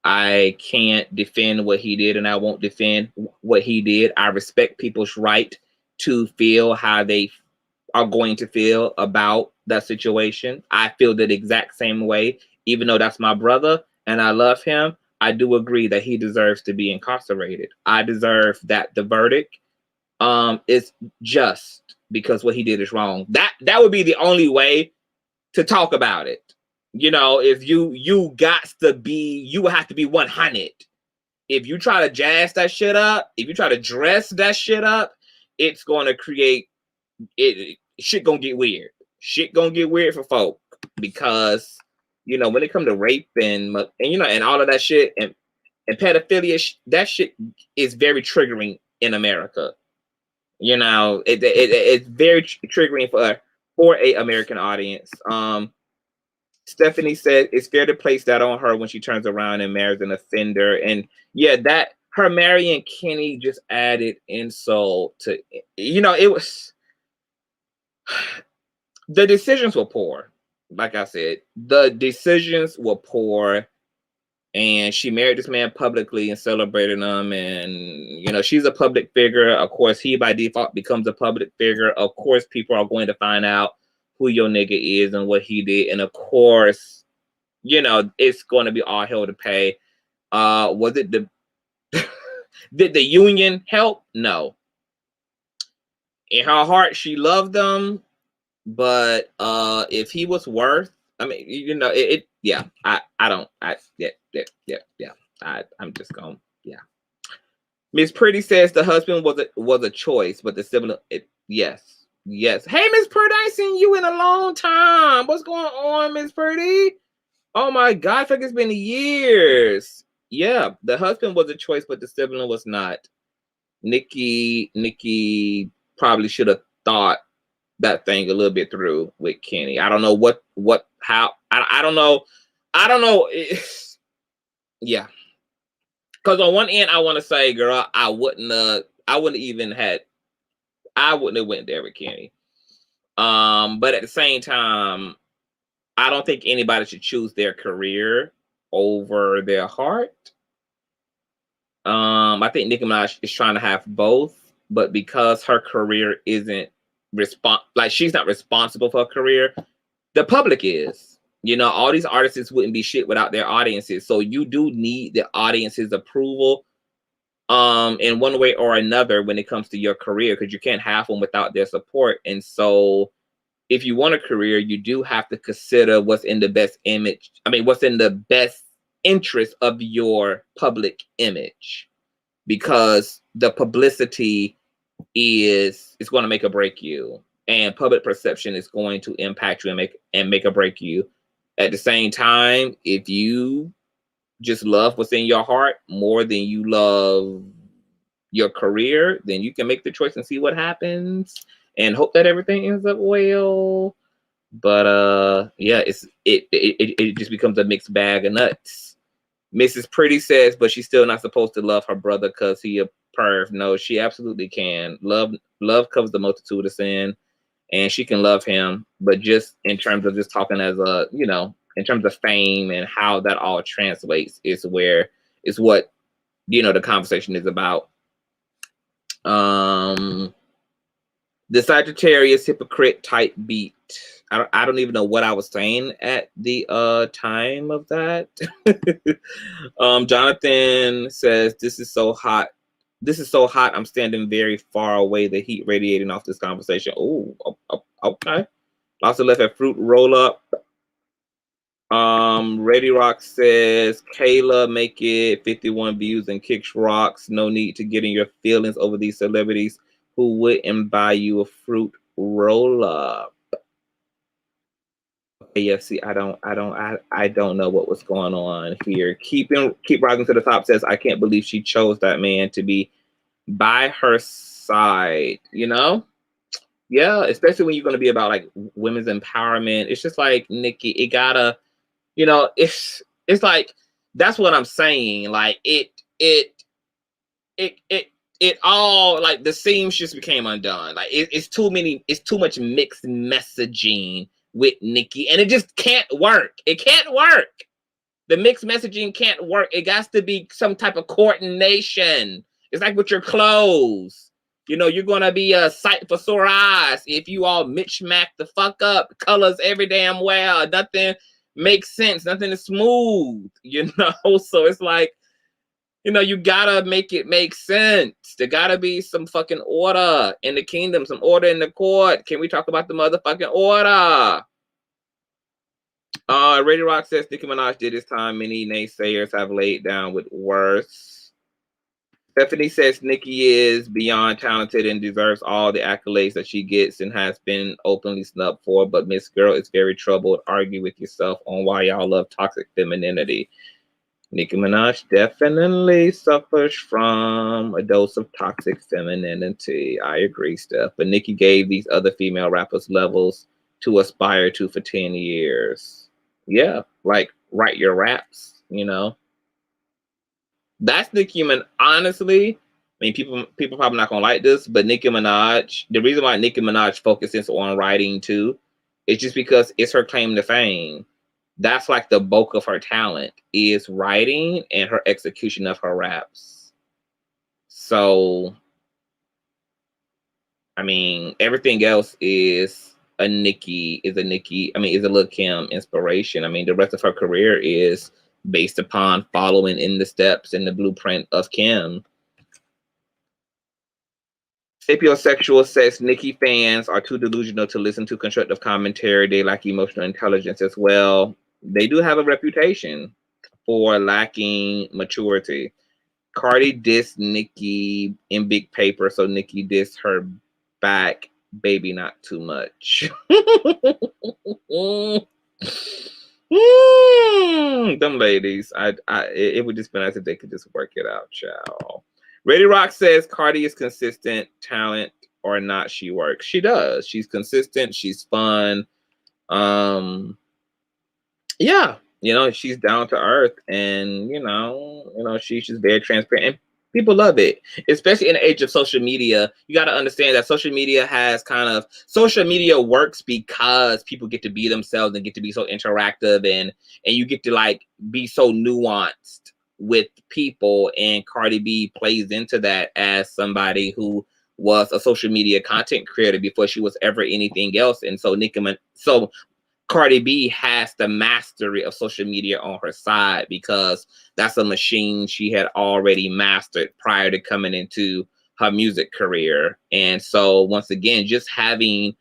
I can't defend what he did, and I won't defend what he did. I respect people's right to feel how they are going to feel about that situation. I feel the exact same way, even though that's my brother and I love him. I do agree that he deserves to be incarcerated. I deserve that the verdict is just, because what he did is wrong. That would be the only way to talk about it. You know, if you would have to be 100. If you try to jazz that shit up, if you try to dress that shit up, it's going to create shit gonna get weird. Shit gonna get weird for folk, because you know, when it comes to rape and you know, and all of that shit and pedophilia, that shit is very triggering in America. You know, it's very triggering for a American audience. Stephanie said it's fair to place that on her when she turns around and marries an offender. And yeah, that her marrying Kenny just added insult to, you know, it was, the decisions were poor. Like I said, the decisions were poor. And she married this man publicly and celebrated him. And, you know, she's a public figure. Of course, he by default becomes a public figure. Of course, people are going to find out who your nigga is and what he did. And of course, you know, it's going to be all hell to pay. Was it did the union help? No. In her heart, she loved them. But if he was worth, I mean, you know, yeah, I'm just going, yeah. Miss Pretty says the husband was a choice, but the sibling, yes. Hey, Miss Pretty, I ain't seen you in a long time. What's going on, Miss Pretty? Oh my God, I think it's been years. Yeah, the husband was a choice, but the sibling was not. Nicki probably should have thought that thing a little bit through with Kenny. I don't know how. I don't know. Yeah. Because on one end, I want to say, girl, I wouldn't have went there with Kenny. But at the same time, I don't think anybody should choose their career over their heart. I think Nicki Minaj is trying to have both, but because her career isn't she's not responsible for her career, the public is. You know, all these artists wouldn't be shit without their audiences. So you do need the audience's approval in one way or another when it comes to your career, because you can't have them without their support. And so if you want a career, you do have to consider what's in the best what's in the best interest of your public image, because the publicity is going to make or break you, and public perception is going to impact you and make or break you. At the same time, if you just love what's in your heart more than you love your career, then you can make the choice and see what happens and hope that everything ends up well. But yeah, it just becomes a mixed bag of nuts. Mrs. Pretty says, but she's still not supposed to love her brother because he a perv. No, she absolutely can. Love covers the multitude of sin, and she can love him. But just in terms of just talking as a, you know, in terms of fame and how that all translates is what, you know, the conversation is about. The Sagittarius hypocrite type beat. I don't even know what I was saying at the time of that. Jonathan says, this is so hot. This is so hot. I'm standing very far away. The heat radiating off this conversation. Oh, okay. Lots of left at fruit roll up. Ready Rock says, Kayla, make it 51 views and kicks rocks. No need to get in your feelings over these celebrities who wouldn't buy you a fruit roll up. Okay, yeah, see, I don't know what was going on here. Keep rising to the top says, I can't believe she chose that man to be by her side, you know? Yeah, especially when you're going to be about like women's empowerment. It's just like, Nicki, it gotta, you know, it's like, that's what I'm saying. Like it all, like, the seams just became undone. Like it's too much mixed messaging with Nicki, and it just can't work. It can't work. The mixed messaging can't work. It has to be some type of coordination. It's like with your clothes. You know, you're gonna be a sight for sore eyes if you all mismatch the fuck up colors every damn well. Nothing makes sense. Nothing is smooth. You know, so it's like, you know, you gotta make it make sense. There gotta be some fucking order in the kingdom, some order in the court. Can we talk about the motherfucking order? Radio Rock says Nicki Minaj did his time. Many naysayers have laid down with worse. Stephanie says Nicki is beyond talented and deserves all the accolades that she gets and has been openly snubbed for. But Miss Girl is very troubled. Argue with yourself on why y'all love toxic femininity. Nicki Minaj definitely suffers from a dose of toxic femininity. I agree, Steph. But Nicki gave these other female rappers levels to aspire to for 10 years. Yeah, like, write your raps, you know? That's Nicki Minaj. Honestly, I mean, people probably not gonna like this, but Nicki Minaj, the reason why Nicki Minaj focuses on writing too, is just because it's her claim to fame. That's like the bulk of her talent is writing and her execution of her raps. So, I mean, everything else is a Lil' Kim inspiration. I mean, the rest of her career is based upon following in the steps and the blueprint of Kim. Sapiosexual says Nicki fans are too delusional to listen to constructive commentary. They lack emotional intelligence as well. They do have a reputation for lacking maturity. Cardi dissed Nicki in Big Paper, so Nicki dissed her back. Baby, not too much. Them ladies, it would just be nice if they could just work it out, child. Ready Rock says Cardi is consistent, talent or not, she works. She does. She's consistent. She's fun. Yeah, you know, she's down to earth, and you know, she's just very transparent, and people love it, especially in the age of social media. You got to understand that social media works because people get to be themselves and get to be so interactive, and you get to like be so nuanced with people. And Cardi B plays into that as somebody who was a social media content creator before she was ever anything else. And so Cardi B has the mastery of social media on her side because that's a machine she had already mastered prior to coming into her music career. And so once again, just having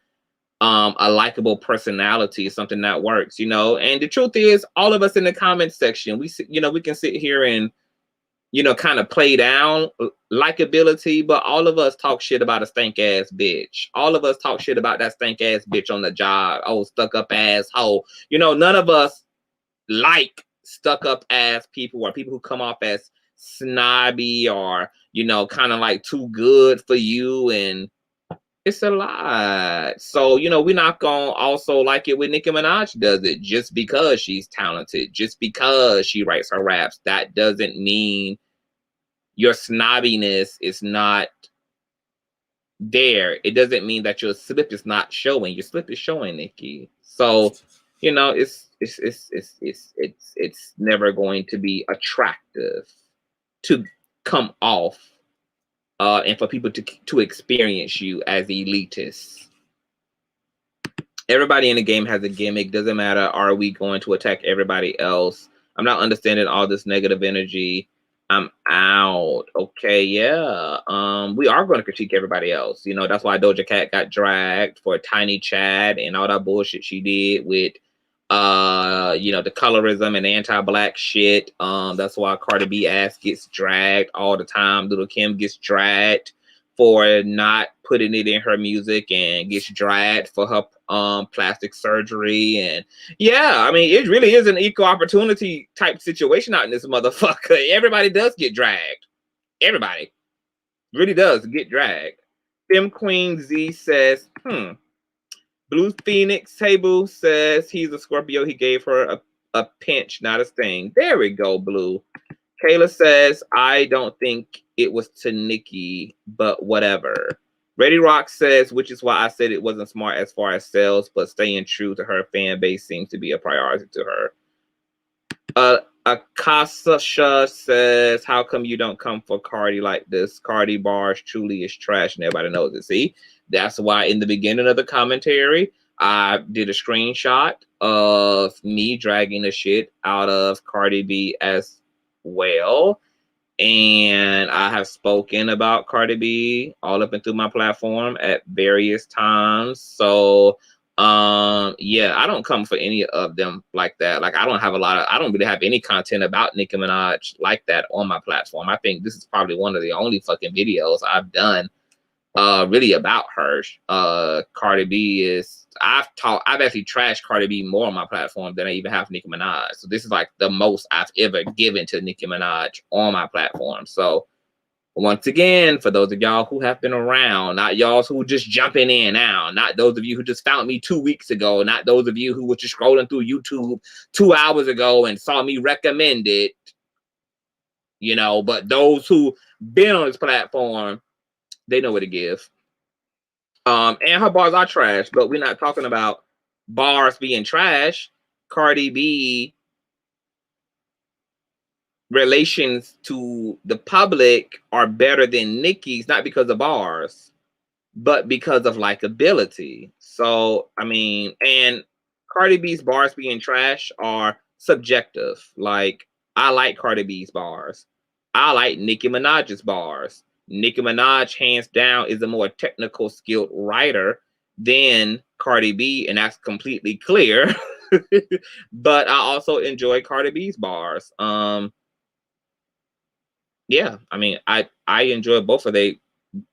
a likable personality is something that works, you know. And the truth is, all of us in the comments section, we can sit here and, you know, kind of play down likability, but all of us talk shit about a stank ass bitch. All of us talk shit about that stank ass bitch on the job. Oh, stuck up asshole. You know, none of us like stuck up ass people or people who come off as snobby or, you know, kind of like too good for you. And It's a lot. So, you know, we're not gonna also like it when Nicki Minaj does it just because she's talented, just because she writes her raps. That doesn't mean your snobbiness is not there. It doesn't mean that your slip is not showing. Your slip is showing, Nicki. So, you know, it's never going to be attractive to come off and for people to experience you as elitist. Everybody in the game has a gimmick. Doesn't matter. Are we going to attack everybody else? I'm not understanding all this negative energy. I'm out. Okay, yeah. We are going to critique everybody else. You know, that's why Doja Cat got dragged for Tiny Chad and all that bullshit she did with you know, the colorism and anti-black shit. That's why Cardi B ass gets dragged all the time. Little Kim gets dragged for not putting it in her music and gets dragged for her plastic surgery. And yeah, I mean, it really is an equal opportunity type situation out in this motherfucker. Everybody does get dragged. Everybody really does get dragged. Fem Queen Z says, Blue Phoenix Table says he's a Scorpio. He gave her a pinch, not a sting. There we go, Blue. Kayla says, I don't think it was to Nicki, but whatever. Ready Rock says, which is why I said it wasn't smart as far as sales, but staying true to her fan base seems to be a priority to her. Akasha says, how come you don't come for Cardi like this? Cardi bars truly is trash and everybody knows it. See, that's why in the beginning of the commentary, I did a screenshot of me dragging the shit out of Cardi B as well. And I have spoken about Cardi B all up and through my platform at various times. So yeah, I don't come for any of them like that. Like I don't really have any content about Nicki Minaj like that on my platform. I think this is probably one of the only fucking videos I've done really about her. Cardi B is I've actually trashed Cardi B more on my platform than I even have Nicki Minaj. So this is like the most I've ever given to Nicki Minaj on my platform. So once again, for those of y'all who have been around, not y'all who just jumping in now, not those of you who just found me 2 weeks ago, not those of you who were just scrolling through YouTube 2 hours ago and saw me recommend it, you know, but those who been on this platform, they know what to give. And her bars are trash, but we're not talking about bars being trash. Cardi B relations to the public are better than Nicki's, not because of bars, but because of likability. So, I mean, and Cardi B's bars being trash are subjective. Like, I like Cardi B's bars. I like Nicki Minaj's bars. Nicki Minaj, hands down, is a more technical, skilled writer than Cardi B, and that's completely clear. But I also enjoy Cardi B's bars. Yeah, I mean, I enjoy both of their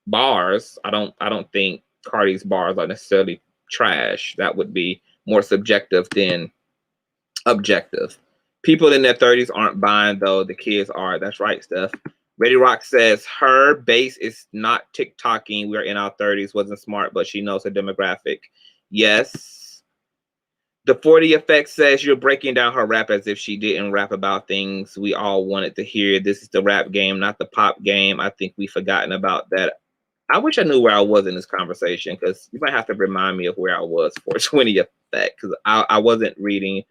bars. I don't think Cardi's bars are necessarily trash. That would be more subjective than objective. People in their 30s aren't buying, though. The kids are. That's right, Steph. Ready Rock says her base is not TikToking. We're in our 30s. Wasn't smart, but she knows her demographic. Yes. The 40 Effect says you're breaking down her rap as if she didn't rap about things we all wanted to hear. This is the rap game, not the pop game. I think we've forgotten about that. I wish I knew where I was in this conversation, because you might have to remind me of where I was for 20 Effect, because I wasn't reading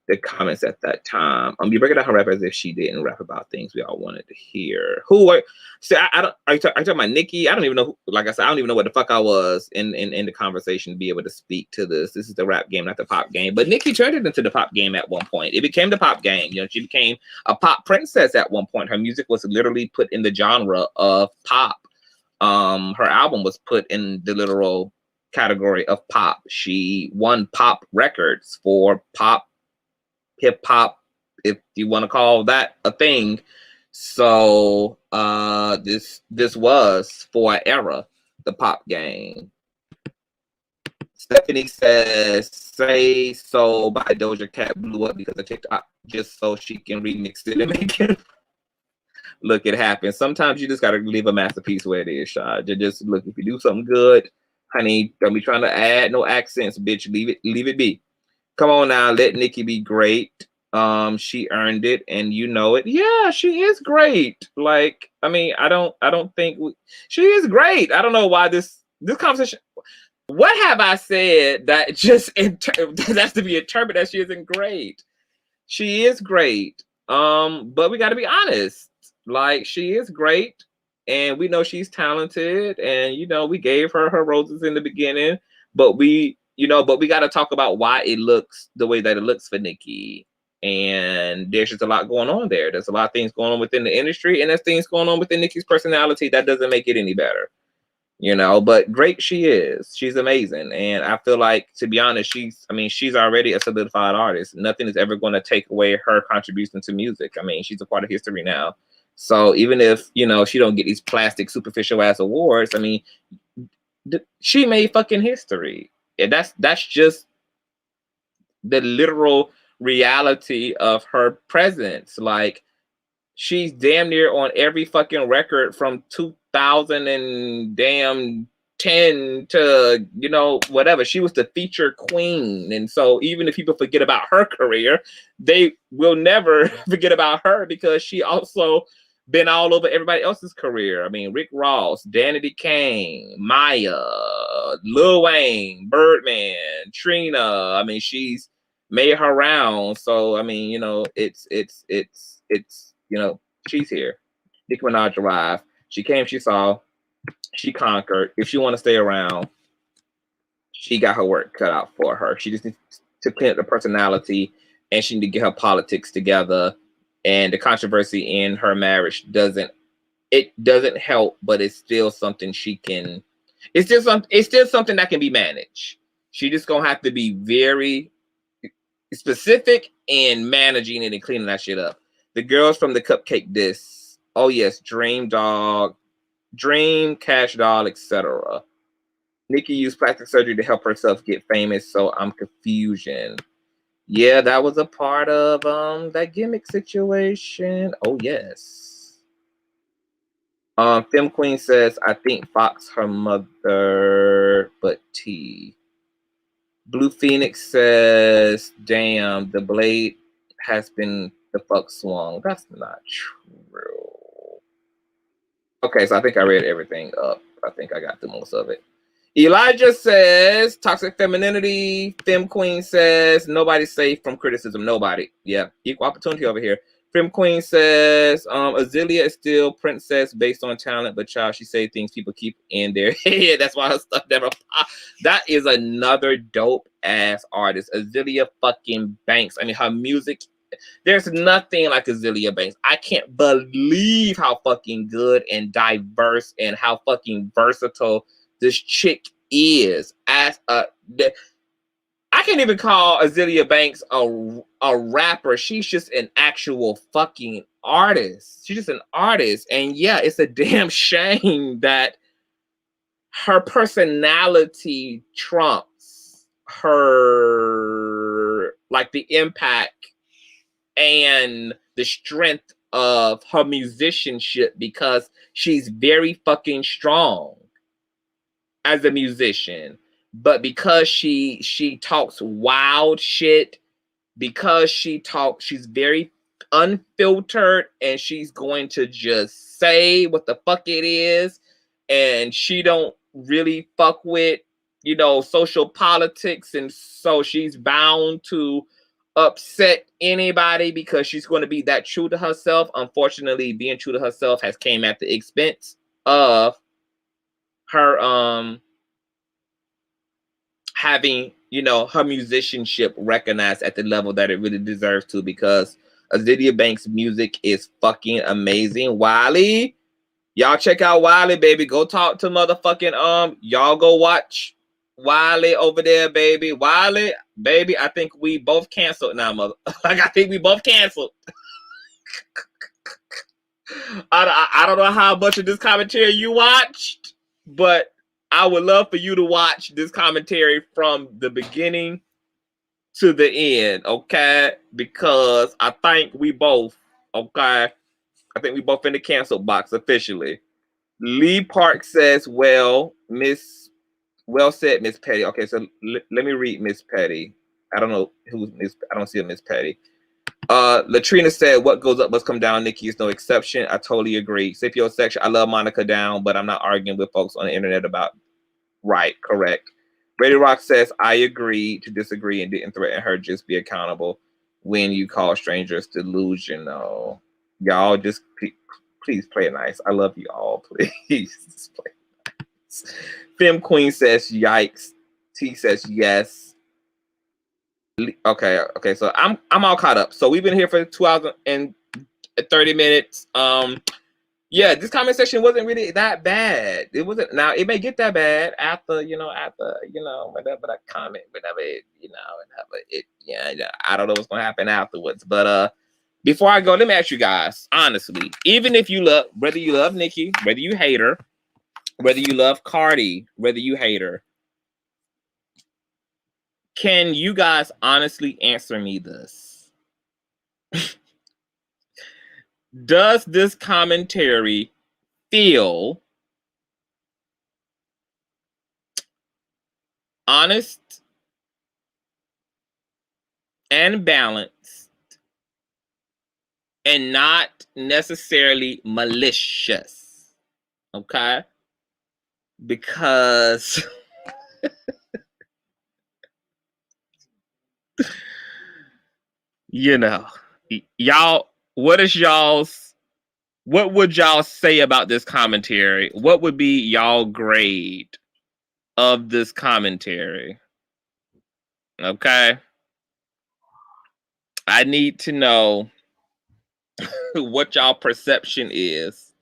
the comments at that time. You break it down her rap as if she didn't rap about things we all wanted to hear. Who are see? I don't. Are you talking about Nicki? I don't even know. Who, like I said, I don't even know what the fuck I was in the conversation to be able to speak to this. This is the rap game, not the pop game. But Nicki turned it into the pop game at one point. It became the pop game. You know, she became a pop princess at one point. Her music was literally put in the genre of pop. Her album was put in the literal category of pop. She won pop records for pop, hip hop, if you want to call that a thing. So this was for an era, the pop game. Stephanie says, "Say So" by Doja Cat blew up because of TikTok just so she can remix it and make it. Look, it happens. Sometimes you just gotta leave a masterpiece where it is, Shad. Just look, if you do something good, Honey, don't be trying to add no accents, bitch. Leave it be. Come on now, let Nicki be great. She earned it, and you know it. Yeah, she is great. Like, I mean, I don't think she is great. I don't know why this conversation. What have I said that just that's to be interpreted as she isn't great? She is great. But we got to be honest. Like, she is great, and we know she's talented, and you know we gave her her roses in the beginning, but we got to talk about why it looks the way that it looks for Nicki. And there's just a lot going on there. There's a lot of things going on within the industry, and there's things going on within Nicki's personality that doesn't make it any better. But great she is. She's amazing. And I feel like, to be honest, she's already a solidified artist. Nothing is ever going to take away her contribution to music. I mean, she's a part of history now. So even if, she don't get these plastic, superficial ass awards, I mean, she made fucking history. And that's just the literal reality of her presence. Like, she's damn near on every fucking record from 2010 to, whatever. She was the feature queen. And so even if people forget about her career, they will never forget about her, because she also been all over everybody else's career. I mean, Rick Ross, Danity Kane, Maya, Lil Wayne, Birdman, Trina. I mean, she's made her round. So, I mean, it's she's here. Nicki Minaj arrived. She came, she saw, she conquered. If she want to stay around, she got her work cut out for her. She just needs to clean up the personality, and she need to get her politics together. And the controversy in her marriage doesn't help, but it's still something it's still something that can be managed. She just gonna have to be very specific in managing it and cleaning that shit up. The girls from the Cupcake Disc. Oh yes, Dream, Cash Doll, etc. Nicki used plastic surgery to help herself get famous, so I'm confusion. Yeah, that was a part of that gimmick situation. Oh yes. Film Queen says, I think Fox her mother, but T. Blue Phoenix says, damn, the blade has been the fuck swung. That's not true. Okay, so I think I read everything up. I think I got the most of it. Elijah says, toxic femininity. Fem Queen says, nobody's safe from criticism. Nobody. Yeah, equal opportunity over here. Fem Queen says, Azealia is still princess based on talent, but child, she say things people keep in their head. That's why her stuff never pop. That is another dope ass artist. Azealia fucking Banks. I mean, her music, there's nothing like Azealia Banks. I can't believe how fucking good and diverse and how fucking versatile this chick is. I can't even call Azealia Banks a rapper. She's just an actual fucking artist. She's just an artist. And yeah, it's a damn shame that her personality trumps her, like, the impact and the strength of her musicianship, because she's very fucking strong as a musician. But because she talks wild shit, because she's very unfiltered, and she's going to just say what the fuck it is, and she don't really fuck with, social politics, and so she's bound to upset anybody because she's going to be that true to herself. Unfortunately, being true to herself has came at the expense of her having, her musicianship recognized at the level that it really deserves to, because Azealia Banks' music is fucking amazing. Wiley, y'all check out Wiley, baby. Go talk to motherfucking y'all go watch Wiley over there, baby. Wiley, baby, I think we both canceled now, mother. Like, I think we both canceled. I don't know how much of this commentary you watched, but I would love for you to watch this commentary from the beginning to the end, okay? Because I think we both, okay? I think we both in the cancel box officially. Lee Park says, well, Miss Well said, Miss Petty. Okay, so let me read Miss Petty. I don't know who's Miss. I don't see a Miss Petty. Latrina said, "What goes up must come down. Nicki is no exception." I totally agree. Sapiosexual. I love Monica down, but I'm not arguing with folks on the internet about. Right, correct. Brady Rock says, "I agree to disagree and didn't threaten her. Just be accountable when you call strangers delusional." Y'all just please play it nice. I love you all. Please just play it nice. Fem Queen says, "Yikes." T says, "Yes." Okay. So I'm all caught up. So we've been here for 2 hours and 30 minutes. Yeah, this comment section wasn't really that bad. It wasn't. Now it may get that bad after whatever that comment, whatever it. Yeah, I don't know what's gonna happen afterwards. But before I go, let me ask you guys honestly. Even if you love, whether you love Nicki, whether you hate her, whether you love Cardi, whether you hate her, can you guys honestly answer me this? Does this commentary feel honest and balanced and not necessarily malicious? Okay? Because y'all, what would y'all say about this commentary? What would be y'all grade of this commentary? Okay? I need to know what y'all perception is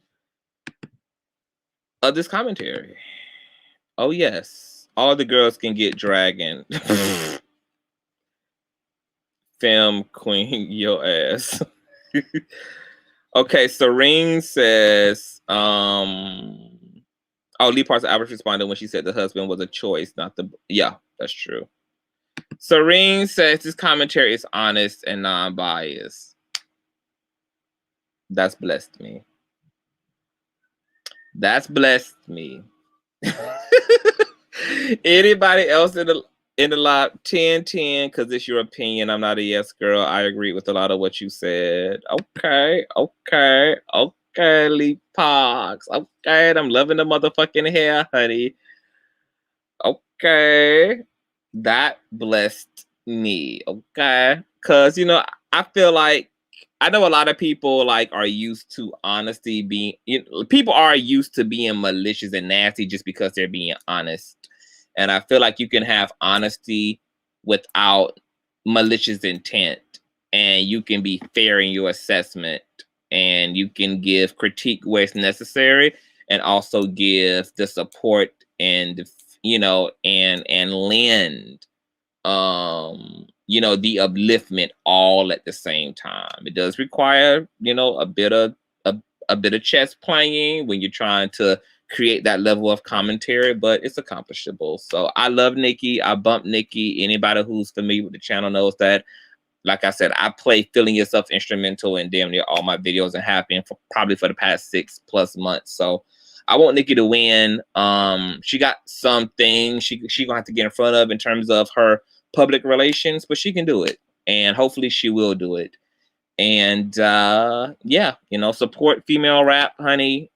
of this commentary. Oh yes, all the girls can get dragon. Fem Queen, your ass. Okay, Serene says, Lee Parts average responded when she said the husband was a choice, not the. Yeah, that's true. Serene says this commentary is honest and non-biased. That's blessed me. That's blessed me. Anybody else in the lot? 10-10, because it's your opinion. I'm not a yes girl. I agree with a lot of what you said. Okay, Lee Parks. Okay, I'm loving the motherfucking hair, honey. Okay, that blessed me. Okay, because I feel like I know a lot of people are used to honesty being. People are used to being malicious and nasty just because they're being honest, and I feel like you can have honesty without malicious intent, and you can be fair in your assessment, and you can give critique where it's necessary, and also give the support and and lend the upliftment all at the same time. It does require a bit of chess playing when you're trying to create that level of commentary, but it's accomplishable. So I love Nicki. I bump Nicki. Anybody who's familiar with the channel knows that, like I said, I play Feeling Yourself instrumental in damn near all my videos and have been probably for the past 6+ months. So I want Nicki to win. She got some things she gonna have to get in front of in terms of her public relations, but she can do it, and hopefully she will do it. And yeah, support female rap, honey.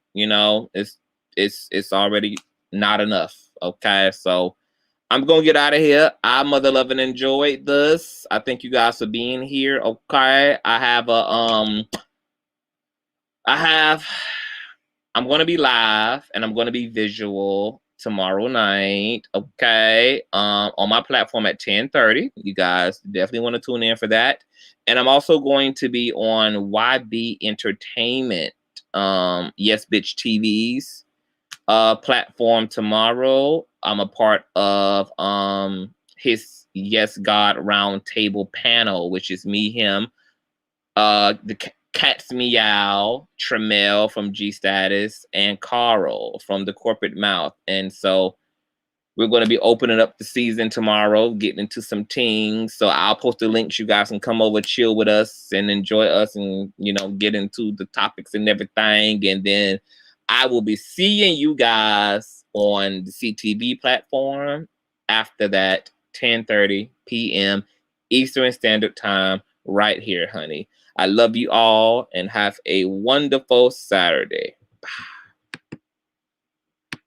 It's already not enough. Okay, so I'm gonna get out of here. I mother love and enjoyed this. I thank you guys for being here. Okay, I'm gonna be live and I'm gonna be visual tomorrow night. Okay, on my platform at 10:30. You guys definitely want to tune in for that. And I'm also going to be on YB Entertainment, Yes Bitch TV's platform tomorrow. I'm a part of his Yes God Roundtable panel, which is me, him, the Cats Meow, Tremel from G Status, and Carl from the Corporate Mouth. And so we're going to be opening up the season tomorrow, getting into some things. So I'll post the links. You guys can come over, chill with us, and enjoy us, and get into the topics and everything. And then I will be seeing you guys on the CTV platform. After that, 10:30 p.m. Eastern Standard Time, right here, honey. I love you all and have a wonderful Saturday. Bye.